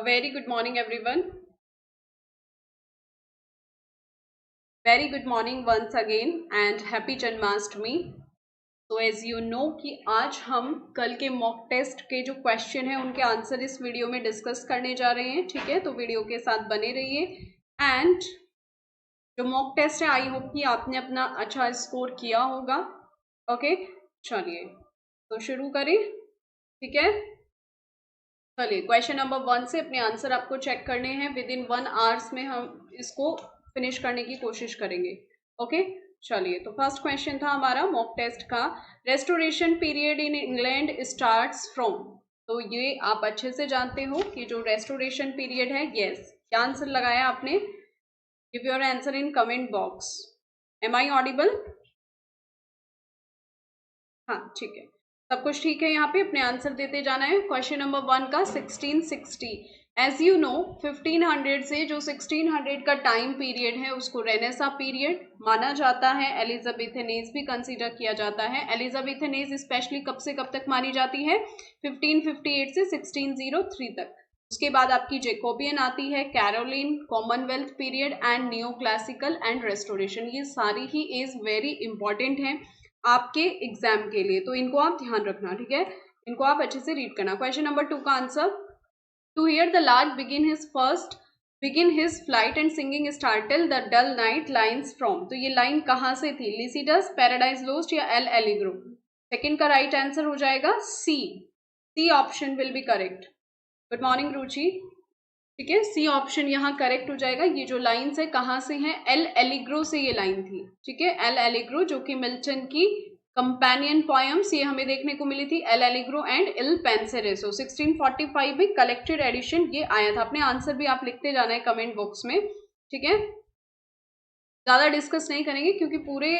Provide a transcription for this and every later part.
A very good morning, everyone. Very good morning once again and happy Janmashtami. तो as you know कि आज हम कल के मॉक टेस्ट के जो क्वेश्चन हैं उनके आंसर इस वीडियो में डिस्कस करने जा रहे हैं, ठीक है। तो वीडियो के साथ बने रहिए। एंड जो मॉक टेस्ट है आई होप कि आपने अपना अच्छा स्कोर किया होगा। ओके, चलिए तो शुरू करें, ठीक है। चलिए क्वेश्चन नंबर 1 से अपने आंसर आपको चेक करने हैं। विद इन 1 आवर्स में हम इसको फिनिश करने की कोशिश करेंगे। ओके, चलिए तो फर्स्ट क्वेश्चन था हमारा मॉक टेस्ट का, restoration period in England starts from. तो ये आप अच्छे से जानते हो कि जो रेस्टोरेशन पीरियड है, यस, क्या आंसर लगाया आपने? Give your answer in comment box. Am I audible? हाँ, ठीक है, सब कुछ ठीक है। यहाँ पे अपने आंसर देते जाना है। क्वेश्चन नंबर 1 का 1660। एज यू नो 1500 से जो 1600 का टाइम पीरियड है उसको रेनेसा पीरियड माना जाता है। एलिजाबेथनेज भी कंसीडर किया जाता है। एलिजाबेथनेज स्पेशली कब से कब तक मानी जाती है? 1558 से 1603 तक। उसके बाद आपकी जेकोबियन आती है, Caroline, Commonwealth period and new classical and restoration. ये सारी ही इज वेरी इंपॉर्टेंट हैं आपके एग्जाम के लिए, तो इनको आप ध्यान रखना, ठीक है। इनको आप अच्छे से रीड करना। क्वेश्चन नंबर 2 का answer, to hear the lark begin his flight and singing startle the dull night lines from. तो ये लाइन कहाँ से थी? लिसिडस, पैराडाइज लोस्ट या एल एलिग्रो? सेकंड का राइट आंसर हो जाएगा C option will be correct. Good morning Ruchi, ठीक है, सी ऑप्शन यहाँ करेक्ट हो जाएगा। ये जो लाइन्स है कहाँ से हैं? एल एलिग्रो से ये लाइन थी, ठीक है। एल एलिग्रो जो कि मिल्टन की कंपेनियन पोएम्स ये हमें देखने को मिली थी, एल एलिग्रो एंड इल पेंसेरेसो। 1645 में कलेक्टेड एडिशन ये आया था। अपने आंसर भी आप लिखते जाना है कमेंट बॉक्स में, ठीक है। ज्यादा डिस्कस नहीं करेंगे क्योंकि पूरे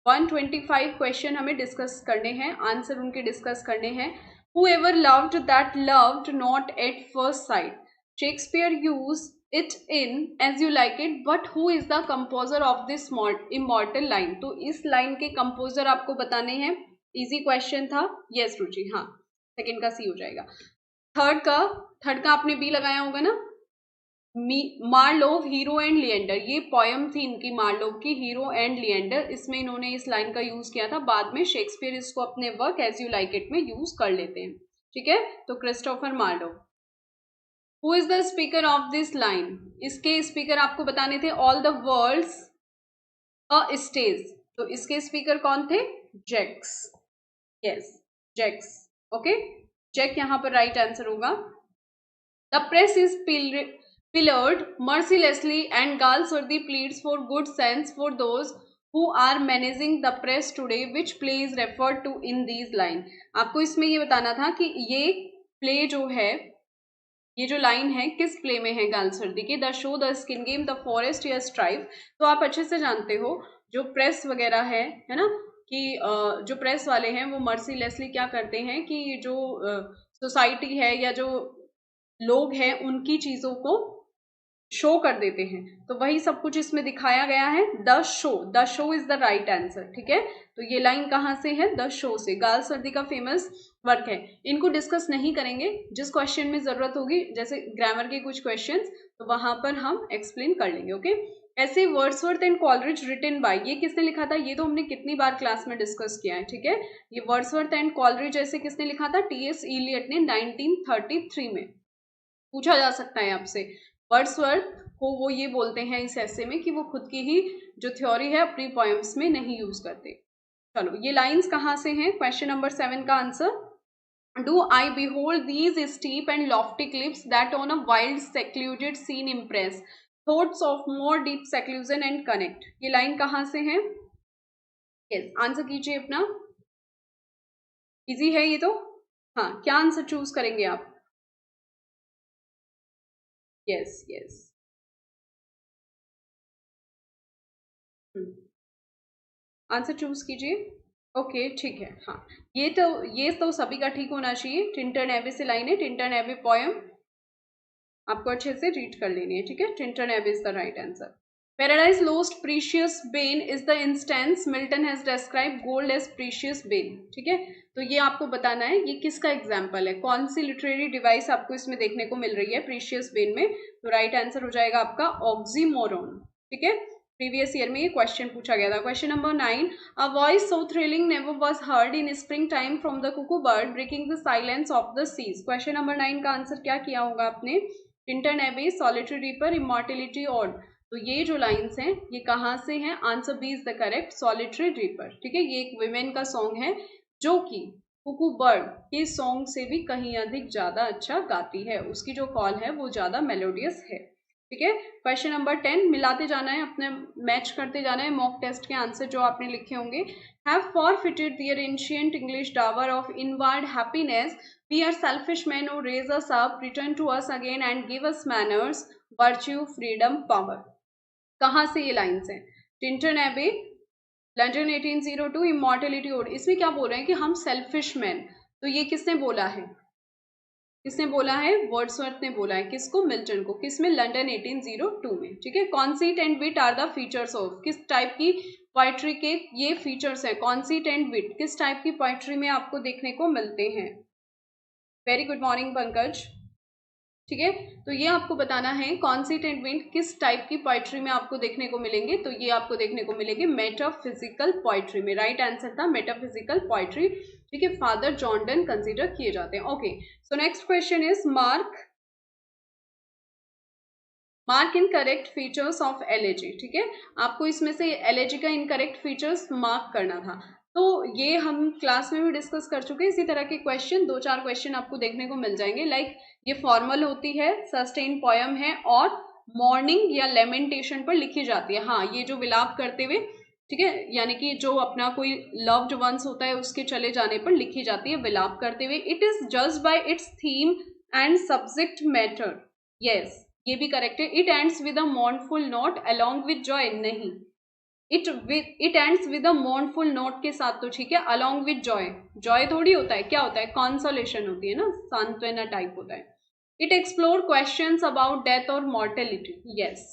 125 क्वेश्चन हमें डिस्कस करने हैं, आंसर उनके डिस्कस करने हैं। Whoever loved that loved not at first sight. Shakespeare used it in As You Like It, but who is the composer of this immortal line? तो इस लाइन के कंपोजर आपको बताने हैं। इजी क्वेश्चन था, यस रुचि, हाँ, सेकंड का सी हो जाएगा। थर्ड का आपने बी लगाया होगा ना। मार्लोव, हीरो एंड लिएंडर, ये पोयम थी इनकी, मार्लोव की हीरो एंड लिएंडर। इसमें इन्होंने इस लाइन का यूज किया था। बाद में शेक्सपियर इसको अपने work as you like it में यूज कर लेते हैं, ठीक है। तो Christopher Marlowe. Who is the speaker of this line? इसके स्पीकर आपको बताने थे, all the world's a stage. तो इसके स्पीकर कौन थे? Jaques, yes, Jaques. Okay, Jack यहाँ पर राइट आंसर होगा। The press is pillared mercilessly and Galsworthy pleads for good sense for those who are managing the press today, which play is referred to in these line। आपको इसमें ये बताना था कि ये प्ले जो है, ये जो लाइन है किस प्ले में है गाल्सवर्दी की, the show, the skin game, the forest या स्ट्राइव। तो आप अच्छे से जानते हो जो प्रेस वगैरह है ना, कि जो प्रेस वाले हैं वो मर्सीलेसली क्या करते हैं कि जो सोसाइटी है या जो लोग हैं उनकी चीजों को शो कर देते हैं। तो वही सब कुछ इसमें दिखाया गया है। The show is the right answer, ठीक है। तो ये लाइन कहाँ से है? द शो से। गाल्सवर्दी का फेमस वर्क है। इनको डिस्कस नहीं करेंगे, जिस क्वेश्चन में जरूरत होगी, जैसे ग्रामर के कुछ क्वेश्चंस, तो वहां पर हम एक्सप्लेन कर लेंगे, ओके। ऐसे Wordsworth and Coleridge written by, ये किसने लिखा था? ये तो हमने कितनी बार क्लास में डिस्कस किया है, ठीक है। ये वर्ड्सवर्थ एंड कॉलरिज ऐसे किसने लिखा था? टी.एस. इलियट ने 1933 में। पूछा जा सकता है आपसे। वर्ड्सवर्थ को वो ये बोलते हैं इस ऐसे में कि वो खुद की ही जो थ्योरी है अपनी पोएम्स में नहीं यूज करते। चलो, ये लाइंस कहाँ से हैं? क्वेश्चन नंबर 7 का answer, do I behold these steep and lofty cliffs that on a wild secluded scene impress thoughts of more deep seclusion and connect. ये लाइन कहाँ से है? यस, आंसर कीजिए अपना। इजी है ये तो, हाँ, क्या आंसर चूज करेंगे आप? यस यस, आंसर चूज कीजिए। ओके, ठीक है, हाँ, ये तो सभी का ठीक होना चाहिए। टिंटन एबे से लाइन है, टिंटन एबे पोयम आपको अच्छे से रीड कर लेनी है, ठीक है। टिंटन एबे is the right answer. Paradise Lost precious bane is the instance Milton has described gold as precious bane. ठीक है, तो ये आपको बताना है ये किसका एग्जाम्पल है, कौन सी लिटरेरी डिवाइस आपको इसमें देखने को मिल रही है प्रीशियस बेन में। तो राइट आंसर हो जाएगा आपका ऑक्सीमोरॉन। ठीक है, प्रीवियस ईयर में ये क्वेश्चन पूछा गया था। Question number 9, a voice so thrilling never was heard in spring time from the cuckoo bird breaking the silence of the seas. Question number 9 का आंसर क्या किया होगा आपने, टिंटन एबे, सॉलिटरी रीपर, इमॉर्टेलिटी ऑड। तो ये जो लाइंस हैं ये कहाँ से हैं, answer B is the correct, solitary reaper. ठीक है, ये एक विमेन का सॉन्ग है जो कि कुकू बर्ड के सॉन्ग से भी कहीं अधिक ज्यादा अच्छा गाती है, उसकी जो कॉल है वो ज्यादा मेलोडियस है। ठीक है, क्वेश्चन नंबर 10, मिलाते जाना है, अपने मैच करते जाना है मॉक टेस्ट के आंसर जो आपने लिखे होंगे। Have forfeited their ancient English dower of inward happiness, we are selfish men who raise us up, return to us again and give us manners, virtue, freedom, power. कहाँ से ये lines हैं, Tintern एबे, London 1802, immortality odd. इसमें क्या बोल रहे हैं कि हम सेल्फिश मैन, तो ये किसने बोला है, किसने बोला है, वर्ड्सवर्थ ने बोला है, किसको, मिल्टन को, किसमें, लंदन 1802 में। ठीक है, conceit and wit are the features of, किस टाइप की पोइट्री के ये फीचर्स है, कॉन्सीट एंड विट किस टाइप की पोइट्री में आपको देखने को मिलते हैं। Very good morning Pankaj. ठीक है, तो ये आपको बताना है कॉन्सीट एंड विट किस टाइप की पोइट्री में आपको देखने को मिलेंगे, तो ये आपको देखने को मिलेंगे मेटाफिजिकल पोइट्री में। राइट आंसर था मेटाफिजिकल पोइट्री। ठीक है, फादर जॉन डन कंसीडर किए जाते हैं। Okay, so next question is mark incorrect features of LAG. ठीक है, आपको इसमें से एलएजी का इनकरेक्ट फीचर्स मार्क करना था, तो ये हम क्लास में भी डिस्कस कर चुके हैं। इसी तरह के क्वेश्चन 2-4 क्वेश्चन आपको देखने को मिल जाएंगे। लाइक ये फॉर्मल होती है, सस्टेन पोयम है और मॉर्निंग या लेमेंटेशन पर लिखी जाती है। हाँ, ये जो विलाप करते हुए, ठीक है, यानी कि जो अपना कोई लव्ड वंस होता है उसके चले जाने पर लिखी जाती है विलाप करते हुए। It is judged by its theme and subject matter. Yes, ये भी करेक्ट है। It ends with a mournful note along with joy, नहीं, it ends with a mournful note के साथ तो ठीक है, अलोंग विद जॉय, जॉय थोड़ी होता है, क्या होता है, कॉन्सोलेशन होती है ना, सांत्वना टाइप होता है। It explore questions about death और मॉर्टेलिटी। यस,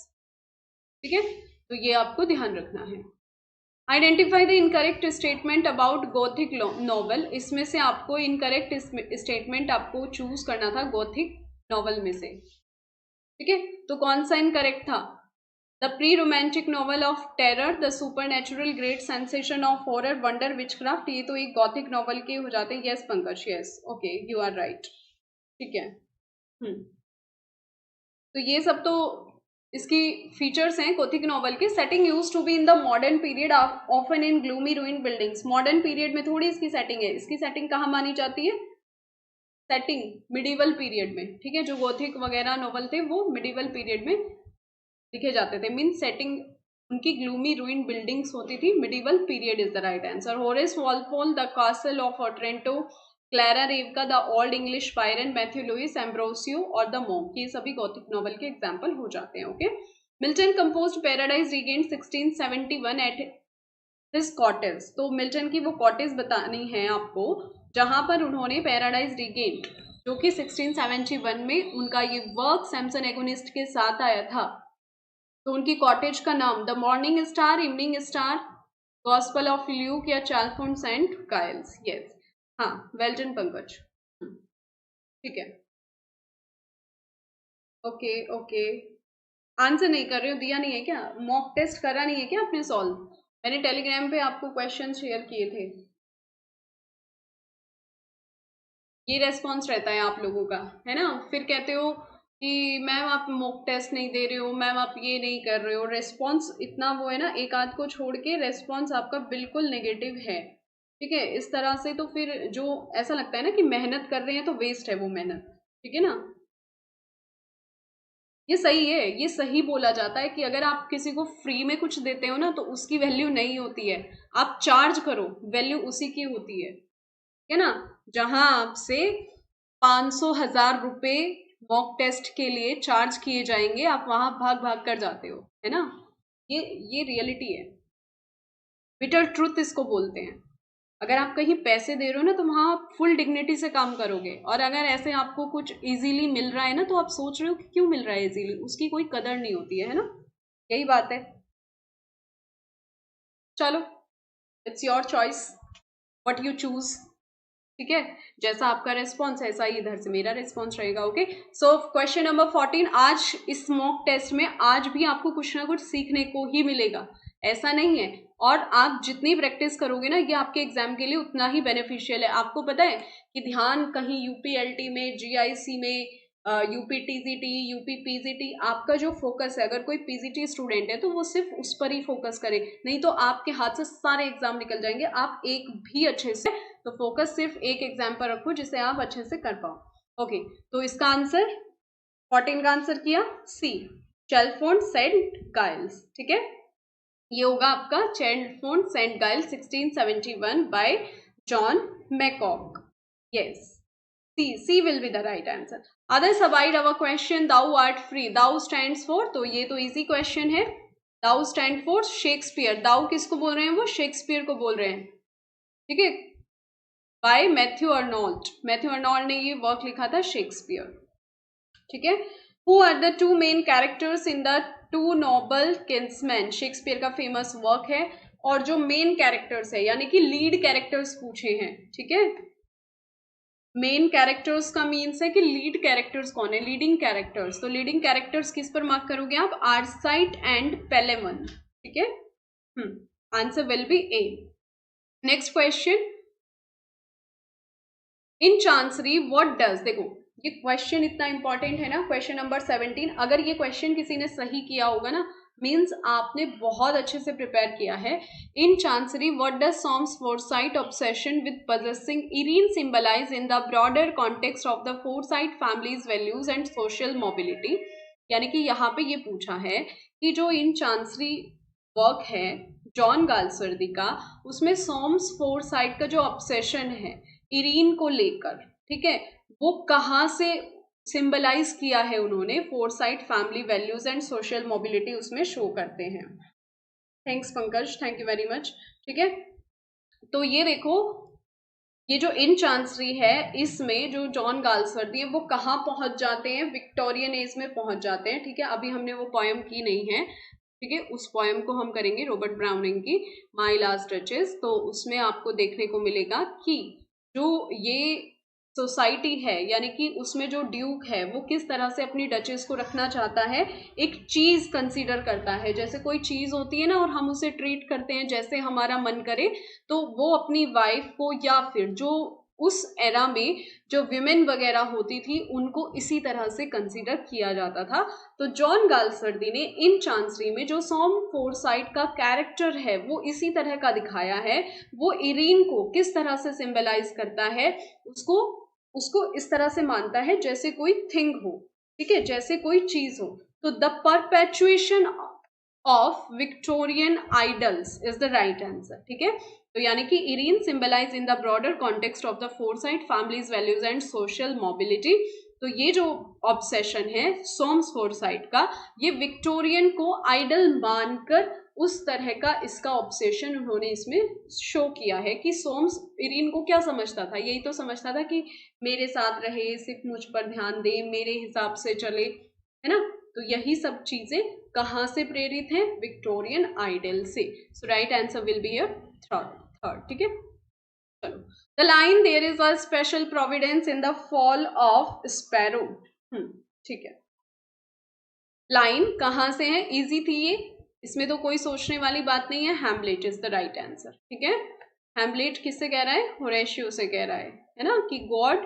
ठीक है, तो ये आपको ध्यान रखना है। Identify the incorrect statement about Gothic novel. इसमें से आपको इनकरेक्ट स्टेटमेंट आपको चूज करना था गोथिक नॉवल में से। ठीक है, तो कौन सा इनकरेक्ट था, the pre romantic novel of terror, the supernatural great sensation of horror, wonder, witchcraft, ये तो एक गॉथिक नॉवल के हो जाते हैं। Yes Pankaj, yes, okay, you are right. ठीक है, तो ये सब तो इसकी फीचर्स हैं गॉथिक नॉवल के। Setting used to be in the modern period, often in gloomy ruin buildings. Modern period में थोड़ी इसकी सेटिंग है, इसकी सेटिंग कहाँ मानी जाती है, सेटिंग मिडिवल पीरियड में। ठीक है, जो गॉथिक वगैरह नॉवल थे वो मिडिवल पीरियड में लिखे जाते थे, मीन सेटिंग उनकी ग्लूमी रूइन बिल्डिंग्स होती थी। Medieval period is the right answer. Horace Walpole, the castle of Otranto, Clara Reeve, the old English Baron, Matthew Lewis, Ambrosio और द मॉन्क, ये सभी गॉथिक नॉवल के एग्जाम्पल हो जाते हैं। Okay, Milton composed paradise regained 1671 at his cottage. तो Milton की वो कॉटेज बतानी है आपको जहां पर उन्होंने पैराडाइज रीगेन्ड, जो कि 1671 में उनका ये वर्क सैमसन एगोनिस्ट के साथ आया था। तो उनकी कॉटेज का नाम the morning star, evening star, gospel of Luke या चालफोन सेंट गाइल्स। यस, हाँ, वेल डन पंकज। ठीक है, ओके ओके, आंसर नहीं कर रहे हो, दिया नहीं है क्या, मॉक टेस्ट करा नहीं है क्या आपने सॉल्व, मैंने टेलीग्राम पे आपको क्वेश्चन शेयर किए थे। ये रेस्पॉन्स रहता है आप लोगों का, है ना, फिर कहते हो कि मैम आप मॉक टेस्ट नहीं दे रहे हो, मैम आप ये नहीं कर रहे हो। रेस्पॉन्स इतना वो है ना, एक आध को छोड़ के रेस्पॉन्स आपका बिल्कुल नेगेटिव है। ठीक है, इस तरह से तो फिर जो ऐसा लगता है ना कि मेहनत कर रहे हैं तो वेस्ट है वो मेहनत। ठीक है ना, ये सही है, ये सही बोला जाता है कि अगर आप किसी को फ्री में कुछ देते हो ना तो उसकी वैल्यू नहीं होती है, आप चार्ज करो, वैल्यू उसी की होती है ना। जहां आपसे 500,000 रुपए मॉक टेस्ट के लिए चार्ज किए जाएंगे, आप वहां भाग भाग कर जाते हो, है ना, ये रियलिटी है, बिटर ट्रुथ इसको बोलते हैं। अगर आप कहीं पैसे दे रहे हो ना तो वहां आप फुल डिग्निटी से काम करोगे, और अगर ऐसे आपको कुछ इजीली मिल रहा है ना तो आप सोच रहे हो कि क्यों मिल रहा है इजीली, उसकी कोई कदर नहीं होती है ना। यही बात है। चलो, it's your choice what you choose. ठीक है, जैसा आपका रेस्पॉन्स ऐसा ही इधर से मेरा रेस्पॉन्स रहेगा। ओके, सो क्वेश्चन नंबर 14, आज इस मॉक टेस्ट में आज भी आपको कुछ ना कुछ सीखने को ही मिलेगा, ऐसा नहीं है। और आप जितनी प्रैक्टिस करोगे ना, ये आपके एग्जाम के लिए उतना ही बेनिफिशियल है। आपको पता है कि ध्यान कहीं यूपीएलटी में, जीआईसी में, यूपी टीजीटी, यूपी पीजीटी, आपका जो फोकस है, अगर कोई पीजीटी स्टूडेंट है तो वो सिर्फ उस पर ही फोकस करे, नहीं तो आपके हाथ से सारे एग्जाम निकल जाएंगे, आप एक भी अच्छे से, तो फोकस सिर्फ एक एग्जाम पर रखो जिसे आप अच्छे से कर पाओ। ओके, तो इसका आंसर 14 का आंसर किया सी, चेल्फोन सेंट गाइल्स। ठीक है, ये होगा आपका चेल्फोन saint Giles 1671 by John Maycock. Yes, C will be the right answer. Others abide our question. Thou art free. Thou stands for, तो ये तो easy question है। Thou stand for Shakespeare. Thou किसको बोल रहे हैं? वो शेक्सपियर को बोल रहे हैं। ठीक है, bye Matthew Arnault. Matthew Arnault ने ये वर्क लिखा था शेक्सपियर। ठीक है, Who are the two main characters in the Two Noble Kinsmen? Shakespeare का फेमस वर्क है, और जो मेन कैरेक्टर्स है यानी कि लीड कैरेक्टर्स पूछे हैं। ठीक है, मेन कैरेक्टर्स का मीन्स है कि लीड कैरेक्टर्स कौन है, लीडिंग कैरेक्टर्स। तो लीडिंग कैरेक्टर्स किस पर मार्क करोगे आप? आर्साइट एंड पेलेमन। ठीक है, answer will be A. Next question, in Chancery what does, देखो ये क्वेश्चन इतना इंपॉर्टेंट है ना, क्वेश्चन नंबर 17। अगर ये क्वेश्चन किसी ने सही किया होगा ना, मीन्स आपने बहुत अच्छे से प्रिपेयर किया है। In Chancery what does Soames Forsyte obsession with possessing Irene symbolize in the broader context of the Forsyte families values and social mobility. यानी कि यहाँ पे ये पूछा है कि जो इन चांसरी वर्क है जॉन गाल्सवर्दी का, उसमें सॉम्स फोरसाइट का जो ऑब्सेशन है इरीन को लेकर, ठीक है, वो कहाँ से सिंबलाइज किया है उन्होंने, foresight family values and social mobility उसमें शो करते हैं। Thanks Pankaj, thank you very much. ठीक है, तो ये देखो, ये जो इन चांसरी है इसमें जो जॉन गाल्सवर्दी है वो कहाँ पहुंच जाते हैं, विक्टोरियन एज में पहुंच जाते हैं। ठीक है, अभी हमने वो पोएम की नहीं है। ठीक है, उस पोएम को हम करेंगे, रॉबर्ट ब्राउनिंग की माई लास्ट डचेस। तो उसमें आपको देखने को मिलेगा कि जो ये सोसाइटी है यानी कि उसमें जो ड्यूक है वो किस तरह से अपनी डचेस को रखना चाहता है, एक चीज कंसीडर करता है। जैसे कोई चीज होती है ना और हम उसे ट्रीट करते हैं जैसे हमारा मन करे, तो वो अपनी वाइफ को या फिर जो उस एरा में जो विमेन वगैरह होती थी उनको इसी तरह से कंसीडर किया जाता था। तो जॉन गाल्सवर्दी ने इन चांसरी में जो सॉम फोरसाइट का कैरेक्टर है वो इसी तरह का दिखाया है। वो इरीन को किस तरह से सिंबलाइज करता है, उसको इस तरह से मानता है जैसे कोई थिंग हो। ठीक है, जैसे कोई चीज हो। तो the perpetuation of Victorian ideals is the right answer. ठीक है, तो यानी कि Irene symbolize in the broader context of the Forsyte families values and social mobility. तो ये जो ऑब्सेशन है सॉम्स फोरसाइट का, ये विक्टोरियन को आइडल मानकर उस तरह का इसका ऑब्सेशन उन्होंने इसमें शो किया है कि सोम्स इरीन को क्या समझता था, यही तो समझता था कि मेरे साथ रहे, सिर्फ मुझ पर ध्यान दे, मेरे हिसाब से चले, है ना। तो यही सब चीजें कहाँ से प्रेरित हैं, विक्टोरियन आइडल से। So right answer will be third. ठीक है, चलो, the line there is a special providence in the fall of sparrow. ठीक है, लाइन कहाँ से है, इजी थी ये, इसमें तो कोई सोचने वाली बात नहीं है। Hamlet is the right answer. ठीक है, हैमलेट किससे कह रहा है, होरेशियो से कह रहा है ना, कि गॉड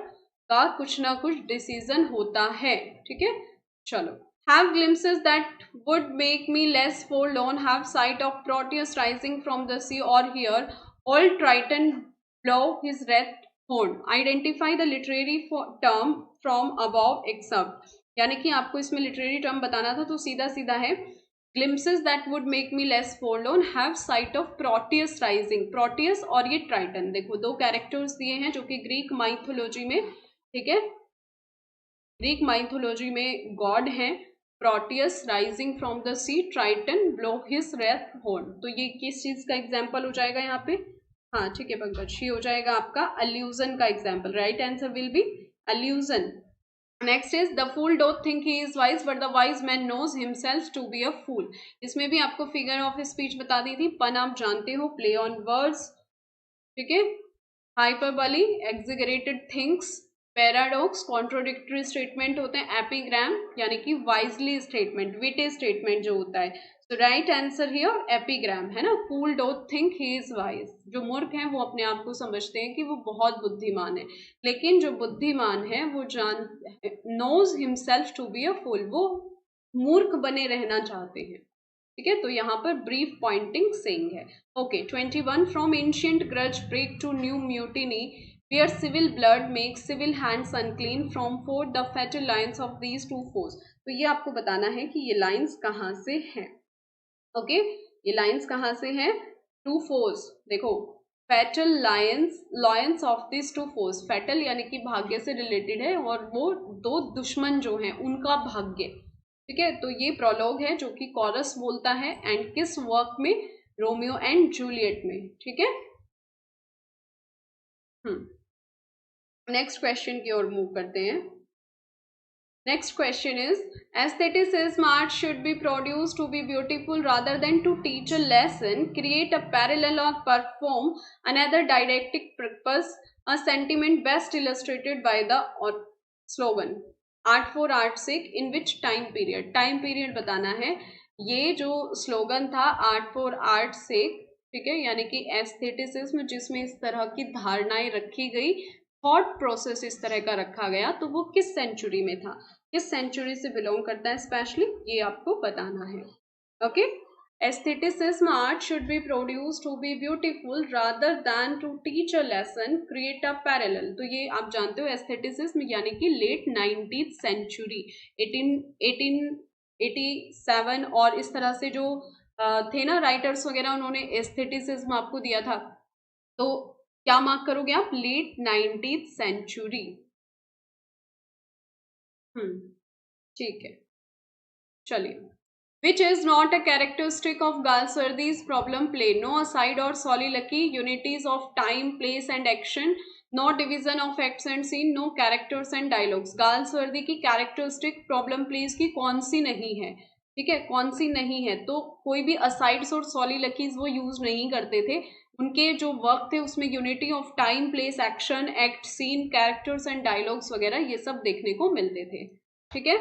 का कुछ ना कुछ डिसीजन होता है। ठीक है, चलो, have glimpses that would make me less forlorn, have sight of Proteus rising from the sea, or hear old Triton blow his wrath horn. Identify the literary term from above except. यानी कि आपको इसमें literary term बताना था, तो सीधा सीधा है, glimpses that would make me less forlorn, have sight of Proteus rising. Proteus और ये ट्राइटन, देखो दो कैरेक्टर्स दिए हैं जो कि ग्रीक माइथोलॉजी में, ठीक है, ग्रीक माइथोलॉजी में गॉड हैं। Proteus rising from the sea, Triton blow his wreathed horn. तो ये किस चीज का एग्जाम्पल हो जाएगा यहाँ पे, हाँ ठीक है पंकज, ये हो जाएगा आपका अल्यूजन का example. Right answer will be allusion. Next is the fool don't think he is wise but the wise man knows himself to be a fool. इसमें भी आपको फिगर ऑफ स्पीच बता दी थी, पन आप जानते हो, प्ले ऑन वर्ड्स, ठीक है। Hyperbole, exaggerated things, paradox, contradictory statement होते हैं, एपिग्राम यानी कि वाइजली स्टेटमेंट, विटे स्टेटमेंट जो होता है। तो राइट आंसर हियर एपिग्राम है ना, fool don't think he is wise. जो मूर्ख हैं वो अपने आप को समझते हैं कि वो बहुत बुद्धिमान है, लेकिन जो बुद्धिमान है वो जान knows himself to be a fool, वो मूर्ख बने रहना चाहते हैं, ठीक है। तो यहाँ पर ब्रीफ पॉइंटिंग सेइंग है। Okay 21 from ancient grudge break to new mutiny where civil blood makes civil hands unclean from forth the fatal lines of these two foes। तो ये आपको बताना है कि ये लाइंस कहाँ से हैं। ओके ये लाइंस कहाँ से हैं, टू फोर्स, देखो fatal lions of this two foes, fatal यानी कि भाग्य से रिलेटेड है, और वो दो दुश्मन जो हैं उनका भाग्य, ठीक है। तो ये प्रोलॉग है जो कि कॉरस बोलता है, एंड किस वर्क में, रोमियो एंड जूलियट में, ठीक है। नेक्स्ट क्वेश्चन की ओर मूव करते हैं। Next question is aestheticism art should be produce to be beautiful rather than to teach a lesson, create a parallel और perform another didactic purpose, a sentiment best illustrated by the slogan art for art sake in which time period. Time period बताना है। ये जो slogan था art for art सेक, ठीक है, यानी कि एस्थेटिसिज्म जिसमें इस तरह की धारणाएं रखी गई, थॉट प्रोसेस इस तरह का रखा गया, तो वो किस सेंचुरी में था, किस सेंचुरी से बिलोंग करता है स्पेशली, ये आपको बताना है। Okay aestheticism art should be produce to be beautiful rather than to teach a lesson, create a parallel. तो ये आप जानते हो एस्थेटिसिज्म यानी कि लेट 19th सेंचुरी, 1887 और इस तरह से जो थे ना राइटर्स वगैरह, उन्होंने एस्थेटिसिज्म आपको दिया था। तो क्या मार्क करोगे आप, लेट 19th सेंचुरी। ठीक है चलिए। Which is not a characteristic of Galsworthy's problem play, no aside or soliloquy, unities of time, place and action, no division of acts and scene, no characters and dialogues। Galsworthy की characteristic problem plays की कौन सी नहीं है, ठीक है, कौन सी नहीं है, तो कोई भी असाइड्स और सॉलिलकीज वो यूज नहीं करते थे। उनके जो वर्क थे उसमें unity of time, place, action, act, scene, characters and dialogues वगैरह ये सब देखने को मिलते थे, ठीक है।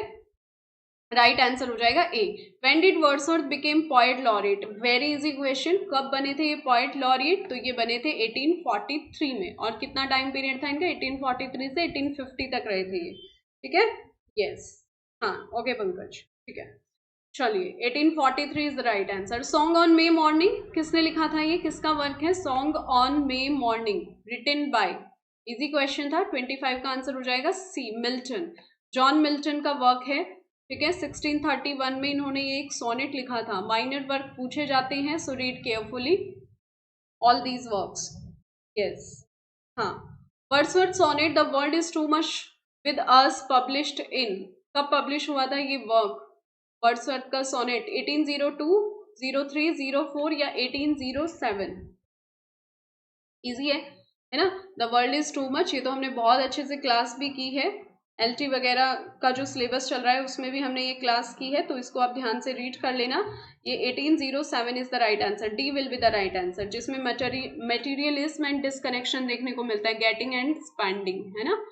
राइट आंसर हो जाएगा A. When did Wordsworth became poet laureate, very easy question, कब बने थे ये पोएट लॉरेट, तो ये बने थे 1843 में, और कितना टाइम पीरियड था इनका, 1843 से 1850 तक रहे थे ये, ठीक है। यस हाँ ओके पंकज, ठीक है चलिए 1843 is the right answer. Song on May morning किसने लिखा था, ये किसका वर्क है, song on May morning, written by, easy question था, 25 का आंसर हो जाएगा सी, मिल्टन, जॉन मिल्टन का वर्क है, ठीक है। 1631 में इन्होंने ये एक सोनेट लिखा था। माइनर वर्क पूछे जाते हैं, so read carefully all these works. Yes हाँ Wordsworth sonnet the world is too much with us published in, कब पब्लिश हुआ था ये वर्क, वर्ड्सवर्थ का सोनेट 1802, 03, 04 या 1807। इजी है ना, the world is too much, ये तो हमने बहुत अच्छे से क्लास भी की है, एलटी वगैरह का जो सिलेबस चल रहा है उसमें भी हमने ये क्लास की है, तो इसको आप ध्यान से रीड कर लेना। ये 1807 is the right answer, D will be the right answer, जिसमें मटेरियलिज्म एंड डिसकनेक्शन देखने को मिलता है, गेटिंग एंड एक्सपैंडिंग, है ना।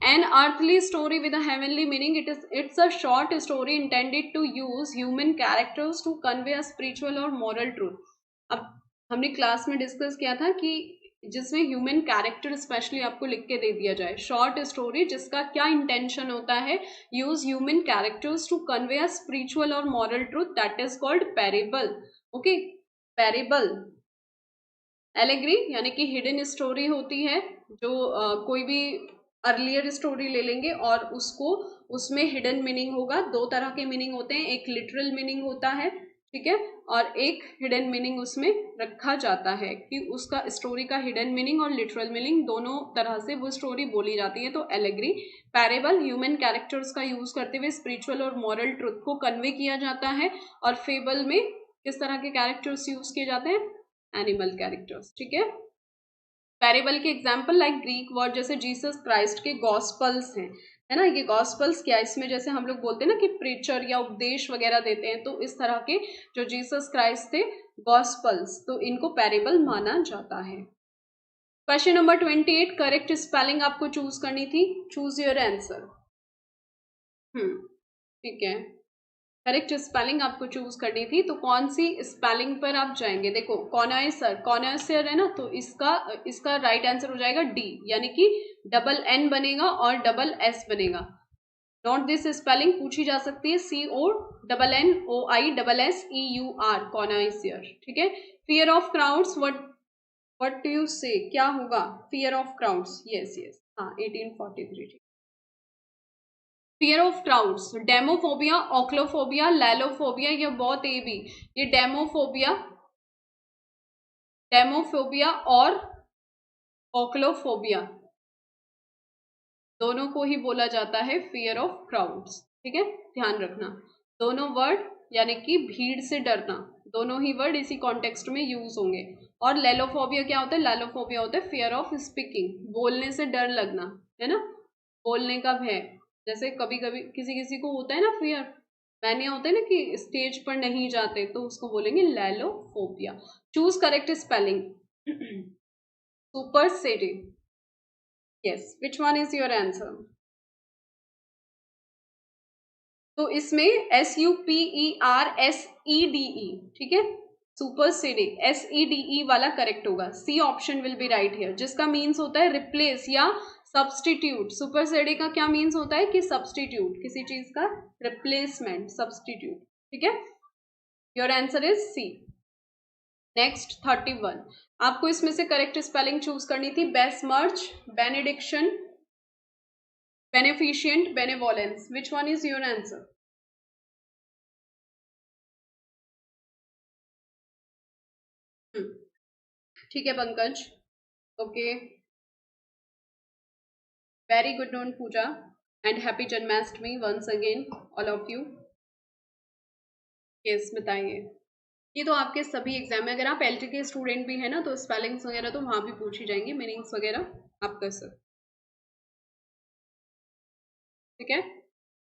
An earthly story with a heavenly meaning, it's a short story intended to use human characters to convey a spiritual or moral truth। अब हमने class में डिस्कस किया था कि जिसमें ह्यूमन कैरेक्टर स्पेशली आपको लिख के दे दिया जाए, शॉर्ट स्टोरी जिसका क्या इंटेंशन होता है, use human characters to convey a spiritual और moral truth, that is called parable. Okay parable, allegory यानी कि हिडन स्टोरी होती है, जो कोई भी अर्लियर स्टोरी ले लेंगे और उसको उसमें हिडन मीनिंग होगा, दो तरह के मीनिंग होते हैं, एक लिटरल मीनिंग होता है, ठीक है, और एक हिडन मीनिंग उसमें रखा जाता है कि उसका स्टोरी का हिडन मीनिंग और लिटरल मीनिंग दोनों तरह से वो स्टोरी बोली जाती है। तो एलेग्री, पैरेबल ह्यूमन कैरेक्टर्स का यूज करते हुए स्पिरिचुअल और मॉरल ट्रुथ को कन्वे किया जाता है, और फेबल में किस तरह के कैरेक्टर्स यूज किए जाते हैं, एनिमल कैरेक्टर्स, ठीक है। पैरेबल के एग्जाम्पल लाइक ग्रीक वर्ड जैसे जीसस क्राइस्ट के गॉस्पल्स हैं, है ना। ये गॉस्पल्स क्या, इसमें जैसे हम लोग बोलते हैं ना कि प्रीचर या उपदेश वगैरह देते हैं, तो इस तरह के जो जीसस क्राइस्ट थे गॉस्पल्स, तो इनको पैरेबल माना जाता है। क्वेश्चन नंबर 28, करेक्ट स्पेलिंग आपको चूज करनी थी, चूज योर आंसर। ठीक है, करेक्ट स्पेलिंग आपको चूज करनी थी, तो कौन सी स्पेलिंग पर आप जाएंगे? देखो कॉनॉइसर है ना, तो इसका राइट आंसर हो जाएगा डी, यानी कि डबल एन बनेगा और डबल एस बनेगा। नोट दिस स्पेलिंग पूछी जा सकती है, CONNOISSEUR, कॉनॉइसर। ठीक है। Fear of crowds, what do you से, क्या होगा? Fear of crowds, yes yes, हाँ 1843। फियर ऑफ क्राउड्स, डेमोफोबिया, ओक्लोफोबिया, लैलोफोबिया, ये बहुत ए भी, ये डेमोफोबिया और ओक्लोफोबिया दोनों को ही बोला जाता है फियर ऑफ क्राउड्स। ठीक है, ध्यान रखना, दोनों वर्ड यानी कि भीड़ से डरना, दोनों ही वर्ड इसी कॉन्टेक्स्ट में यूज होंगे। और लैलोफोबिया क्या होता है? लैलोफोबिया होता है फियर ऑफ स्पीकिंग, बोलने से डर लगना, है ना, बोलने का भय। जैसे कभी कभी किसी किसी को होता है ना फियर, मैंने होता है ना कि स्टेज पर नहीं जाते, तो उसको बोलेंगे lalophobia. Choose correct spelling. Supersede, yes, which one is your answer? तो इसमें SUPERSEDE, ठीक है, सुपरसेडिंग, SEDE वाला करेक्ट होगा। C option will be right here, जिसका मीन्स होता है रिप्लेस या सब्सटीट्यूट। सुपरसेडिंग का क्या मीन्स होता है? कि सब्सटीट्यूट, किसी चीज का रिप्लेसमेंट, सब्सटीट्यूट। ठीक है, your answer is C. Next 31, आपको इसमें से करेक्ट स्पेलिंग चूज करनी थी। Besmirch, benediction, beneficent, benevolence, which one is your answer? ठीक है पंकज, ओके, वेरी गुड नॉन Pooja, and happy Janmashtami once again all of you. Yes, बताइए। ये तो आपके सभी एग्जाम में, अगर आप एलटी के स्टूडेंट भी है ना, तो स्पेलिंग्स वगैरह तो वहां भी पूछी जाएंगी, मीनिंग्स वगैरह आप कर सकते। ठीक है,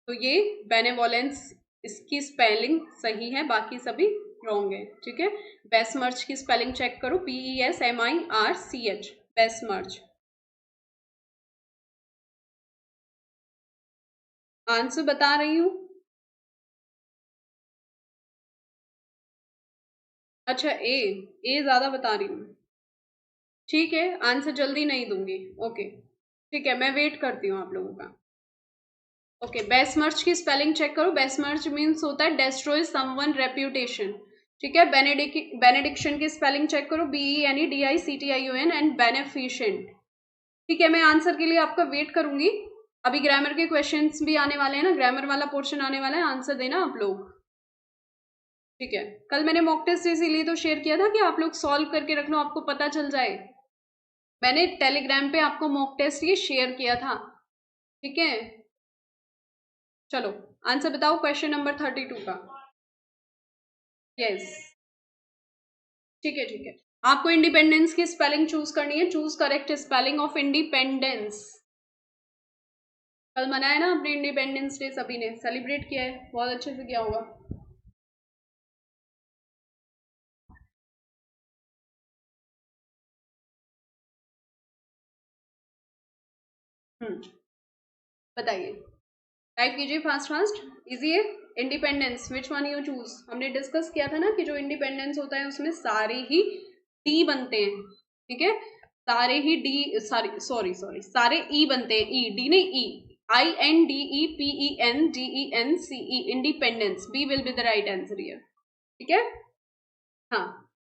तो ये बेनेवोलेंस, इसकी स्पेलिंग सही है, बाकी सभी रॉन्ग है। ठीक है, बेसमर्च की स्पेलिंग चेक करो, PESMIRCH, बेसमर्च। आंसर बता रही हूँ। अच्छा, ए ज्यादा बता रही हूँ। ठीक है, आंसर जल्दी नहीं दूंगी, ओके। ठीक है, मैं वेट करती हूँ आप लोगों का। ओके, बेसमर्च की स्पेलिंग चेक करो। बेसमर्च मीन्स होता है डेस्ट्रॉय समवन रेप्यूटेशन। ठीक है, बेनेडिक्शन की स्पेलिंग चेक करो, BENEDICTION, एंड बेनेफिशिएंट। ठीक है, मैं आंसर के लिए आपका वेट करूंगी। अभी ग्रामर के क्वेश्चंस भी आने वाले हैं ना, ग्रामर वाला पोर्शन आने वाला है, आंसर देना आप लोग। ठीक है, कल मैंने मॉक टेस्ट इसीलिए तो शेयर किया था कि आप लोग सॉल्व करके रख लो, आपको पता चल जाए। मैंने टेलीग्राम पे आपको मॉक टेस्ट ये शेयर किया था। ठीक है, चलो आंसर बताओ क्वेश्चन नंबर 32 का। यस, ठीक है ठीक है, आपको इंडिपेंडेंस की स्पेलिंग चूज करनी है। Choose correct spelling of independence. कल मनाया ना अपने इंडिपेंडेंस डे, सभी ने सेलिब्रेट किया है, बहुत अच्छे से किया होगा। बताइए, टाइप कीजिए फास्ट फास्ट, इजी है। Independence, which one you choose? हमने डिस्कस किया था ना कि जो इंडिपेंडेंस होता है उसमें सारे ही डी बनते हैं। ठीक है, सारे ही डी, सॉरी सारे ई बनते हैं, ई, डी नहीं, E, INDEPENDENCE, independence, B will be the right answer here. ठीक है, हाँ,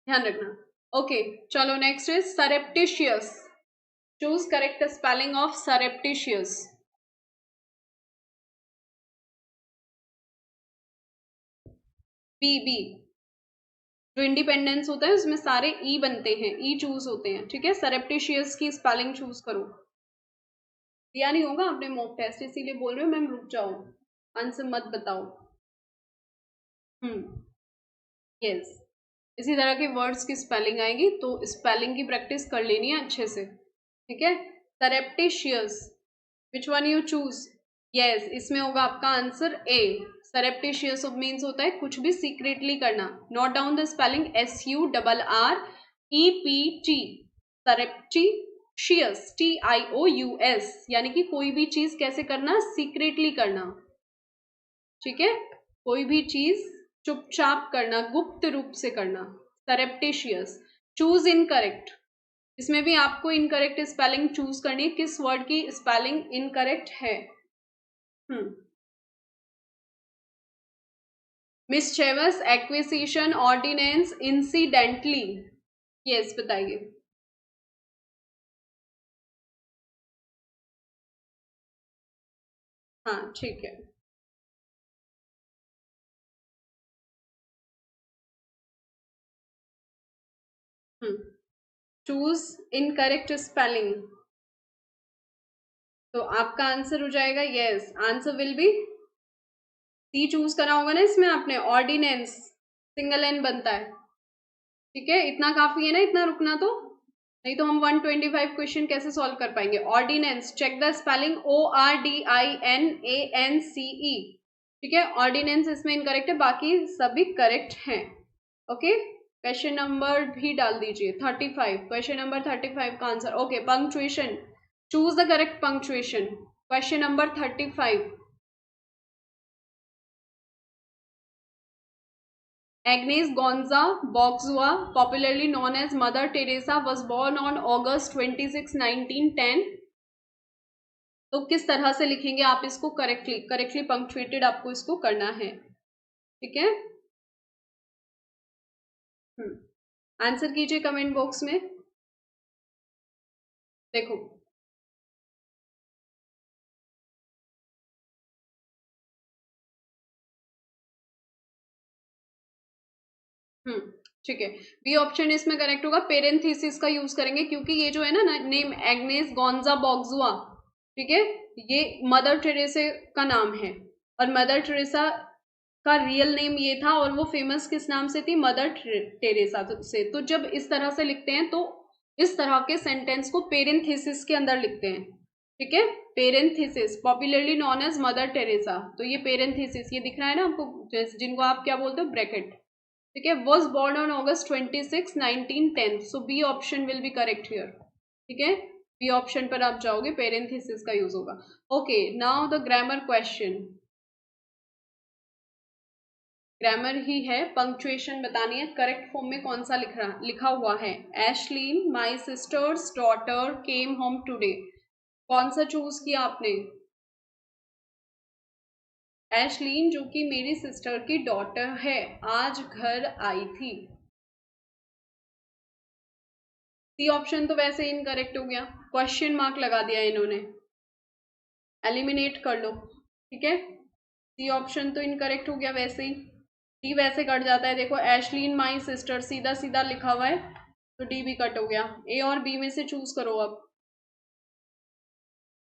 ध्यान रखना। ओके, चलो next is surreptitious. Choose correct spelling of surreptitious. B, जो इंडिपेंडेंस होता है उसमें सारे ई बनते हैं, ई चूज होते हैं। ठीक है, सरप्टिशियस की स्पेलिंग चूज करो। दिया नहीं होगा आपने मॉक टेस्ट, इसीलिए बोल रहे हो मैम रुक जाओ, आंसर मत बताओ। यस, इसी तरह के वर्ड्स की स्पेलिंग आएगी, तो स्पेलिंग की प्रैक्टिस कर लेनी है अच्छे से। ठीक है, सरप्टिशियस, विच वन यू चूज? यस, इसमें होगा आपका आंसर ए। सरप्टिशियस मीन्स होता है कुछ भी सीक्रेटली करना। Note down the spelling SURREPT। सरप्टिशियस TIOUS, यानी कि कोई भी चीज कैसे करना, सीक्रेटली करना। ठीक है, कोई भी चीज चुपचाप करना, गुप्त रूप से करना, सरप्टिशियस। चूज इनकरेक्ट, इसमें भी आपको इनकरेक्ट स्पेलिंग चूज करनी है, किस वर्ड की स्पेलिंग इनकरेक्ट है। मिसचेवस, एक्विजिशन, ऑर्डिनेंस, इंसिडेंटली। यस, बताइए। हाँ ठीक है। चूज इनकरेक्ट स्पेलिंग, तो आपका आंसर हो जाएगा yes, answer will be C. Choose करा होगा ना इसमें आपने, ऑर्डिनेंस, सिंगल एन बनता है। ठीक है, इतना काफी है ना, इतना रुकना तो, नहीं तो हम 125 क्वेश्चन कैसे सॉल्व कर पाएंगे। Ordinance, check the spelling ORDINANCE। ठीक है, ऑर्डिनेंस इसमें इनकरेक्ट है, बाकी सभी करेक्ट हैं। ओके, क्वेश्चन नंबर भी डाल दीजिए 35, क्वेश्चन नंबर 35 का answer. Okay, punctuation, choose the correct punctuation. Question number 35। Agnes Gonza Boxua, popularly known as Mother Teresa, was born on August 26, 1910। तो किस तरह से लिखेंगे आप इसको, करेक्टली पंक्चुएटेड आपको इसको करना है। ठीक है, आंसर कीजिए कमेंट बॉक्स में। देखो, ठीक है, बी ऑप्शन इसमें करेक्ट होगा। पेरेंथेसिस का यूज करेंगे क्योंकि ये जो है ना नेम, एग्नेस गोंजा बॉक्सुआ, ठीक है, ये मदर टेरेसा का नाम है, और मदर टेरेसा का रियल नेम ये था, और वो फेमस किस नाम से थी, मदर टेरेसा से। तो जब इस तरह से लिखते हैं तो इस तरह के सेंटेंस को पेरेंथेसिस के अंदर लिखते हैं। ठीक है, parenthesis, popularly known as Mother Teresa, तो ये पेरेंथेसिस, ये दिख रहा है ना आपको, जिनको आप क्या बोलते हो, ब्रैकेट। ठीक है, was born on August 26, 1910। So B option will be correct here. ठीक है, बी ऑप्शन पर आप जाओगे, पेरेंथेसिस का यूज होगा। Okay, now the grammar question. Grammar ही है, पंक्चुएशन बतानी है, करेक्ट फॉर्म में कौन सा लिखा हुआ है। Ashleen my sister's daughter came home today, कौन सा चूज किया आपने। एशलीन जो कि मेरी सिस्टर की डॉटर है, आज घर आई थी। सी ऑप्शन तो वैसे ही इनकरेक्ट हो गया, क्वेश्चन मार्क लगा दिया इन्होंने, एलिमिनेट कर लो। ठीक है, सी ऑप्शन तो इनकरेक्ट हो गया वैसे ही। डी वैसे कट जाता है, देखो एशलीन माई सिस्टर सीधा सीधा लिखा हुआ है, तो डी भी कट हो गया। ए और बी में से चूज करो अब।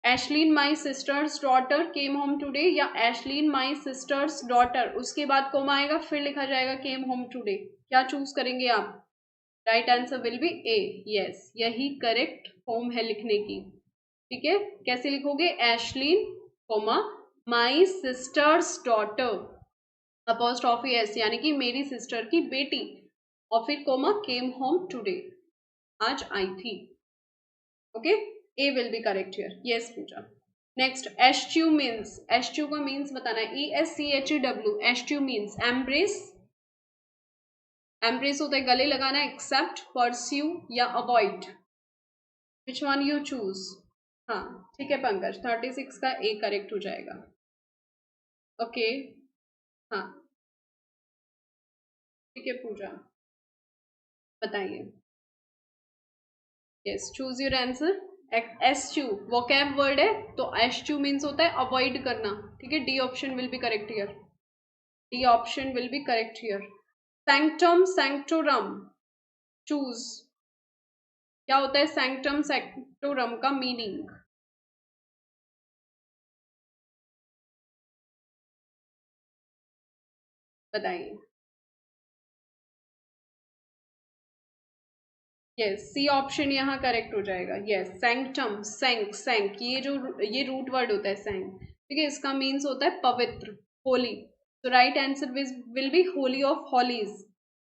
Ashleen my sister's daughter came home today, या एशलीन माई सिस्टर्स डॉटर, उसके बाद कोमा आएगा, फिर लिखा जाएगा केम होम टूडे, क्या चूज करेंगे आप। Right answer will be A. Yes, यही करेक्ट फॉर्म है लिखने की। ठीक है, कैसे लिखोगे, एशलीन कोमा माई सिस्टर्स डॉटर, अपॉस्ट्रॉफी एस, यानी कि मेरी सिस्टर की बेटी, और फिर कोमा केम होम टुडे, आज आई थी। Okay, A will be correct here. Yes Pooja. Next, eschew means, eschew का मीन्स बताना है, ESCHEW, eschew means embrace, embrace होता है गले लगाना, एक्सेप्ट, परस्यू या avoid, which one you choose. हाँ ठीक है पंकज, 36 का ए करेक्ट हो जाएगा। ओके, हाँ ठीक है पूजा, बताइए। Yes, choose your answer. Eschew vocab word है, तो एस्च्यू मीन्स होता है अवॉइड करना। ठीक है, D option will be correct here, D option will be correct here. Sanctum sanctorum, choose, क्या होता है सैंक्टम सैंक्टोरम का मीनिंग, बताइए। यस, सी ऑप्शन यहाँ करेक्ट हो जाएगा। यस, सैंक्टम, सैंक, सैंक, ये जो ये रूट वर्ड होता है सैंक, ठीक है, इसका मीन्स होता है पवित्र, होली। तो right answer will be holy of holies,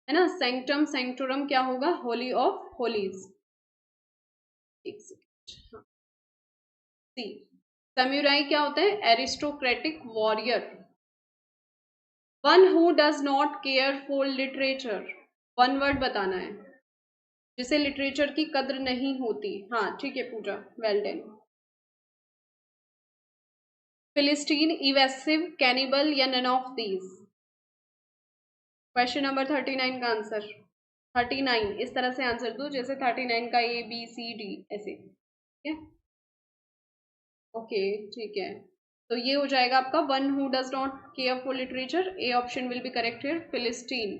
है ना। सेंक्टम सेंक्टोरम क्या होगा, होली ऑफ होलीज। एक सेकेंड, हाँ। सी, समुराई क्या होता है, aristocratic warrior. One who does not care for literature, one word बताना है, जिसे लिटरेचर की कद्र नहीं होती। हाँ ठीक है Puja, well done. Philistine, evasive, cannibal या none of these. Question number 39 का आंसर 39 इस तरह से आंसर दो जैसे 39 का ABCD ऐसे, ठीक है। ओके ठीक है, तो ये हो जाएगा आपका one who does not care for literature, A option will be correct here, philistine.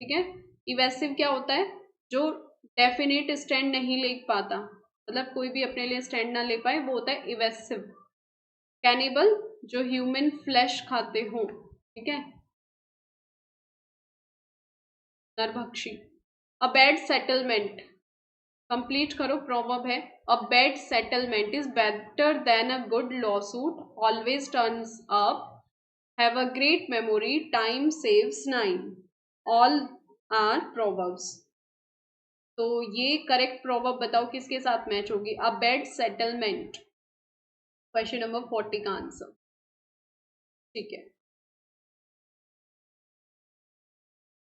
ठीक है, इवेसिव क्या होता है, जो डेफिनेट स्टैंड नहीं ले पाता, मतलब कोई भी अपने लिए स्टैंड ना ले पाए, वो होता है इवेसिव। कैनिबल, जो ह्यूमन फ्लैश खाते हो, ठीक है, नरभक्षी। अ बैड सेटलमेंट, कंप्लीट करो, प्रोवर्ब है। A bad settlement is better than a good lawsuit, always turns up, have a great memory, time saves nine, all are proverbs. तो ये करेक्ट प्रोवर्ब बताओ किसके साथ मैच होगी, a bad settlement. Question number 40 का answer, ठीक है।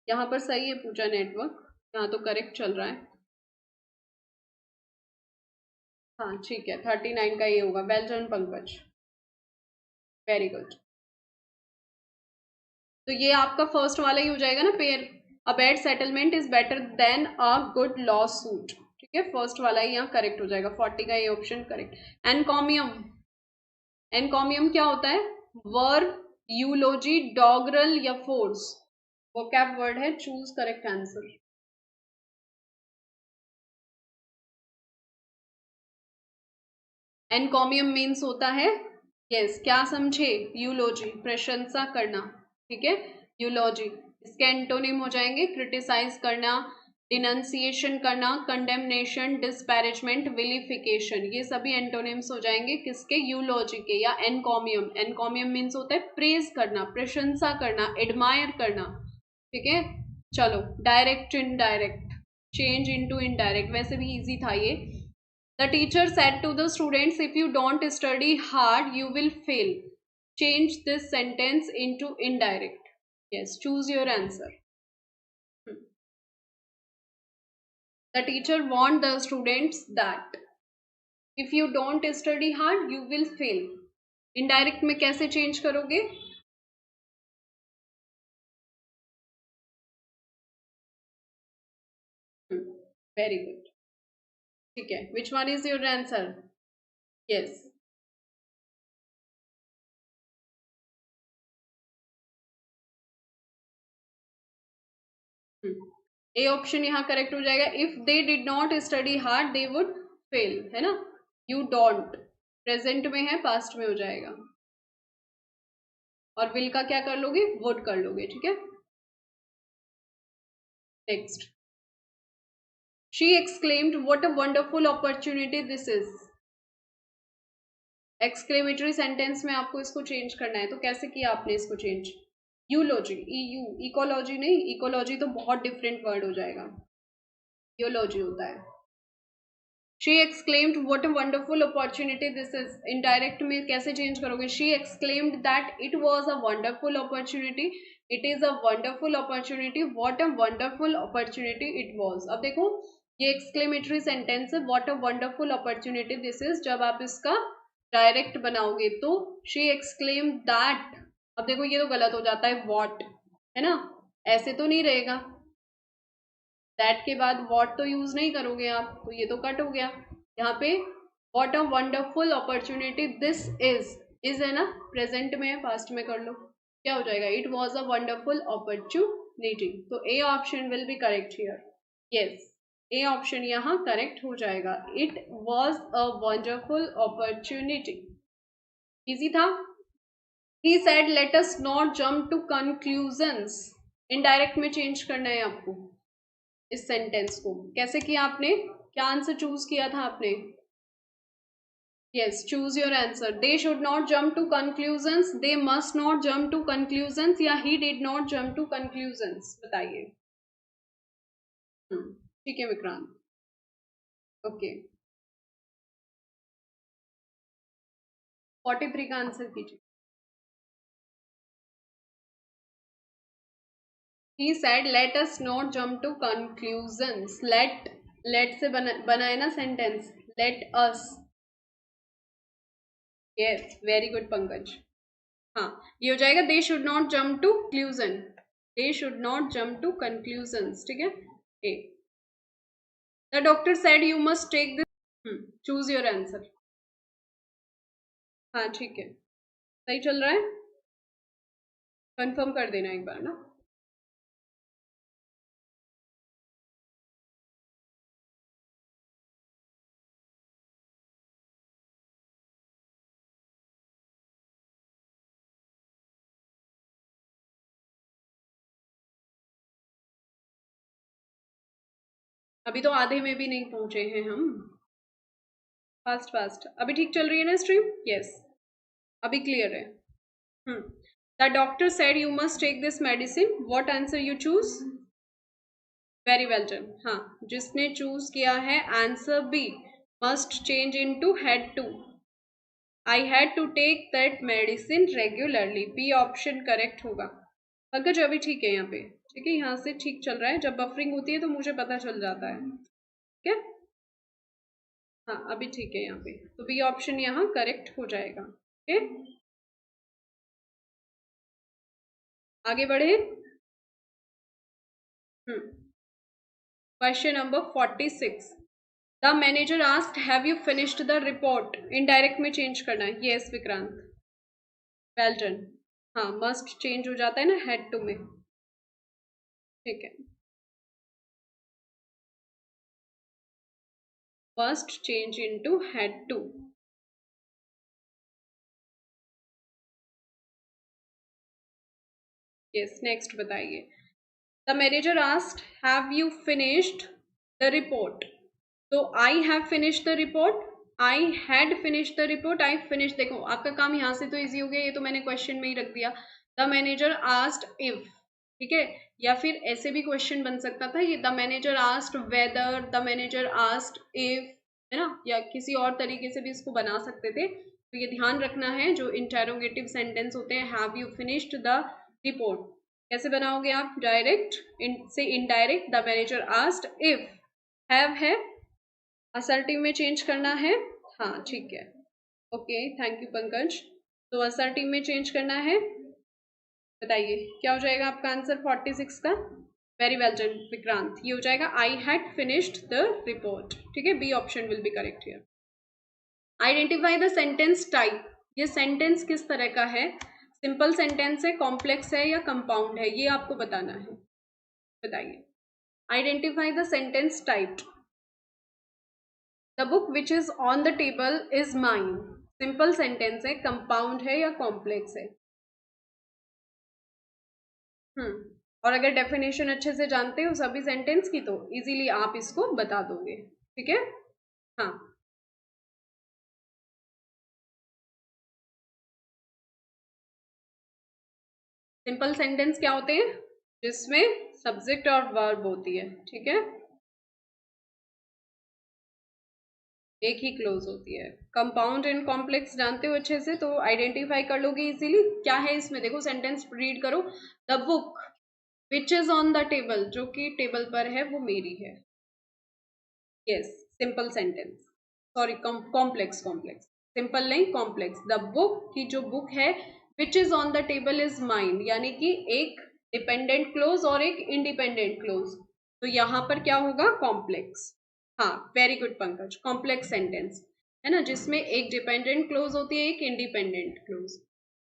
यहाँ पर सही है पूजा नेटवर्क, यहाँ तो करेक्ट चल रहा है। हाँ ठीक है, 39 का ये होगा, well done Pankaj, very good. तो ये आपका फर्स्ट वाला ही हो जाएगा ना pair, a bad settlement is better than a good law suit, ठीक है, फर्स्ट वाला ही यहाँ करेक्ट हो जाएगा, 40 का ये ऑप्शन करेक्ट। एनकॉमियम, एनकॉमियम क्या होता है, वर्ब, यूलोजी, डॉगरल या फोर्स, वोकैब वर्ड है, चूज करेक्ट आंसर। एनकॉमियम मीन्स होता है, यस क्या समझे, यूलोजी, प्रशंसा करना, ठीक है, यूलोजी। इसके एंटोनिम हो जाएंगे क्रिटिसाइज करना, डिनंसिएशन करना, कंडेमनेशन, डिस्पैरेजमेंट, विलिफिकेशन, ये सभी एंटोनिम्स हो जाएंगे किसके, यूलोजी के या एनकॉमियम। एनकॉमियम मीन्स होता है प्रेज करना, प्रशंसा करना, एडमायर करना, ठीक है। चलो, direct indirect, change into indirect, वैसे भी इजी था ये। The teacher said to the students, if you don't study hard, you will fail. Change this sentence into indirect. Yes, choose your answer. The teacher warned the students that if you don't study hard, you will fail. Indirect में कैसे change करोगे? Very good. ठीक है. Which one is your answer? Yes. A option यहाँ correct हो जाएगा, if they did not study hard they would fail, है ना। यू डोंट प्रेजेंट में है, पास्ट में हो जाएगा, और विल का क्या कर लोगे, वुड कर लोगे, ठीक है। Next, she exclaimed what a wonderful opportunity this is. Exclamatory sentence में आपको इसको चेंज करना है, तो कैसे किया आपने इसको चेंज, यूलॉजी, ईयू, इकोलॉजी नहीं, इकोलॉजी तो बहुत डिफरेंट वर्ड हो जाएगा, यूलॉजी होता है। She exclaimed what a wonderful opportunity this is, indirect में कैसे चेंज करोगे, she exclaimed that it was a wonderful opportunity, it is a wonderful opportunity, what a wonderful opportunity it was. अब देखो ये एक्सक्लेमेटरी सेंटेंस है, what a wonderful opportunity this is, जब आप इसका डायरेक्ट बनाओगे तो शी एक्सक्लेम दैट, अब देखो ये तो गलत हो जाता है, व्हाट, है ना, ऐसे तो नहीं रहेगा, दैट के बाद वॉट तो यूज नहीं करोगे आप, तो ये तो कट हो गया। यहाँ पे what a wonderful opportunity this is है ना, प्रेजेंट में है, पास्ट में कर लो, क्या हो जाएगा, it was a wonderful opportunity, तो A option will be correct here, yes, A option यहाँ करेक्ट हो जाएगा, it was a wonderful opportunity, easy था। He said let us not jump to conclusions, indirect में चेंज करना है आपको इस सेंटेंस को, कैसे किया आपने, क्या आंसर चूज किया था आपने, Yes, choose your answer. They should not jump to conclusions. They must not jump to conclusions. या he did not jump to conclusions. बताइए. ठीक है विक्रांत. ओके. 43 का आंसर कीजिए. He said, let us not jump to conclusions. Let से बनाए ना sentence. Let us. Yes, very good Pankaj. हाँ, ये हो जाएगा. They should not jump to conclusion. They should not jump to conclusions. ठीक है. A. The doctor said you must take this. Choose your answer. हाँ ठीक है. सही चल रहा है. कंफर्म कर देना एक बार ना. अभी तो आधे में भी नहीं पहुंचे हैं हम. Fast fast. अभी ठीक चल रही है ना स्ट्रीम. यस, अभी क्लियर है. The doctor said you must take this medicine. What answer you choose? Very well done. हाँ, जिसने चूज किया है answer B, must change into had to. I had to take that medicine regularly. B option correct होगा. अगर जो अभी ठीक है यहाँ पे. ठीक है, यहाँ से ठीक चल रहा है. जब बफरिंग होती है तो मुझे पता चल जाता है. ठीक है. हाँ, अभी ठीक है यहाँ पे. तो बी ऑप्शन यहाँ करेक्ट हो जाएगा. ओके, आगे बढ़े. Question number 46. The manager asked have you finished the report. Indirect में चेंज करना है. Yes Vikrant, well done. हाँ, मस्ट चेंज हो जाता है ना हैड टू में. ठीक है, must change into had to. Yes, next बताइए. The manager asked have you finished the report. तो I have finished the report, I had finished the report, I finish. देखो आपका काम यहाँ से तो इजी हो गया. ये तो मैंने क्वेश्चन में ही रख दिया. The manager asked if. ठीक है, या फिर ऐसे भी क्वेश्चन बन सकता था ये. The manager asked whether, the manager asked if, है ना. या किसी और तरीके से भी इसको बना सकते थे. तो ये ध्यान रखना है. जो इंटेरोगेटिव सेंटेंस होते हैं, have you finished the report, कैसे बनाओगे आप? डायरेक्ट से indirect. The manager asked if. Have है, असर्टिव में चेंज करना है. हाँ ठीक है. Okay, thank you Pankaj. तो असर्टिव में चेंज करना है. बताइए क्या हो जाएगा आपका आंसर 46 का. Very well done Vikrant. ये हो जाएगा I had finished the report. ठीक है, B option will be correct here. Identify the sentence type. ये सेंटेंस किस तरह का है? सिंपल सेंटेंस है, कॉम्प्लेक्स है या कंपाउंड है, ये आपको बताना है. बताइए. Identify the sentence type. The book which is on the table is mine. Simple sentence है, कंपाउंड है या कॉम्प्लेक्स है? और अगर डेफिनेशन अच्छे से जानते हो सभी सेंटेंस की तो इजीली आप इसको बता दोगे. ठीक है. हाँ, सिंपल सेंटेंस क्या होते हैं? जिसमें सब्जेक्ट और वर्ब होती है. ठीक है, एक ही क्लोज होती है. कंपाउंड एंड कॉम्प्लेक्स जानते हो अच्छे से तो आइडेंटिफाई कर लोगे इजीली. क्या है इसमें? देखो सेंटेंस रीड करो. The book which is on the table, जो कि टेबल पर है वो मेरी है. Yes, simple sentence. Sorry, complex. Complex simple नहीं, कॉम्प्लेक्स. द बुक की जो बुक है which is on the table is mind, यानी कि एक डिपेंडेंट क्लोज और एक इंडिपेंडेंट क्लोज. तो यहाँ पर क्या होगा? कॉम्प्लेक्स. हाँ, very good Pankaj. Complex sentence है ना, जिसमें एक डिपेंडेंट क्लोज होती है, एक इंडिपेंडेंट क्लोज.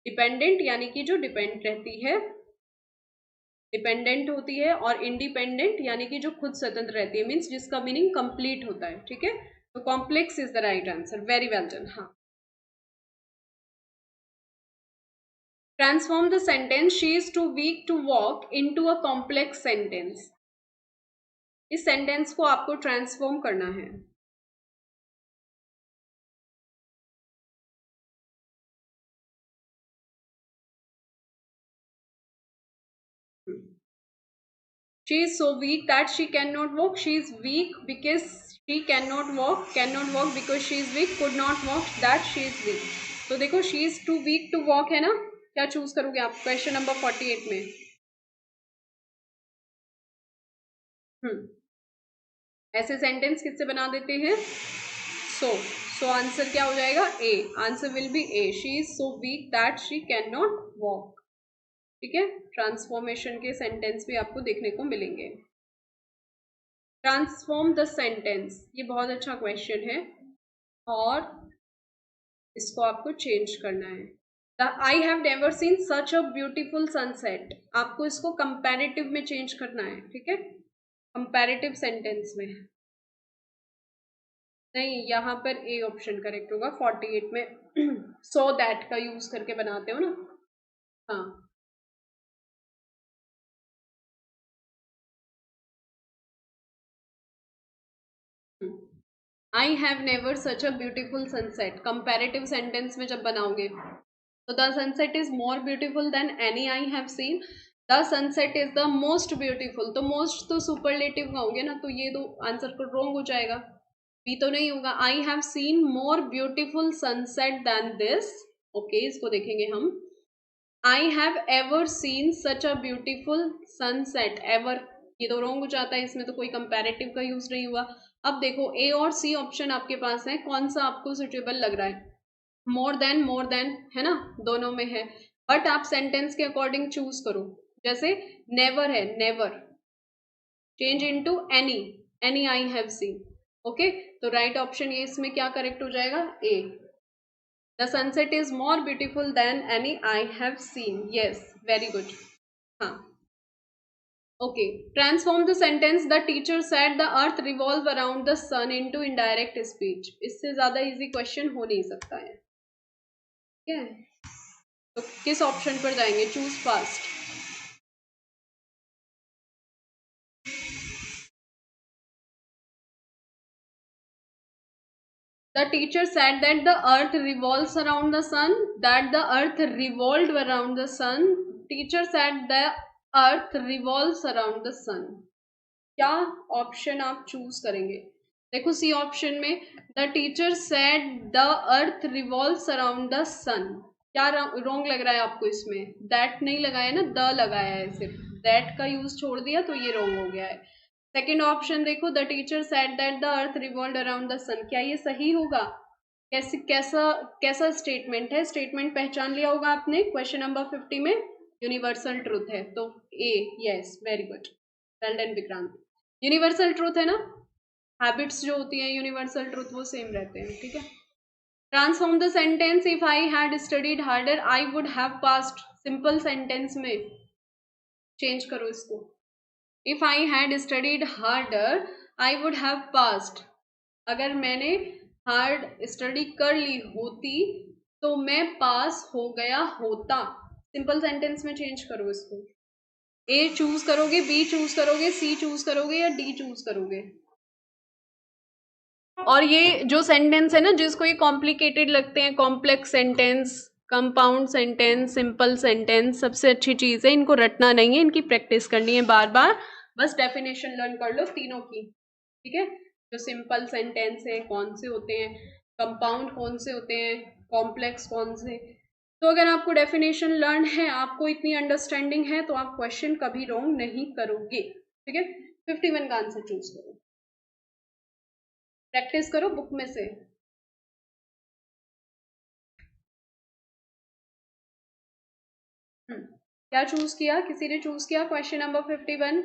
डिपेंडेंट यानी कि जो डिपेंड रहती है, डिपेंडेंट होती है, और इंडिपेंडेंट यानी कि जो खुद स्वतंत्र रहती है, मीन्स जिसका मीनिंग कंप्लीट होता है. ठीक है, तो complex is the right answer. Very well done. हाँ, transform the sentence she is too weak to walk into a complex sentence. इस सेंटेंस को आपको ट्रांसफॉर्म करना है. She is so weak that she can not walk, she is weak because she can not walk because she is weak, could not walk that she is weak. तो देखो she is too weak to walk है ना, क्या choose करोगे आप question number 48 में? ऐसे sentence किससे बना देते हैं? सो आंसर क्या हो जाएगा? A, answer will be A, she is so weak that she can not walk. ठीक है, ट्रांसफॉर्मेशन के सेंटेंस भी आपको देखने को मिलेंगे। ट्रांसफॉर्म द सेंटेंस, ये बहुत अच्छा क्वेश्चन है और इसको आपको चेंज करना है। I have never seen such a beautiful sunset, आपको इसको कंपैरेटिव में चेंज करना है। ठीक है, कंपैरेटिव सेंटेंस में नहीं, यहाँ पर ए ऑप्शन करेक्ट होगा 48 में। सो दैट का यूज करके बनाते हो ना। हाँ, I have never such a beautiful sunset, comparative sentence में जब बनाओगे तो the sunset is more beautiful than any I have scene, the sunset is the most beautiful, तो मोस्ट तो सुपरलेटिव का हो गया ना, तो ये तो आंसर को रॉन्ग हो जाएगा, बी तो नहीं होगा। I have seen more beautiful sunset than this, okay इसको देखेंगे हम। I have ever seen such a beautiful sunset, ever ये तो रॉन्ग हो जाता है, इसमें तो कोई कंपैरेटिव का यूज नहीं हुआ। अब देखो ए और सी ऑप्शन आपके पास है, कौन सा आपको सुटेबल लग रहा है? मोर देन है ना, दोनों में है, बट आप सेंटेंस के अकॉर्डिंग चूज करो। जैसे नेवर है, never change into any, any I have seen. Okay, तो राइट ऑप्शन ये इसमें क्या करेक्ट हो जाएगा? A, the sunset is more beautiful than any I have seen, yes very good. हाँ, okay, transform the sentence the teacher said the earth revolve around the sun into indirect speech, इससे ज्यादा easy question हो नहीं सकता है। ठीक है, तो किस ऑप्शन पर जाएंगे? Choose fast. The teacher said that the earth revolves around the sun, that the earth revolved around the sun, teacher said the earth revolves around the sun, क्या ऑप्शन आप चूज करेंगे? देखो सी ऑप्शन में the teacher said the earth revolves around the sun, क्या wrong लग रहा है आपको इसमें? दैट नहीं लगाया ना, द लगाया है, सिर्फ दैट का यूज छोड़ दिया तो ये रॉन्ग हो गया है। सेकेंड ऑप्शन देखो, the teacher said that the earth revolved around the sun, क्या ये सही होगा? कैसे, कैसा कैसा स्टेटमेंट है? स्टेटमेंट पहचान लिया होगा आपने, क्वेश्चन नंबर 50 में यूनिवर्सल ट्रूथ है, तो A, yes very good, well done Vikrant, universal truth है ना, हैबिट्स जो होती हैं यूनिवर्सल ट्रूथ वो सेम रहते हैं। ठीक है, transform the sentence if I had studied harder I would have passed, simple sentence में चेंज करो इसको, if I had studied harder I would have passed, अगर मैंने हार्ड स्टडी कर ली होती तो मैं पास हो गया होता, सिंपल सेंटेंस में चेंज करो इसको। ए चूज करोगे, बी चूज करोगे, सी चूज करोगे या डी चूज करोगे? और ये जो सेंटेंस है ना जिसको ये कॉम्प्लिकेटेड लगते हैं, complex sentence, compound sentence, simple sentence, सबसे अच्छी चीज है इनको रटना नहीं है, इनकी प्रैक्टिस करनी है बार बार, बस डेफिनेशन लर्न कर लो तीनों की। ठीक है, जो सिंपल सेंटेंस है कौन से होते हैं, कंपाउंड कौन से होते हैं, कॉम्प्लेक्स कौन से, तो अगर आपको डेफिनेशन लर्न है, आपको इतनी अंडरस्टैंडिंग है, तो आप क्वेश्चन कभी रॉन्ग नहीं करोगे। ठीक है, 51 का आंसर चूज करो, प्रैक्टिस करो बुक में से। क्या चूज किया, किसी ने चूज किया क्वेश्चन नंबर 51?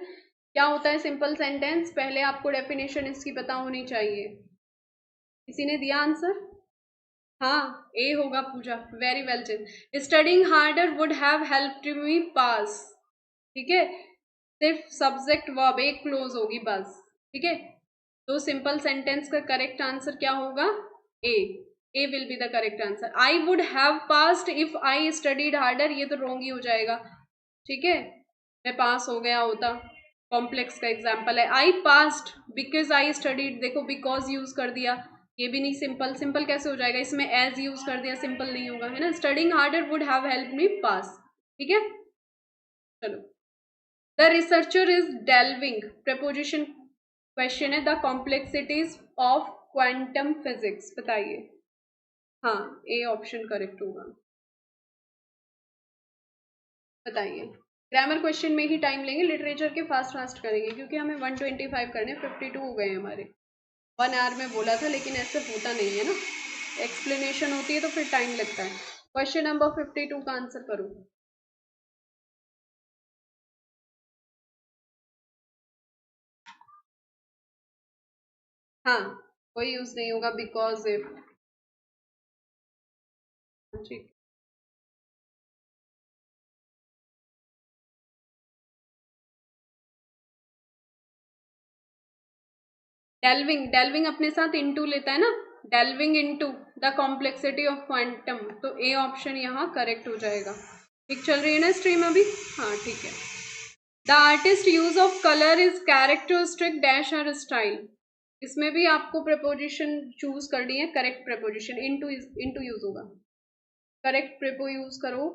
क्या होता है सिंपल सेंटेंस? पहले आपको डेफिनेशन इसकी पता होनी चाहिए। किसी ने दिया आंसर? हाँ, ए होगा पूजा, वेरी वेल चिन, studying harder would have helped me pass. ठीक है, सिर्फ सब्जेक्ट वर्ब एक क्लोज होगी बस। ठीक है, तो सिंपल सेंटेंस का करेक्ट आंसर क्या होगा? A, A will be the correct answer. I would have passed if I studied harder, ये तो रॉन्ग ही हो जाएगा। ठीक है, मैं पास हो गया होता, कॉम्प्लेक्स का एग्जाम्पल है। I passed because I studied, देखो बिकॉज यूज कर दिया, ये भी नहीं सिंपल, सिंपल कैसे हो जाएगा? इसमें एज यूज कर दिया, सिंपल नहीं होगा, है ना। Studying harder would have help me pass. ठीक है, चलो the researcher is delving, preposition question है, the complexities of quantum physics, बताइए। हाँ, ए ऑप्शन करेक्ट होगा, बताइए। ग्रामर क्वेश्चन में ही टाइम लेंगे, लिटरेचर के फास्ट फास्ट करेंगे क्योंकि हमें 125 करने, 52 हो गए हैं हमारे। 1 आवर में बोला था लेकिन ऐसे होता नहीं है ना, एक्सप्लेनेशन होती है तो फिर टाइम लगता है। क्वेश्चन नंबर 52 का आंसर करो। हाँ, कोई यूज नहीं होगा बिकॉज इफ, ठीक। डेल्विंग, डेल्विंग अपने साथ इनटू लेता है ना, delving into the complexity of quantum, तो ए ऑप्शन यहाँ करेक्ट हो जाएगा। ठीक चल रही है ना स्ट्रीम अभी? हाँ ठीक है। The artist use of colour is characteristic dash और स्टाइल, इसमें भी आपको प्रपोजिशन चूज करनी है, करेक्ट प्रपोजिशन, इनटू यूज होगा, करेक्ट प्रेपो यूज करो।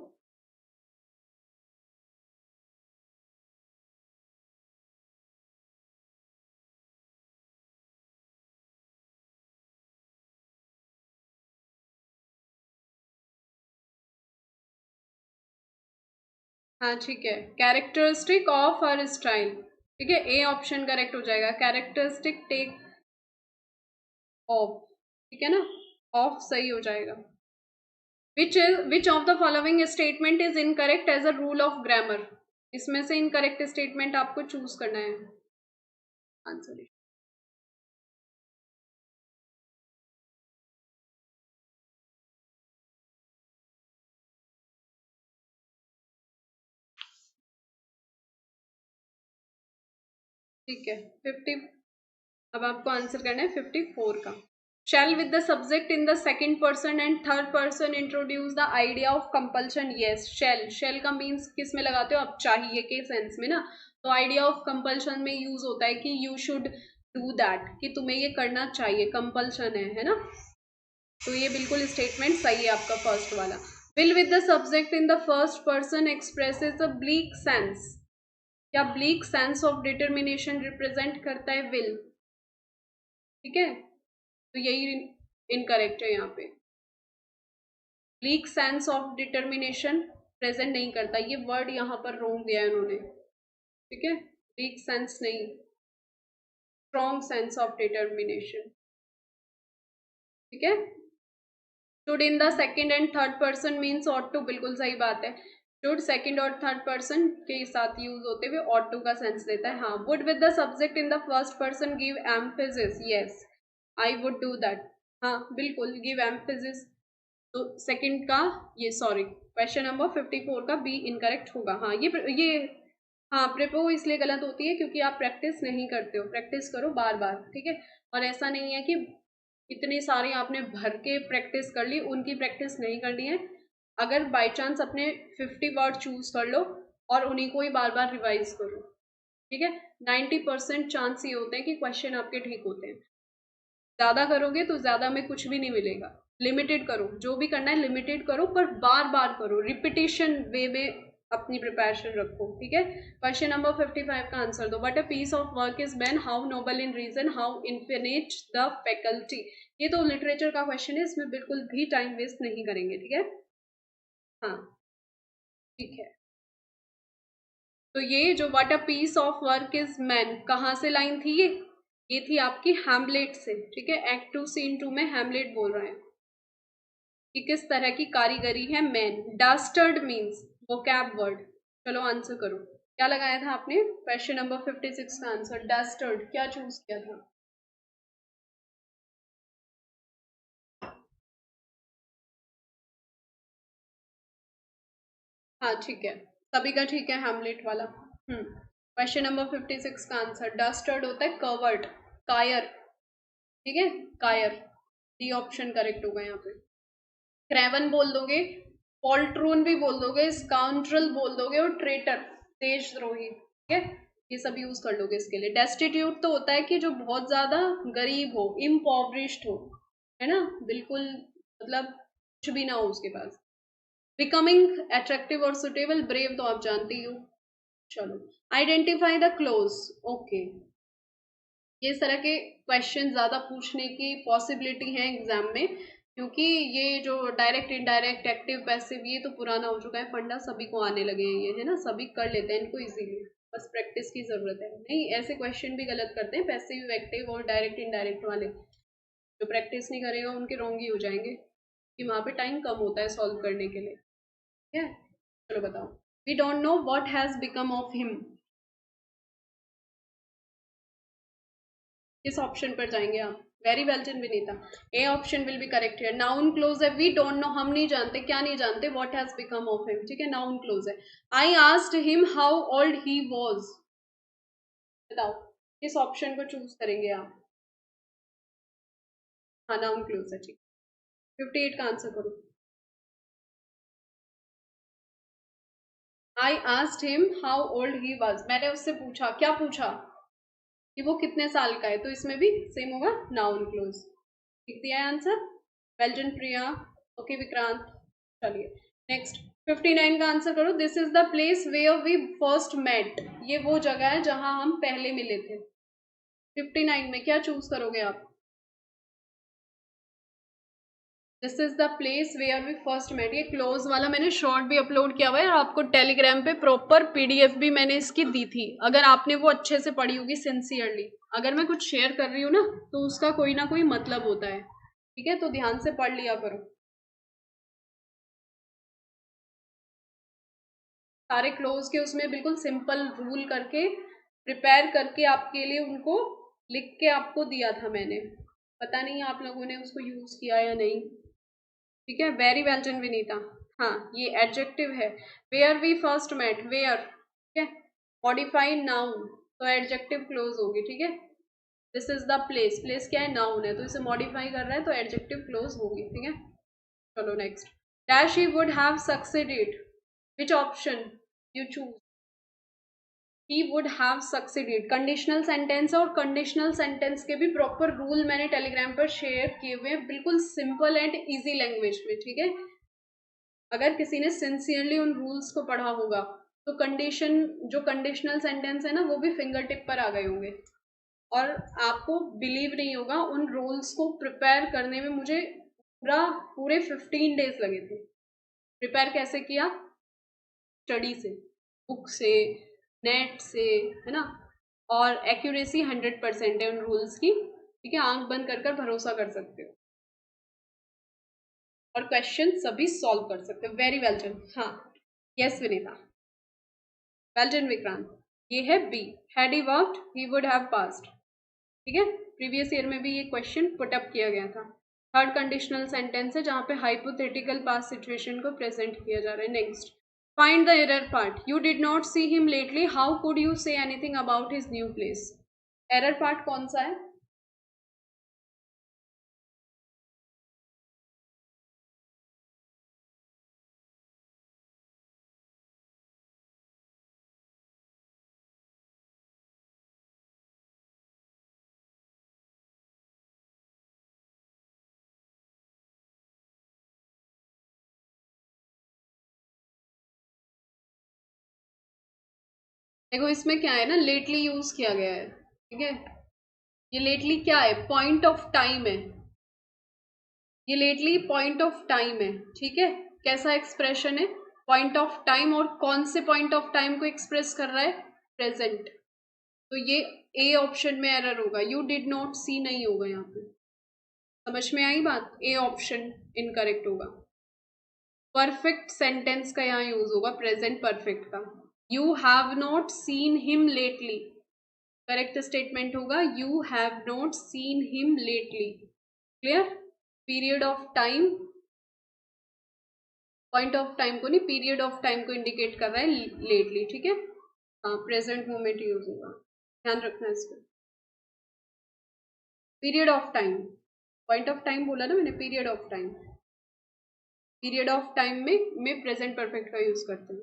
हाँ ठीक है, कैरेक्टरिस्टिक ऑफ हर स्टाइल, ठीक है, ए ऑप्शन करेक्ट हो जाएगा, कैरेक्टरिस्टिक टेक ऑफ, ठीक है ना, ऑफ सही हो जाएगा। Which of the following statement is incorrect as a rule of grammar, इसमें से इनकरेक्ट स्टेटमेंट आपको चूज करना है आंसर। ठीक है, 50, अब आपको आंसर करना है 54 का। Shall with the subject in the second person and third person introduce the idea of compulsion, yes shall, shall का मीन्स किस में लगाते हो आप, चाहिए के सेंस में ना, तो आइडिया ऑफ कंपल्शन में यूज होता है कि यू शुड डू दैट, कि तुम्हें ये करना चाहिए, कंपल्शन है ना, तो ये बिल्कुल स्टेटमेंट सही है आपका फर्स्ट वाला। Will with the subject in the first person expresses a bleak sense, क्या bleak sense of determination represent करता है विल, ठीक है, तो यही इनकरेक्ट है यहाँ पे, bleak sense of determination present नहीं करता, ये वर्ड यहाँ पर रोंग दिया है उन्होंने, ठीक है, ब्लीक सेंस नहीं, स्ट्रॉन्ग सेंस ऑफ डिटर्मिनेशन, ठीक है। Should in the second and third person means ought to, बिल्कुल सही बात है, शुड सेकेंड और थर्ड पर्सन के साथ यूज होते हुए ऑट टू का सेंस लेता है। हाँ, would with the subject in the first person give emphasis, yes I would do that, हाँ बिल्कुल गिव एम्फेसिस, तो सेकंड का ये, सॉरी क्वेश्चन नंबर 54 का बी इनकरेक्ट होगा। हाँ ये हाँ, प्रेपो इसलिए गलत होती है क्योंकि आप प्रैक्टिस नहीं करते हो, प्रैक्टिस करो बार बार, ठीक है, और ऐसा नहीं है कि इतनी सारी आपने भर के प्रैक्टिस कर ली, उनकी प्रैक्टिस नहीं करनी है, अगर बाई चांस अपने 50 वर्ड चूज कर लो और उन्हीं को ही बार बार रिवाइज करो, ठीक है, 90% चांस ये होते हैं कि क्वेश्चन आपके ठीक होते हैं, ज़्यादा करोगे तो ज़्यादा में कुछ भी नहीं मिलेगा, लिमिटेड करो, जो भी करना है लिमिटेड करो, पर बार बार करो, रिपीटेशन वे में अपनी प्रिपरेशन रखो, ठीक है। क्वेश्चन नंबर 55 का आंसर दो। What a piece of work is man, how noble in reason, how infinite the faculty, ये तो लिटरेचर का क्वेश्चन है, इसमें बिल्कुल भी टाइम वेस्ट नहीं करेंगे, ठीक है। हाँ ठीक है, तो ये जो what a piece of work is man, कहाँ से लाइन थी ये थी आपकी हैमलेट से, ठीक है, एक्ट 2 सीन 2 में हैमलेट बोल रहे हैं कि किस तरह की कारीगरी है man, Duster means vocab word. चलो आंसर करो, क्या लगाया था आपने क्वेश्चन नंबर 56 का आंसर, डस्टर्ड, क्या चूज किया था? हाँ ठीक है, सभी का ठीक है, हैमलेट वाला। क्वेश्चन नंबर 56 का आंसर डस्टर्ड होता है कवर्ड, कायर, ठीक है, कायर, डी ऑप्शन करेक्ट होगा यहाँ पे। क्रेवन बोल दोगे, पॉल्ट्रून भी बोल दोगे, स्काउंड्रल बोल दोगे, और ट्रेटर, देशद्रोही, ठीक है, ये सब यूज कर लोगे इसके लिए। डेस्टिट्यूट तो होता है कि जो बहुत ज्यादा गरीब हो, इम्पॉवरिश्ड हो, है ना, बिल्कुल मतलब कुछ भी ना हो उसके पास। बिकमिंग अट्रैक्टिव और सुटेबल, ब्रेव तो आप जानते ही हो, चलो, आइडेंटिफाई द क्लोज। ओके, ये इस तरह के क्वेश्चन ज्यादा पूछने की पॉसिबिलिटी है एग्जाम में, क्योंकि ये जो डायरेक्ट इनडायरेक्ट एक्टिव पैसिव ये तो पुराना हो चुका है, फंडा सभी को आने लगे हैं, ये है ना, सभी कर लेते हैं इनको इजीली, बस प्रैक्टिस की जरूरत है। नहीं, ऐसे क्वेश्चन भी गलत करते हैं पैसिव एक्टिव और डायरेक्ट इनडायरेक्ट वाले, जो प्रैक्टिस नहीं करेगा उनके रॉन्ग ही हो जाएंगे, कि वहाँ पे टाइम कम होता है सॉल्व करने के लिए। ठीक है, चलो बताओ। We don't know what has become of him, किस ऑप्शन पर जाएंगे आप? Very well done Vinita, A option will be correct here. Noun clause है, वी डोंट नो, हम नहीं जानते, क्या नहीं जानते, what has become of him, ठीक है, नाउन क्लोज है। I asked him how old he was, बताओ किस ऑप्शन को चूज करेंगे आप? हाँ, नाउन क्लोज है, ठीक। 58 का आंसर करो। आई asked him how old he was, मैंने उससे पूछा, क्या पूछा, कि वो कितने साल का है, तो इसमें भी सेम होगा, नाउन क्लोज। लिख दिया है answer, well done Priya. Okay Vikrant, चलिए नेक्स्ट। 59 का आंसर करो। This is the place where we first met, ये वो जगह है जहां हम पहले मिले थे। 59 में क्या चूज करोगे आप? This is the place where we first met, ये क्लोज वाला मैंने शॉर्ट भी अपलोड किया हुआ है, और आपको टेलीग्राम पे प्रॉपर पीडीएफ भी मैंने इसकी दी थी, अगर आपने वो अच्छे से पढ़ी होगी सिंसियरली। अगर मैं कुछ शेयर कर रही हूँ ना, तो उसका कोई ना कोई मतलब होता है, ठीक है, तो ध्यान से पढ़ लिया करो। सारे क्लोज के उसमें बिल्कुल सिंपल रूल करके प्रिपेयर करके आपके लिए उनको लिख के आपको दिया था मैंने, पता नहीं आप लोगों ने उसको यूज किया या नहीं। ठीक है, वेरी वेल डन विनीता। हाँ, ये एडजेक्टिव है, where we first met, where, ठीक है, मॉडिफाइड नाउन, तो एडजेक्टिव क्लोज होगी, ठीक है। This is the place, place क्या है, नाउन है, तो इसे मॉडिफाई कर रहा है, तो एडजेक्टिव क्लोज होगी, ठीक है। चलो next. Dash he would have succeeded, which option you choose? He would have succeeded conditional sentence है, और कंडीशनल सेंटेंस के भी प्रॉपर रूल मैंने टेलीग्राम पर शेयर किए हुए हैं, बिल्कुल सिंपल एंड इजी लैंग्वेज में, ठीक है। अगर किसी ने सिंसियरली उन रूल्स को पढ़ा होगा, तो कंडीशन, जो कंडीशनल सेंटेंस है ना, वो भी फिंगर टिप पर आ गए होंगे, और आपको बिलीव नहीं होगा, उन रूल्स को प्रिपेयर करने में मुझे पूरे 15 डेज लगे थे। प्रिपेयर कैसे किया? स्टडी से, बुक से, नेट से, है ना, और एक्यूरेसी 100% है उन रूल्स की, ठीक है, आंख बंद कर कर भरोसा कर सकते हो, और क्वेश्चन सभी सॉल्व कर सकते हो। Very well done. हाँ, yes Vinita, well done Vikrant. ये है B, had he worked he would have passed, ठीक है, प्रीवियस ईयर में भी ये क्वेश्चन पुट अप किया गया था। थर्ड कंडीशनल सेंटेंस है जहां पे हाइपोथेटिकल पास्ट सिचुएशन को प्रेजेंट किया जा रहा है। Next, find the error part. You did not see him lately. How could you say anything about his new place? Error part कौन सा है? देखो इसमें क्या है ना, लेटली यूज किया गया है, ठीक है, ये लेटली क्या है, पॉइंट ऑफ टाइम है, ये लेटली पॉइंट ऑफ टाइम है, ठीक है। कैसा एक्सप्रेशन है? पॉइंट ऑफ टाइम, और कौन से पॉइंट ऑफ टाइम को एक्सप्रेस कर रहा है? प्रेजेंट। तो ये ए ऑप्शन में एरर होगा, यू डिड नॉट सी नहीं होगा यहाँ पे, समझ में आई बात? ए ऑप्शन इनकरेक्ट होगा। परफेक्ट सेंटेंस का यहाँ यूज होगा, प्रेजेंट परफेक्ट का। You have not seen him lately, correct statement होगा, you have not seen him lately. Clear? Period of time, point of time को नहीं, पीरियड ऑफ टाइम को indicate कर रहा है लेटली, ठीक है। हाँ, प्रेजेंट मोमेंट यूज होगा, ध्यान रखना इसको। Period of time, point of time बोला ना मैंने, period of time, period of time में प्रेजेंट परफेक्ट का यूज करते हैं।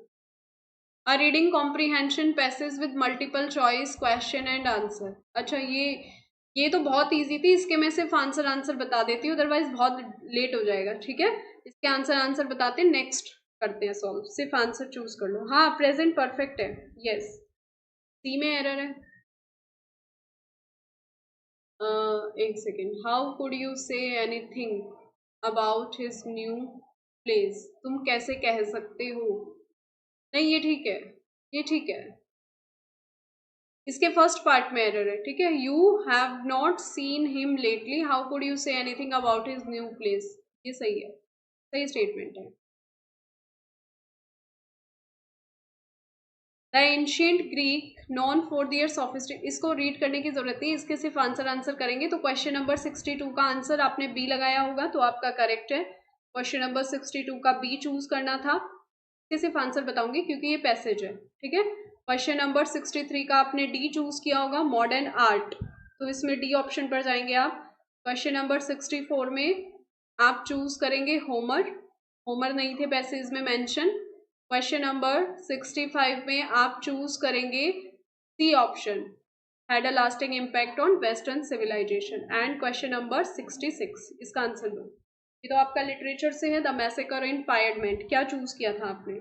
A reading comprehension passes with multiple choice question and answer. अच्छा, ये तो बहुत इजी थी, इसके मैं सिर्फ आंसर बता देती हूँ, अदरवाइज बहुत लेट हो जाएगा, ठीक है। इसके आंसर बताते हैं, नेक्स्ट करते हैं सॉल्व, सिर्फ आंसर चूज कर लो। हाँ, प्रेजेंट परफेक्ट है, यस। सी में एरर है। एक second, how could you say anything about his new place, तुम कैसे कह सकते हो। नहीं ये ठीक है, ये ठीक है, इसके फर्स्ट पार्ट में एरर है, ठीक है। You have not seen him lately, how could you say anything about his new place, ये सही है, सही स्टेटमेंट है। The ancient Greek known for their sophistic, इसको रीड करने की जरूरत नहीं, इसके सिर्फ आंसर करेंगे। तो क्वेश्चन नंबर 62 का आंसर आपने बी लगाया होगा, तो आपका करेक्ट है। क्वेश्चन नंबर 62 का बी चूज करना था। इसके सिर्फ आंसर बताऊंगी क्योंकि ये पैसेज है, ठीक है। क्वेश्चन नंबर 63 का आपने डी चूज किया होगा, मॉडर्न आर्ट, तो इसमें डी ऑप्शन पर जाएंगे आप। क्वेश्चन नंबर 64 में आप चूज करेंगे होमर, होमर नहीं थे पैसेज में मेंशन। क्वेश्चन नंबर 65 में आप चूज करेंगे C option, had a lasting impact on western civilization. And question number 66, इसका आंसर दो। ये तो आपका लिटरेचर से है, द मैसेकर इन पायरमेंट, क्या चूज किया था आपने।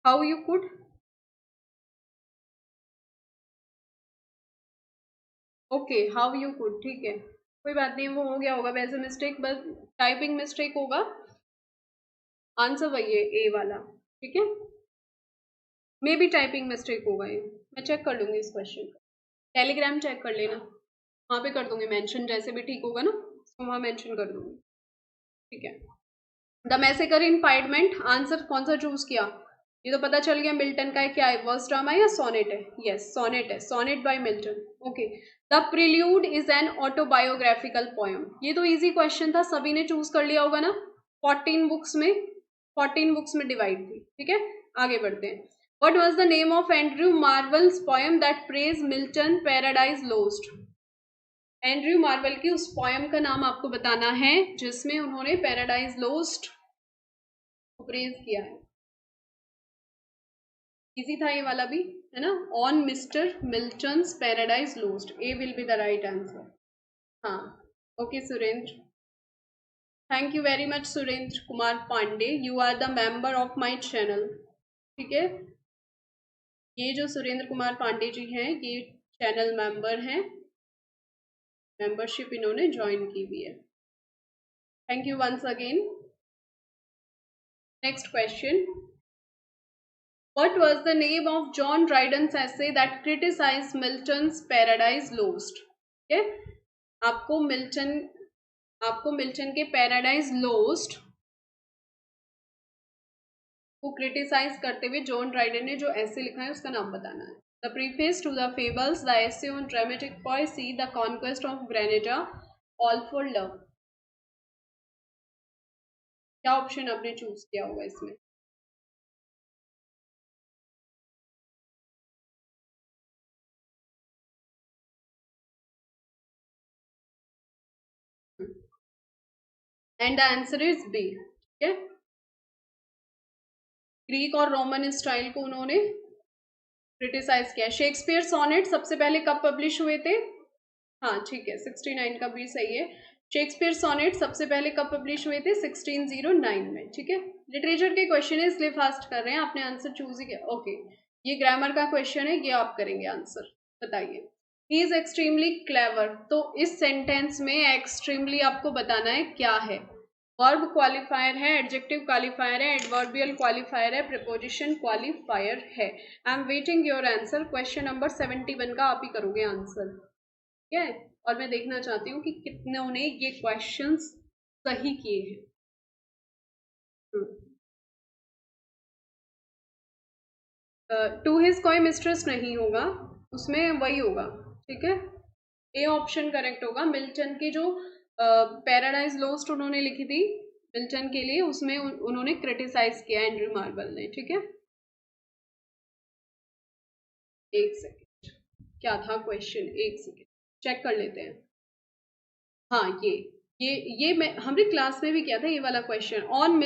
How you could, okay how you could, ठीक है, कोई बात नहीं, वो हो गया होगा वैसे मिस्टेक, बस टाइपिंग मिस्टेक होगा। आंसर वही है ए वाला, ठीक है। मे बी टाइपिंग मिस्टेक होगा ये, मैं चेक कर लूंगी इस क्वेश्चन का। टेलीग्राम चेक कर लेना, वहाँ पे कर दूंगी मेंशन, जैसे भी ठीक होगा ना तो वहाँ मेंशन कर दूंगी, ठीक है। द मैसेकर इन पायरमेंट, आंसर कौन सा चूज किया, ये तो पता चल गया मिल्टन का है, क्या है, वर्स ड्रामा या सोनेट है। यस सोनेट है, sonnet by Milton, okay. The prelude is an autobiographical poem, ये तो इजी क्वेश्चन था, सभी ने चूज कर लिया होगा ना, 14 बुक्स में, 14 बुक्स में डिवाइड थी, ठीक है। आगे बढ़ते हैं। What was the name of Andrew Marvell's poem that praised Milton Paradise Lost? Andrew Marvel की उस पोयम का नाम आपको बताना है जिसमें उन्होंने पैराडाइज लोस्ट को प्रेज किया है। इजी था ये वाला भी, है ना, on Mister Milton's paradise lost, A will be the right answer. हाँ okay Surendra, thank you very much Surendra Kumar Pandey, you are the member of my channel, ठीक है। ये जो सुरेंद्र कुमार पांडे जी हैं ये चैनल मेंबर हैं, मेंबरशिप इन्होंने ज्वाइन की हुई है। Thank you once again. Next question, what was the name of John Dryden's essay that criticized Milton's paradise lost, ठीक है। आपको मिल्टन के पैराडाइज लोस्ट को क्रिटिसाइज करते हुए जॉन ड्राइडन ने जो ऐसे लिखा है उसका नाम बताना है। The preface to the fables, the essay on dramatic poesy, the conquest of Granada, all for love, क्या ऑप्शन आपने चूज किया होगा इसमें। And the answer is B, ठीक है। ग्रीक और रोमन स्टाइल को उन्होंने क्रिटिसाइज किया। शेक्सपियर सोनेट सबसे पहले कब पब्लिश हुए थे, हाँ ठीक है 69 का भी सही है। शेक्सपियर सोनेट सबसे पहले कब पब्लिश हुए थे, 1609 में, ठीक है। लिटरेचर के क्वेश्चन है इसलिए फास्ट कर रहे हैं, आपने आंसर चूज ही किया, ओके। ये ग्रामर का क्वेश्चन है, ये आप करेंगे आंसर, बताइए। ही इज एक्सट्रीमली क्लेवर, तो इस सेंटेंस में एक्सट्रीमली आपको बताना है क्या है। वर्ब क्वालिफायर है, एडजेक्टिव क्वालिफायर है, एडवर्बियल क्वालिफायर है, प्रीपोजिशन क्वालिफायर है। I am waiting your answer. Question number 71 का आप ही करोगे आंसर, ठीक है। और मैं देखना चाहती हूँ कि कितनों ने ये क्वेश्चंस सही किए हैं। टू हिज कोई मिस्ट्रेस नहीं होगा, उसमें वही होगा, ठीक है। ए ऑप्शन करेक्ट होगा। मिल्टन की जो पैराडाइज लोस्ट उन्होंने लिखी थी मिल्टन के लिए, उसमें उन्होंने क्रिटिसाइज किया एंड्रयू मार्वल ने, ठीक है। एक सेकेंड, क्या था क्वेश्चन, एक सेकेंड चेक कर लेते हैं। हाँ ये मैं हमने क्लास में भी किया था ये वाला question. On